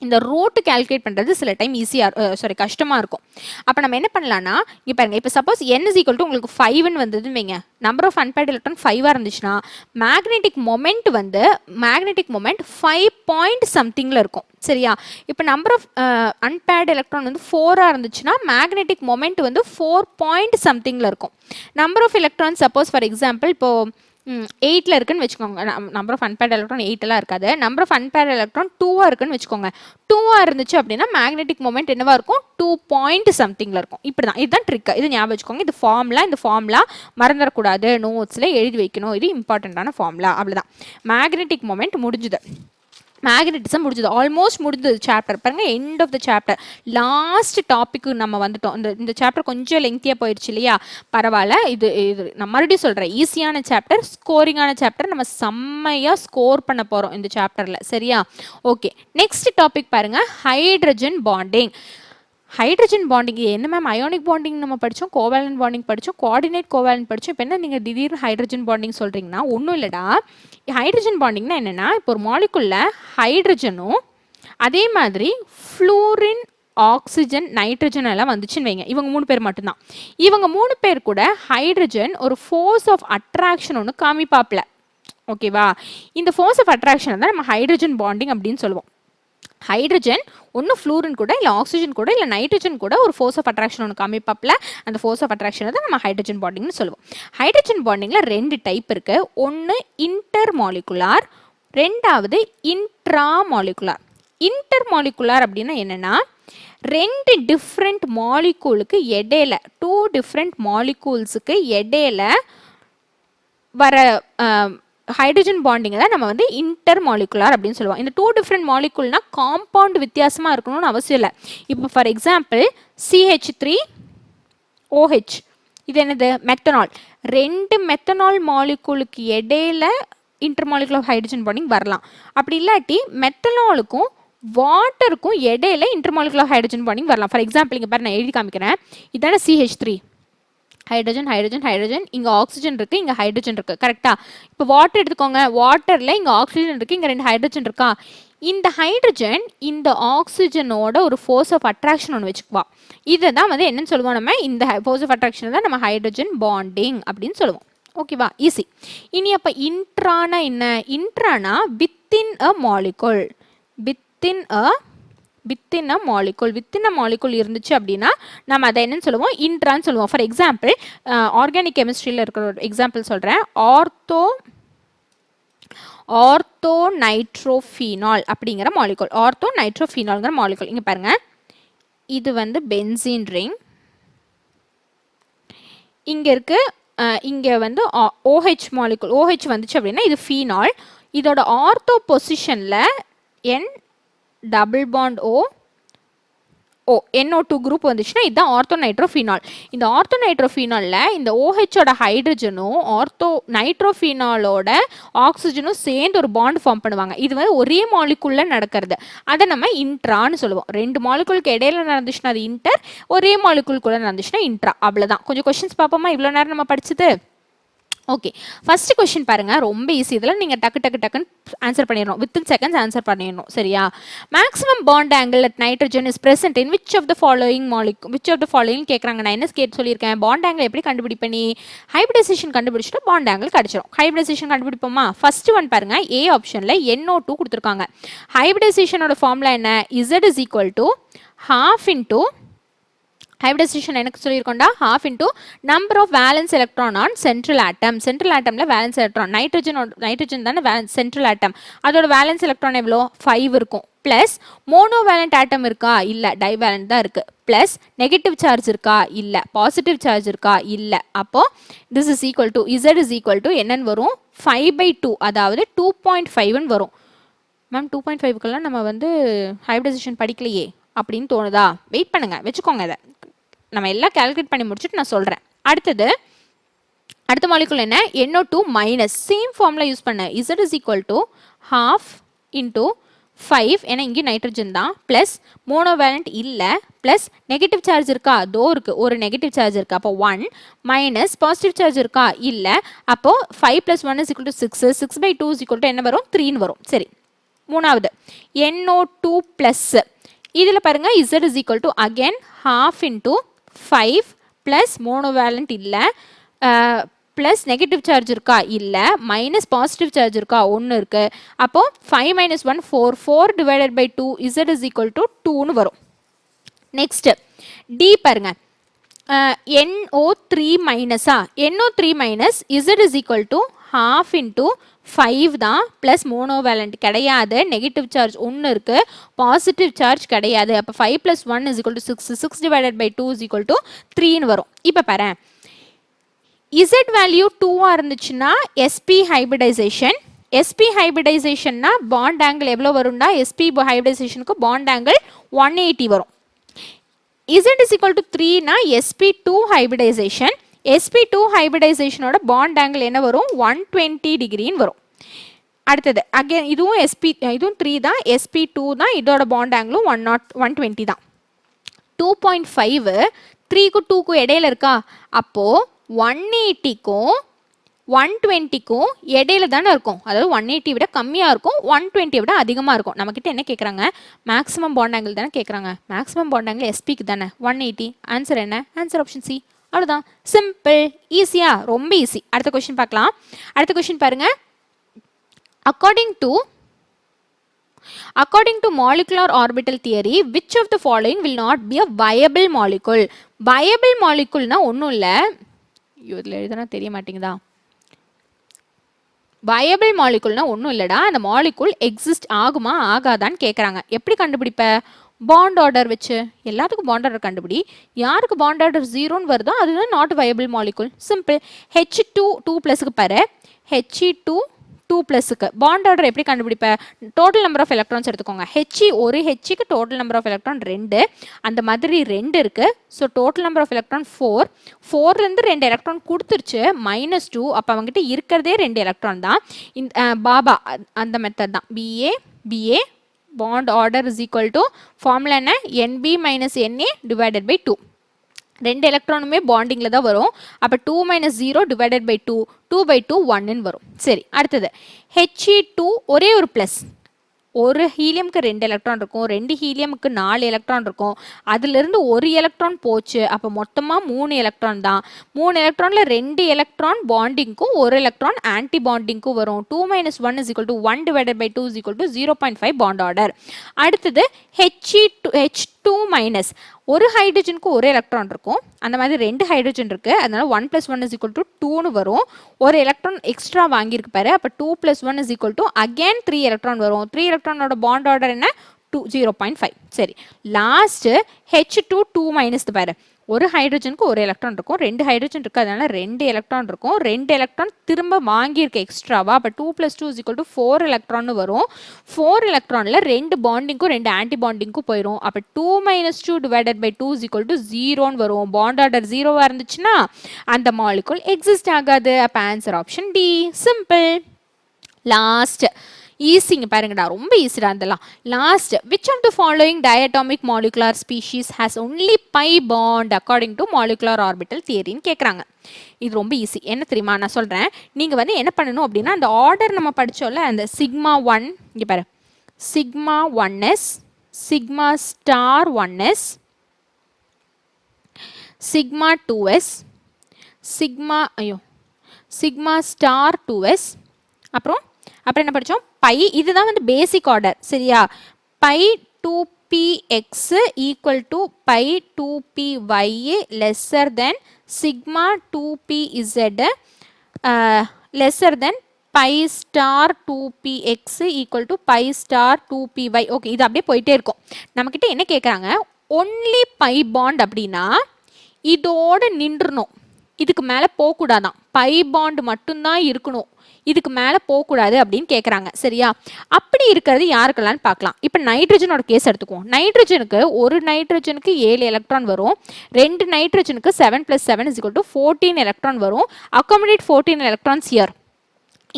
இந்த ரூட் கால்குலேட் பண்ணுறது சில டைம் ஈஸியாக கஷ்டமாக இருக்கும். அப்போ நம்ம என்ன பண்ணலாம்னா, இங்கே பாருங்க, இப்போ suppose n is equal to உங்களுக்கு 5ன்னு வந்ததுன்னு வைங்க, நம்பர் ஆஃப் அன்பேர்டு எலக்ட்ரான் 5ஆக இருந்துச்சுன்னா மேக்னெட்டிக் மொமெண்ட் 5 பாயிண்ட் சம்திங்கில் இருக்கும். சரியா, இப்போ நம்பர் ஆஃப் அன்பேர்டு எலக்ட்ரான் 4ஆக இருந்துச்சுன்னா மேக்னெட்டிக் மொமெண்ட் 4 பாயிண்ட் சம்திங்கில் இருக்கும். Number of electron suppose for example இப்போது 8ல் இருக்குன்னு வச்சுக்கோங்க. நம்பர் ஆஃப் அன்பேர்டு எலக்ட்ரான் 8எல்லாம் இருக்காது. நம்பர் ஆஃப் அன்பேர்டு எலக்ட்ரான் 2ஆக இருக்குன்னு வச்சுக்கோங்க. 2ஆக இருந்துச்சு அப்படின்னா மேக்னெட்டிக் மொமெண்ட் என்னவா இருக்கும், 2 பாயிண்ட் சம்திங்கில் இருக்கும். இப்படி தான், இதுதான் ட்ரிக். இது ஞாபகம் வச்சுக்கோங்க. இது ஃபார்முலா மறந்துடக்கூடாது, நோட்ஸில் எழுதி வைக்கணும். இது இம்பார்ட்டண்ட்டான ஃபார்முலா. அவ்வளோதான், மேக்னெட்டிக் மொமெண்ட் முடிஞ்சுது. மேக்னெட்டிசம் முடிஞ்சது, ஆல்மோஸ்ட் முடிஞ்சது சாப்டர். பாருங்க, end of the chapter, last topic நம்ம வந்துட்டோம். இந்த சாப்டர் கொஞ்சம் லெங்க்தியாக போயிடுச்சு இல்லையா, பரவாயில்ல. இது நான் மறுபடியும் சொல்கிறேன், ஈஸியான சாப்டர், ஸ்கோரிங்கான சாப்டர். நம்ம செம்மையாக ஸ்கோர் பண்ண போகிறோம் இந்த சாப்டரில், சரியா? ஓகே, நெக்ஸ்ட் டாபிக் பாருங்க, ஹைட்ரஜன் பாண்டிங். ஹைட்ரஜன் பாண்டிங் என்ன மேம்? அயோனிக் பாண்டிங் நம்ம படித்தோம், கோவேலன்ட் பாண்டிங் படித்தோம், கோஆர்டினேட் கோவேலன்ட் படித்தோம். இப்போ என்ன நீங்கள் திடீர்னு ஹைட்ரஜன் பாண்டிங் சொல்கிறீங்கன்னா, ஒன்றும் இல்லைடா. ஹைட்ரஜன் பாண்டிங்னா என்னென்னா, இப்போ ஒரு மாலிகுலில் ஹைட்ரஜனும் அதே மாதிரி ஃப்ளூரின், ஆக்சிஜன், நைட்ரஜன் எல்லாம் வந்துச்சுன்னு வைங்க. இவங்க 3 பேர் மட்டும்தான். இவங்க 3 பேர் கூட ஹைட்ரஜன் ஒரு ஃபோர்ஸ் ஆஃப் அட்ராக்ஷன் ஒன்று காமிப்பாப்ல. ஓகேவா? இந்த ஃபோர்ஸ் ஆஃப் அட்ராக்ஷன் தான் நம்ம ஹைட்ரஜன் பாண்டிங் அப்படின்னு சொல்லுவோம். ஹைட்ரஜன் ஒன்று ஃப்ளூரின் கூட, இல்லை ஆக்சிஜன் கூட, இல்லை நைட்ரஜன் கூட ஒரு ஃபோர்ஸ் ஆஃப் அட்ராக்ஷன் ஒன்று காமிப்பாப்பில். அந்த ஃபோர்ஸ் ஆஃப் அட்ராக்ஷனை தான் நம்ம ஹைட்ரஜன் பாண்டிங்னு சொல்லுவோம். ஹைட்ரஜன் பாண்டிங்கில் 2 டைப் இருக்குது. ஒன்று இன்டர் மாலிகுலார், ரெண்டாவது இன்ட்ரா மாலிகுலார். இன்டர் மாலிகுலார் அப்படின்னா என்னென்னா, 2 டிஃப்ரெண்ட் மாலிகூலுக்கு இடையில, 2 டிஃப்ரெண்ட் மாலிகூல்ஸுக்கு இடையில வர ஹைட்ரஜன் பாண்டிங்கை தான் நம்ம வந்து இன்டர் மாலிகுலார் அப்படின்னு சொல்லுவோம். இந்த 2 டிஃப்ரெண்ட் மாலிகுல்னா காம்பவுண்ட் வித்தியாசமாக இருக்கணும்னு அவசியம் இல்லை. இப்போ ஃபார் எக்ஸாம்பிள் CH3OH, இது என்னது? மெத்தனால். 2 மெத்தனால் மாலிகுலுக்கு இடையில இன்டர் மாலிகுலர் ஹைட்ரஜன் பாண்டிங் வரலாம். அப்படி இல்லாட்டி மெத்தனாலுக்கும் வாட்டருக்கும் இடையில இன்டர் மாலிகுலர் ஹைட்ரஜன் பாண்டிங் வரலாம். ஃபார் எக்ஸாம்பிள் இங்கே பாரு, நான் எழுதி காமிக்கிறேன். இதான CH3, ஹைட்ரஜன் ஹைட்ரஜன் ஹைட்ரஜன், இங்கே ஆக்சிஜன் இருக்குது, இங்கே ஹைட்ரஜன் இருக்குது, கரெக்டாக? இப்போ வாட்டர் எடுத்துக்கோங்க, வாட்டரில் இங்கே ஆக்சிஜன் இருக்குது, இங்கே 2 ஹைட்ரஜன் இருக்கா? இந்த ஹைட்ரஜன் இந்த ஆக்சிஜனோட ஒரு ஃபோர்ஸ் ஆஃப் அட்ராக்ஷன் ஒன்று வச்சுக்குவா. இதை தான் வந்து என்னன்னு சொல்லுவோம் நம்ம? இந்த ஃபோர்ஸ் ஆஃப் அட்ராக்ஷன் தான் நம்ம ஹைட்ரஜன் பாண்டிங் அப்படின்னு சொல்லுவோம். ஓகேவா? ஈஸி. இனி அப்போ இன்ட்ரானா என்ன? இன்ட்ரானா within a molecule. Within a molecule இருந்துச்சு அப்படின்னா நம்ம அதை என்னன்னு சொல்லுவோம்? இன்ட்ரான்னு சொல்லுவோம். ஃபார் எக்ஸாம்பிள், ஆர்கானிக் கெமிஸ்ட்ரியில் இருக்கிற ஒரு எக்ஸாம்பிள் சொல்கிறேன். ஆர்த்தோ நைட்ரோஃபீனால் அப்படிங்கிற மாலிகுல். Ortho நைட்ரோஃபீனால்ங்கிற molecule. இங்கே பாருங்க, இது வந்து பென்சீன் ரிங். இங்கே இருக்கு, இங்கே வந்து OH மாலிகுல். OH வந்துச்சு அப்படின்னா இது ஃபீனால். இதோட ஆர்த்தோ பொசிஷனில் N double bond O NO2 group வந்துச்சுன்னா இதுதான் ஆர்த்தோ நைட்ரோஃபீனால். இந்த ஆர்த்தோ நைட்ரோஃபீனாலில் இந்த OHோட ஹைட்ரஜனும் ஆர்த்தோ நைட்ரோஃபீனாலோட ஆக்சிஜனும் சேர்ந்து ஒரு பாண்ட் ஃபார்ம் பண்ணுவாங்க. இது வந்து ஒரே மாலிகுலில் நடக்கிறது. அதை நம்ம இன்ட்ரான்னு சொல்லுவோம். 2 மாலிகுலுக்கு இடையில நடந்துச்சுன்னா அது இன்டர், ஒரே மாலிகுலுக்குள்ளே நடந்துச்சுன்னா இன்ட்ரா. அவ்வளோதான். கொஞ்சம் கொஸ்டின்ஸ் பார்ப்போமா? இவ்வளோ நேரம் நம்ம படிச்சது. ஓகே, ஃபர்ஸ்ட் கொஸ்டின் பாருங்க, ரொம்ப ஈஸி. இதில் நீங்கள் டக்குன்னு ஆன்சர் பண்ணிடணும். வித்தின் செகண்ட்ஸ் ஆன்சர் பண்ணிடணும், சரியா? Maximum bond angle at nitrogen is present in which of the following கேட்குறாங்க. நான் என்ன சொல்லியிருக்கேன்? பாண்ட் ஆங்கிள் எப்படி கண்டுபிடிப்பேன்? ஹைபிரிடைசேஷன் கண்டுபிடிச்சிட்டு பாண்ட் ஆங்கிள் கிடச்சிடும். ஹைபிரிடைசேஷன் கண்டுபிடிப்போமா? ஃபர்ஸ்ட் ஒன் பாருங்க, A ஆப்ஷனில் NO2 கொடுத்துருக்காங்க. ஹைபிரிடைசேஷனோட ஃபார்முலா என்ன? Z is equal to half into hybridization எனக்கு சொல்லியிருக்கோண்டா, half into number of valence electron on central atom. Central ஆட்டமில் வேலன்ஸ் எலக்ட்ரான், நைட்ரஜன் தானே சென்ட்ரல் ஆட்டம், அதோட வேலன்ஸ் எலக்ட்ரான் எவ்வளோ? 5 இருக்கும். ப்ளஸ் மோனோவேலண்ட் ஆட்டம் இருக்கா? இல்லை, டைவேலண்ட் தான் இருக்குது. ப்ளஸ் நெகட்டிவ் சார்ஜ் இருக்கா? இல்லை. பாசிட்டிவ் சார்ஜ் இருக்கா? இல்லை. அப்போது this is equal to Z is equal to என்னன்னு வரும்? 5/2, அதாவது 2.5ன்னு வரும். மேம் 2.5க்கெல்லாம் நம்ம வந்து ஹைபிரிடைசேஷன் படிக்கலையே அப்படின்னு தோணுதா? வெயிட் பண்ணுங்கள், வச்சுக்கோங்க. இதை நம்ம எல்லாம் கால்குலேட் பண்ணி முடிச்சுட்டு நான் சொல்கிறேன். அடுத்த மாலிகுல் என்ன? NO2 minus. Same formula use பண்ண. Z is equal to half into 5, ஏன்னா இங்கே நைட்ரஜன் தான், ப்ளஸ் மோனோவேலண்ட் இல்லை, ப்ளஸ் நெகட்டிவ் சார்ஜ் இருக்கா? தோ இருக்குது, ஒரு நெகட்டிவ் சார்ஜ் இருக்குது, அப்போ 1, மைனஸ் பாசிட்டிவ் சார்ஜ் இருக்கா? இல்லை. அப்போது 5 + 1 is equal to 6, 6/2 is equal to என்ன வரும்? 3ன்னு வரும். சரி, மூணாவது NO2 ப்ளஸ். இதில் பாருங்கள், Z is equal to again half into 5 plus monovalent இல்லை, ப்ளஸ் நெகட்டிவ் சார்ஜ் இருக்கா? இல்லை. மைனஸ் பாசிட்டிவ் சார்ஜ் இருக்கா? 1 இருக்குது. அப்போது 5 - 1 4, 4/2 Z is equal to 2ன்னு வரும். நெக்ஸ்ட்டு D பாருங்க, NO3 மைனஸா? NO3 minus Z is equal to half into 5 தான், ப்ளஸ் மோனோவேலண்ட் கிடையாது, நெகட்டிவ் சார்ஜ் 1 இருக்குது, பாசிட்டிவ் சார்ஜ் கிடையாது. அப்போ 5 + 1 is equal to 6, 6/2 is equal to 3ன்னு வரும். இப்போ பாரு, Z வேல்யூ 2ஆக இருந்துச்சுன்னா SP ஹைபிரிடைசேஷன், sp ஹைபிரிடைசேஷன்னா பாண்ட் ஆங்கிள் எவ்வளோ வரும்டா sp ஹைபிரிடைசேஷனுக்கு பாண்ட் ஆங்கிள் 180 வரும். z is equal to 3 னா sp2 ஹைபிரிடைசேஷன் sp2 ஹைபிரிடைசேஷனோட பாண்ட் ஆங்கிள் என்ன வரும் 120 டிகிரின்னு வரும். அடுத்தது அகைன் இதுவும் இதுவும் 3 தான் sp2 தான் இதோட பாண்ட் ஆங்கிளும் 120 தான். 2.5 3க்கும் 2க்கும் இடையில இருக்கா அப்போ 180க்கும் 120க்கும் இடையில தானே இருக்கும். அதாவது 180 விட கம்மியாக இருக்கும் 120 விட அதிகமாக இருக்கும். நம்மக்கிட்ட என்ன கேட்குறாங்க மேக்ஸிமம் பாண்ட் ஆங்கிள் தானே கேட்குறாங்க. மேக்ஸிமம் பாண்ட் ஆங்கிள் எஸ்பிக்கு தானே 180. ஆன்சர் என்ன ஆன்சர் ஆப்ஷன் சி. அவ்வளோதான் சிம்பிள் ஈஸியா ரொம்ப ஈஸி. அடுத்த கொஸ்டின் பார்க்கலாம். அடுத்த கொஸ்டின் பாருங்க. According to molecular orbital theory, which of the following will not be a viable molecule? Viable molecule னா ஒன்றும் இல்லை, இதில் எழுதுனா தெரிய மாட்டேங்குதா. viable molecule னா ஒன்றும் இல்லைடா, அந்த மாலிகுல் எக்ஸிஸ்ட் ஆகுமா ஆகாதான்னு கேட்குறாங்க. எப்படி கண்டுபிடிப்ப பாண்ட் ஆர்டர் வச்சு. எல்லாத்துக்கும் பாண்ட் ஆர்டர் கண்டுபிடி. யாருக்கு பாண்ட் ஆர்டர் 0ன்னு வருதோ அதுதான் not viable molecule. Simple. H2 2+க்கு பாரு, He2 2+க்கு பாண்ட் ஆர்டர் எப்படி கண்டுபிடிப்ப டோட்டல் நம்பர் ஆஃப் எலக்ட்ரான்ஸ் எடுத்துக்கோங்க. He ஒரு Hக்கு டோட்டல் நம்பர் ஆஃப் எலக்ட்ரான் 2, அந்த மாதிரி 2 இருக்கு. So total number of electron 4. 4லேருந்து 2 எலக்ட்ரான் கொடுத்துருச்சு -2. அப்போ அவங்ககிட்ட இருக்கிறதே 2 எலக்ட்ரான் தான். இந்த பாபா அந்த மெத்தட் தான். BA bond order is equal to formula என்ன NB - NA டிவைடட் பை 2. 2 எலக்ட்ரானுமே பாண்டிங்கில் தான் வரும். அப்போ 2 - 0 டிவைடட் பை 2 2/2 1ன்னு வரும். சரி அடுத்தது He2 ஒரே ஒரு ப்ளஸ். ஒரு ஹீலியமுக்கு 2 எலக்ட்ரான் இருக்கும், 2 ஹீலியமுக்கு 4 எலக்ட்ரான் இருக்கும். அதுலேருந்து ஒரு எலக்ட்ரான் போச்சு. அப்போ மொத்தமாக 3 எலக்ட்ரான் தான். 3 எலக்ட்ரானில் 2 எலக்ட்ரான் பாண்டிங்க்கும் 1 எலக்ட்ரான் ஆன்டி பாண்டிங்க்கும் வரும். 2 - 1 is equal to 1 divided by 2 is equal to 0.5 bond order. அடுத்தது H2 மைனஸ் ஒரு ஹைட்ரஜனுக்கு ஒரு எலக்ட்ரான் இருக்கும். அந்த மாதிரி 2 ஹைட்ரஜன் இருக்குது. அதனால 1 + 1 is equal to 2ன்னு வரும். ஒரு எலக்ட்ரான் எக்ஸ்ட்ரா வாங்கியிருக்கு பாரு. அப்போ 2 + 1 is equal to again 3 electron வரும். 3 எலக்ட்ரானோட பாண்ட் ஆர்டர் என்ன 0.5. சரி லாஸ்ட்டு H2 2- பாரு. ஒரு ஹைட்ரஜனுக்கு ஒரு எலக்ட்ரான் இருக்கும், 2 ஹைட்ரஜன் இருக்குது. அதனால 2 எலக்ட்ரான் இருக்கும். 2 எலக்ட்ரான் திரும்ப வாங்கியிருக்க எக்ஸ்ட்ராவா. அப்போ 2 + 2 is equal to 4 எலக்ட்ரான்னு வரும். 4 எலக்ட்ரானில் 2 பாண்டிங்க்கும் 2 ஆன்டி பாண்டிங்க்கும் போயிடும். அப்போ 2 - 2 divided by 2 is equal to 0ன்னு வரும். பாண்ட் ஆர்டர் 0வா இருந்துச்சுன்னா அந்த மாலிகுல் எக்ஸிஸ்ட் ஆகாது. அப்போ answer option D. Simple. Last ஈஸிங்க பாருங்கடா, ரொம்ப ஈஸிடா அதெல்லாம். Last which of the following diatomic molecular species has only pi bond according to molecular orbital தியரின்னு கேட்குறாங்க. இது ரொம்ப ஈஸி. என்ன தெரியுமா நான் சொல்கிறேன். நீங்கள் வந்து என்ன பண்ணணும் அப்படின்னா அந்த ஆர்டர் நம்ம படித்தோம்ல அந்த σ1 இங்கே பாரு σ1s σ*1s σ2s σ*2s அப்புறம் என்ன படித்தோம் பை. இதுதான் வந்து பேசிக் ஆர்டர் சரியா. Pi 2px equal to pi 2py lesser than sigma 2pz lesser than pi star 2px equal to pi star 2py. Okay இது அப்படியே போயிட்டே இருக்கும். நம்மக்கிட்ட என்ன கேட்குறாங்க ஒன்லி பை பாண்ட் அப்படின்னா இதோடு நின்றுணும், இதுக்கு மேலே போகக்கூடாதான். பை பாண்ட் மட்டும்தான் இருக்கணும், இதுக்கு மேலே போகக்கூடாது அப்படின்னு கேட்குறாங்க சரியா. அப்படி இருக்கிறது யாருக்கெல்லாம் பார்க்கலாம். இப்போ நைட்ரஜனோட கேஸ் எடுத்துக்குவோம். நைட்ரஜனுக்கு ஒரு நைட்ரஜனுக்கு 7 எலக்ட்ரான் வரும். 2 நைட்ரஜனுக்கு 7 + 7 is equal to 14 எலக்ட்ரான் வரும். Accommodate 14 electrons here.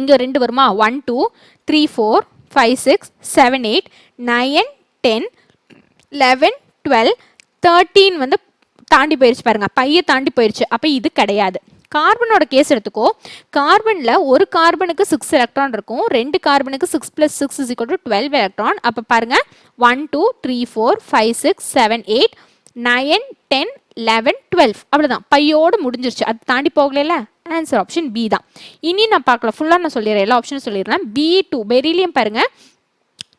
இங்கே 2 வருமா 1 2 3 4 5 6 7 8 9 10 11 12 13 வந்து தாண்டி போயிடுச்சு பாருங்க, பையை தாண்டி போயிடுச்சு. அப்போ இது கிடையாது. கார்பனோட கேஸ் எடுத்துக்கோ. கார்பனில் ஒரு கார்பனுக்கு 6 எலக்ட்ரான் இருக்கும், 2 கார்பனுக்கு 6 + 6 is equal to 12 எலக்ட்ரான். அப்போ பாருங்க 1 2 3 4 5 6 7 8 9 10 11 12 அவ்வளோதான், பையோடு முடிஞ்சிருச்சு. அது தாண்டி போகல. ஆன்சர் ஆப்ஷன் பி தான். இனி நான் பார்க்கல, ஃபுல்லாக நான் சொல்லிடுறேன், எல்லா ஆப்ஷனும் சொல்லிடுறேன். B2 பெரிலியம் பாருங்க.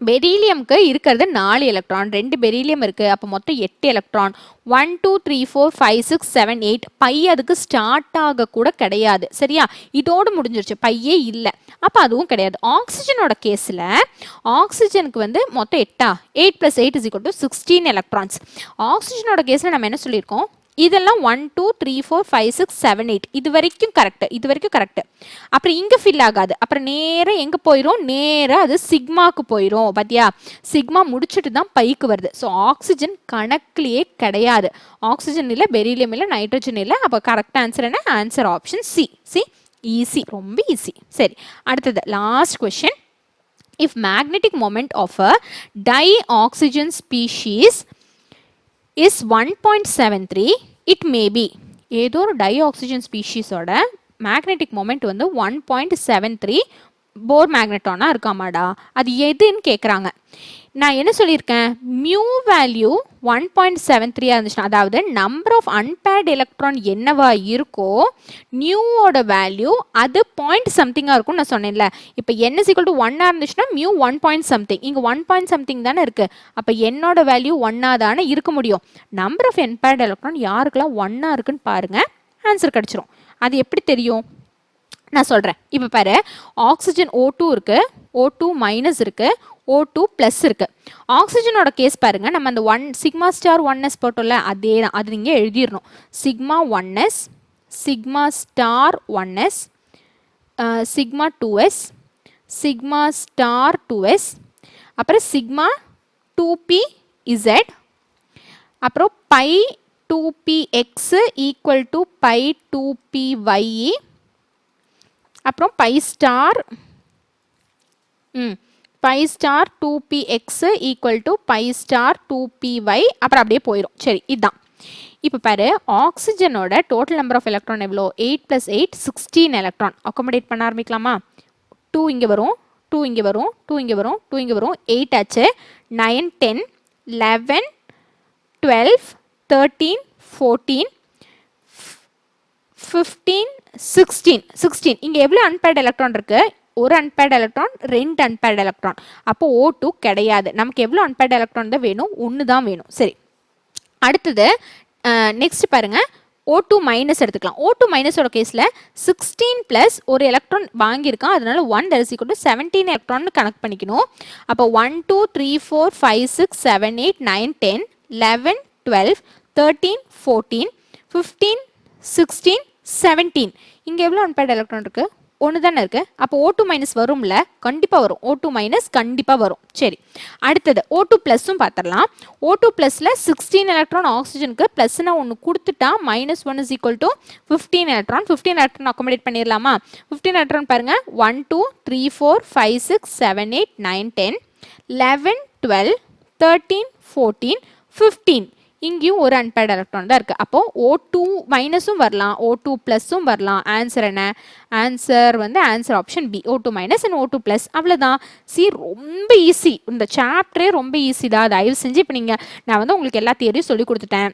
பெரிலியமுக்கு இருக்கிறது 4 எலக்ட்ரான், 2 பெரிலியம் இருக்குது. அப்போ மொத்தம் 8 எலக்ட்ரான். 1 2 3 4 5 6 7 8 பை அதுக்கு ஸ்டார்ட் ஆக கூட கிடையாது சரியா. இதோடு முடிஞ்சிருச்சு, பையே இல்லை. அப்போ அதுவும் கிடையாது. ஆக்சிஜனோட கேஸில் ஆக்சிஜனுக்கு வந்து மொத்தம் 8 + 8 is equal to 16 எலக்ட்ரான்ஸ். ஆக்சிஜனோட கேஸில் நம்ம என்ன சொல்லியிருக்கோம் இதெல்லாம் 1 2 3 4 5 6 7 8 இது வரைக்கும் கரெக்ட். அப்புறம் இங்க ஃபில் ஆகாது. அப்புறம் நேரா எங்க போயிரும், நேரா அது சிக்மாக்கு போயிரும். பாத்தியா, சிக்மா முடிச்சுட்டு தான் பைக்கு வருது. ஸோ ஆக்சிஜன் கணக்குலயே கிடையாது. ஆக்சிஜன் இல்லை, பெரிலியம் இல்லை, நைட்ரஜன் இல்லை. அப்போ கரெக்ட் ஆன்சர் என்ன? Answer option C. C easy, ரொம்ப ஈஸி. சரி, அடுத்தது last question. If magnetic moment of a dioxygen species is 1.73, it may be ஏதோ ஒரு டயோக்சிஜன் ஸ்பீஷீஸோட மேக்னெட்டிக் மொமெண்ட் வந்து 1.73 போர் மேக்னெட்டானா இருக்காமாடா, அது எதுன்னு கேட்குறாங்க. நான் என்ன சொல்லியிருக்கேன், மியூ வேல்யூ 1.73 இருந்துச்சுன்னா, அதாவது நம்பர் ஆஃப் அன்பேர்ட் எலக்ட்ரான் என்னவா இருக்கோ நியூவோட வேல்யூ அது பாயிண்ட் சம்திங்காக இருக்கும்னு நான் சொன்னேன்ல. இப்போ n = 1 இருந்துச்சுன்னா மியூ 1 பாயிண்ட் சம்திங், இங்கே 1 பாயிண்ட் சம்திங் தானே இருக்குது. அப்போ என்னோட வேல்யூ 1 தானே இருக்க முடியும். நம்பர் ஆஃப் அன்பேர்ட் எலக்ட்ரான் யாருக்கெல்லாம் 1 இருக்குன்னு பாருங்கள், ஆன்சர் கிடச்சிரும். அது எப்படி தெரியும் நான் சொல்கிறேன். இப்போ பாரு, ஆக்சிஜன் O2 இருக்குது, O2 மைனஸ் இருக்குது, O2 ப்ளஸ் இருக்குது. ஆக்சிஜனோட கேஸ் பாருங்கள், நம்ம அந்த சிக்மா ஸ்டார் 1s போட்டோம்ல, அதே தான். அது நீங்கள் எழுதிடணும். Sigma 1s, sigma star 1s, sigma 2s, sigma star 2s, அப்புறம் சிக்மா 2pz, அப்புறம் by 2px equal to pi 2py, அப்புறம் pi star 2px equal to pi star 2py, அப்புறம் அப்படியே போயிடும். சரி, இதுதான். இப்போ பாரு, ஆக்சிஜனோட டோட்டல் நம்பர் ஆஃப் எலக்ட்ரான் எவ்வளோ? 8 + 8 16 எலக்ட்ரான். அக்காமடேட் பண்ண ஆரம்பிக்கலாமா? 2 இங்கே வரும், 2 இங்கே வரும், 2 இங்கே வரும், 2 இங்கே வரும், 8 ஆச்சு. 9 10 11 12 13 14 15 16. இங்கே எவ்வளோ அன்பேர்ட் எலக்ட்ரான் இருக்கு? ஒரு அன்பேர்ட் எலக்ட்ரான், 2 அன்பேர்ட் எலக்ட்ரான். அப்போ O2 கிடையாது. நமக்கு எவ்வளோ அன்பேர்ட் எலக்ட்ரான் தான் வேணும்? 1 தான் வேணும். சரி, அடுத்தது நெக்ஸ்ட் பாருங்க, O2 மைனஸ் எடுத்துக்கலாம். O2 மைனஸோட கேஸில் 16 ப்ளஸ் ஒரு எலக்ட்ரான் வாங்கியிருக்கான், அதனால 1 = 17 எலக்ட்ரான் கனெக்ட் பண்ணிக்கணும். அப்போ 1 2 3 4 5 6 7 8 9 10 11 12 13 14 15 16 17. இங்கே எவ்வளோ அன்பேர்ட் எலக்ட்ரான் இருக்குது? 1 தானே இருக்குது. அப்போ O2 மைனஸ் வரும்ல, கண்டிப்பாக வரும். O2 மைனஸ் கண்டிப்பாக வரும். சரி, அடுத்தது O2 ப்ளஸும் பார்த்துடலாம். O2 ப்ளஸில் 16 எலக்ட்ரான் ஆக்சிஜனுக்கு ப்ளஸ்னா ஒன்று கொடுத்துட்டா -1 = 15 எலக்ட்ரான். 15 எலக்ட்ரான் அக்காமடேட் பண்ணிடலாமா? 15 எலக்ட்ரான் பாருங்கள், 1 2 3 4 5 6 7 8 9 10 11 12 13 14 15. இங்கேயும் ஒரு அன்பேர்ட் எலக்ட்ரான் தான் இருக்குது. அப்போது O2 மைனஸும் வரலாம், O2 ப்ளஸும் வரலாம். ஆன்சர் என்ன? ஆன்சர் வந்து answer option B, O2 minus and O2 plus. அவ்வளோதான். சி, ரொம்ப ஈஸி. இந்த சாப்டரே ரொம்ப ஈஸி தான். தயவு செஞ்சு இப்போ நான் வந்து உங்களுக்கு எல்லா தியரியும் சொல்லி கொடுத்துட்டேன்.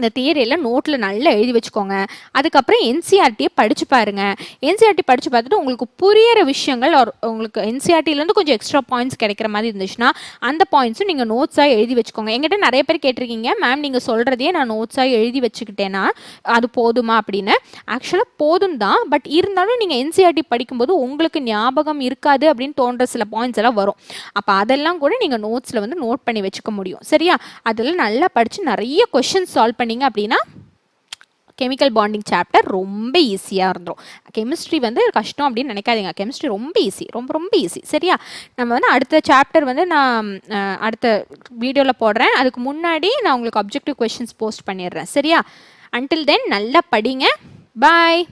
இந்த தியரியெல்லாம் நோட்டில் நல்லா எழுதி வச்சுக்கோங்க. அதுக்கப்புறம் என்சிஆர்டியை படித்து பாருங்கள். என்சிஆர்டி படித்து பார்த்துட்டு உங்களுக்கு புரியிற விஷயங்கள், உங்களுக்கு என்சிஆர்டிலேருந்து கொஞ்சம் எக்ஸ்ட்ரா பாயிண்ட்ஸ் கிடைக்கிற மாதிரி இருந்துச்சுன்னா அந்த பாயிண்ட்ஸும் நீங்கள் நோட்ஸாக எழுதி வச்சுக்கோங்க. எங்கிட்ட நிறைய பேர் கேட்டிருக்கீங்க, மேம் நீங்கள் சொல்கிறதையே நான் நோட்ஸாக எழுதி வச்சுக்கிட்டேன்னா அது போதுமா அப்படின்னு. ஆக்சுவலாக போதும் தான், பட் இருந்தாலும் நீங்கள் என்சிஆர்டி படிக்கும்போது உங்களுக்கு ஞாபகம் இருக்காது அப்படின்னு தோன்ற சில பாயிண்ட்ஸ் எல்லாம் வரும். அப்போ அதெல்லாம் கூட நீங்கள் நோட்ஸில் வந்து நோட் பண்ணி வச்சுக்க முடியும். சரியா? அதெல்லாம் நல்லா படித்து நிறைய கொஷின்ஸ் சால்வ் பண்ணி அப்படின்னா கெமிக்கல் பாண்டிங் சாப்டர் ரொம்ப ஈஸியாக இருந்துடும். கெமிஸ்ட்ரி வந்து கஷ்டம் அப்படின்னு நினைக்காதீங்க. கெமிஸ்ட்ரி ரொம்ப ஈஸி, ரொம்ப ரொம்ப ஈஸி. சரியா? நம்ம வந்து அடுத்த சாப்டர் வந்து நான் அடுத்த வீடியோவில் போடுறேன். அதுக்கு முன்னாடி நான் உங்களுக்கு அப்ஜெக்டிவ் கொஷின்ஸ் போஸ்ட் பண்ணிடுறேன். சரியா? அன்டில் தென் நல்லா படிங்க. பாய்.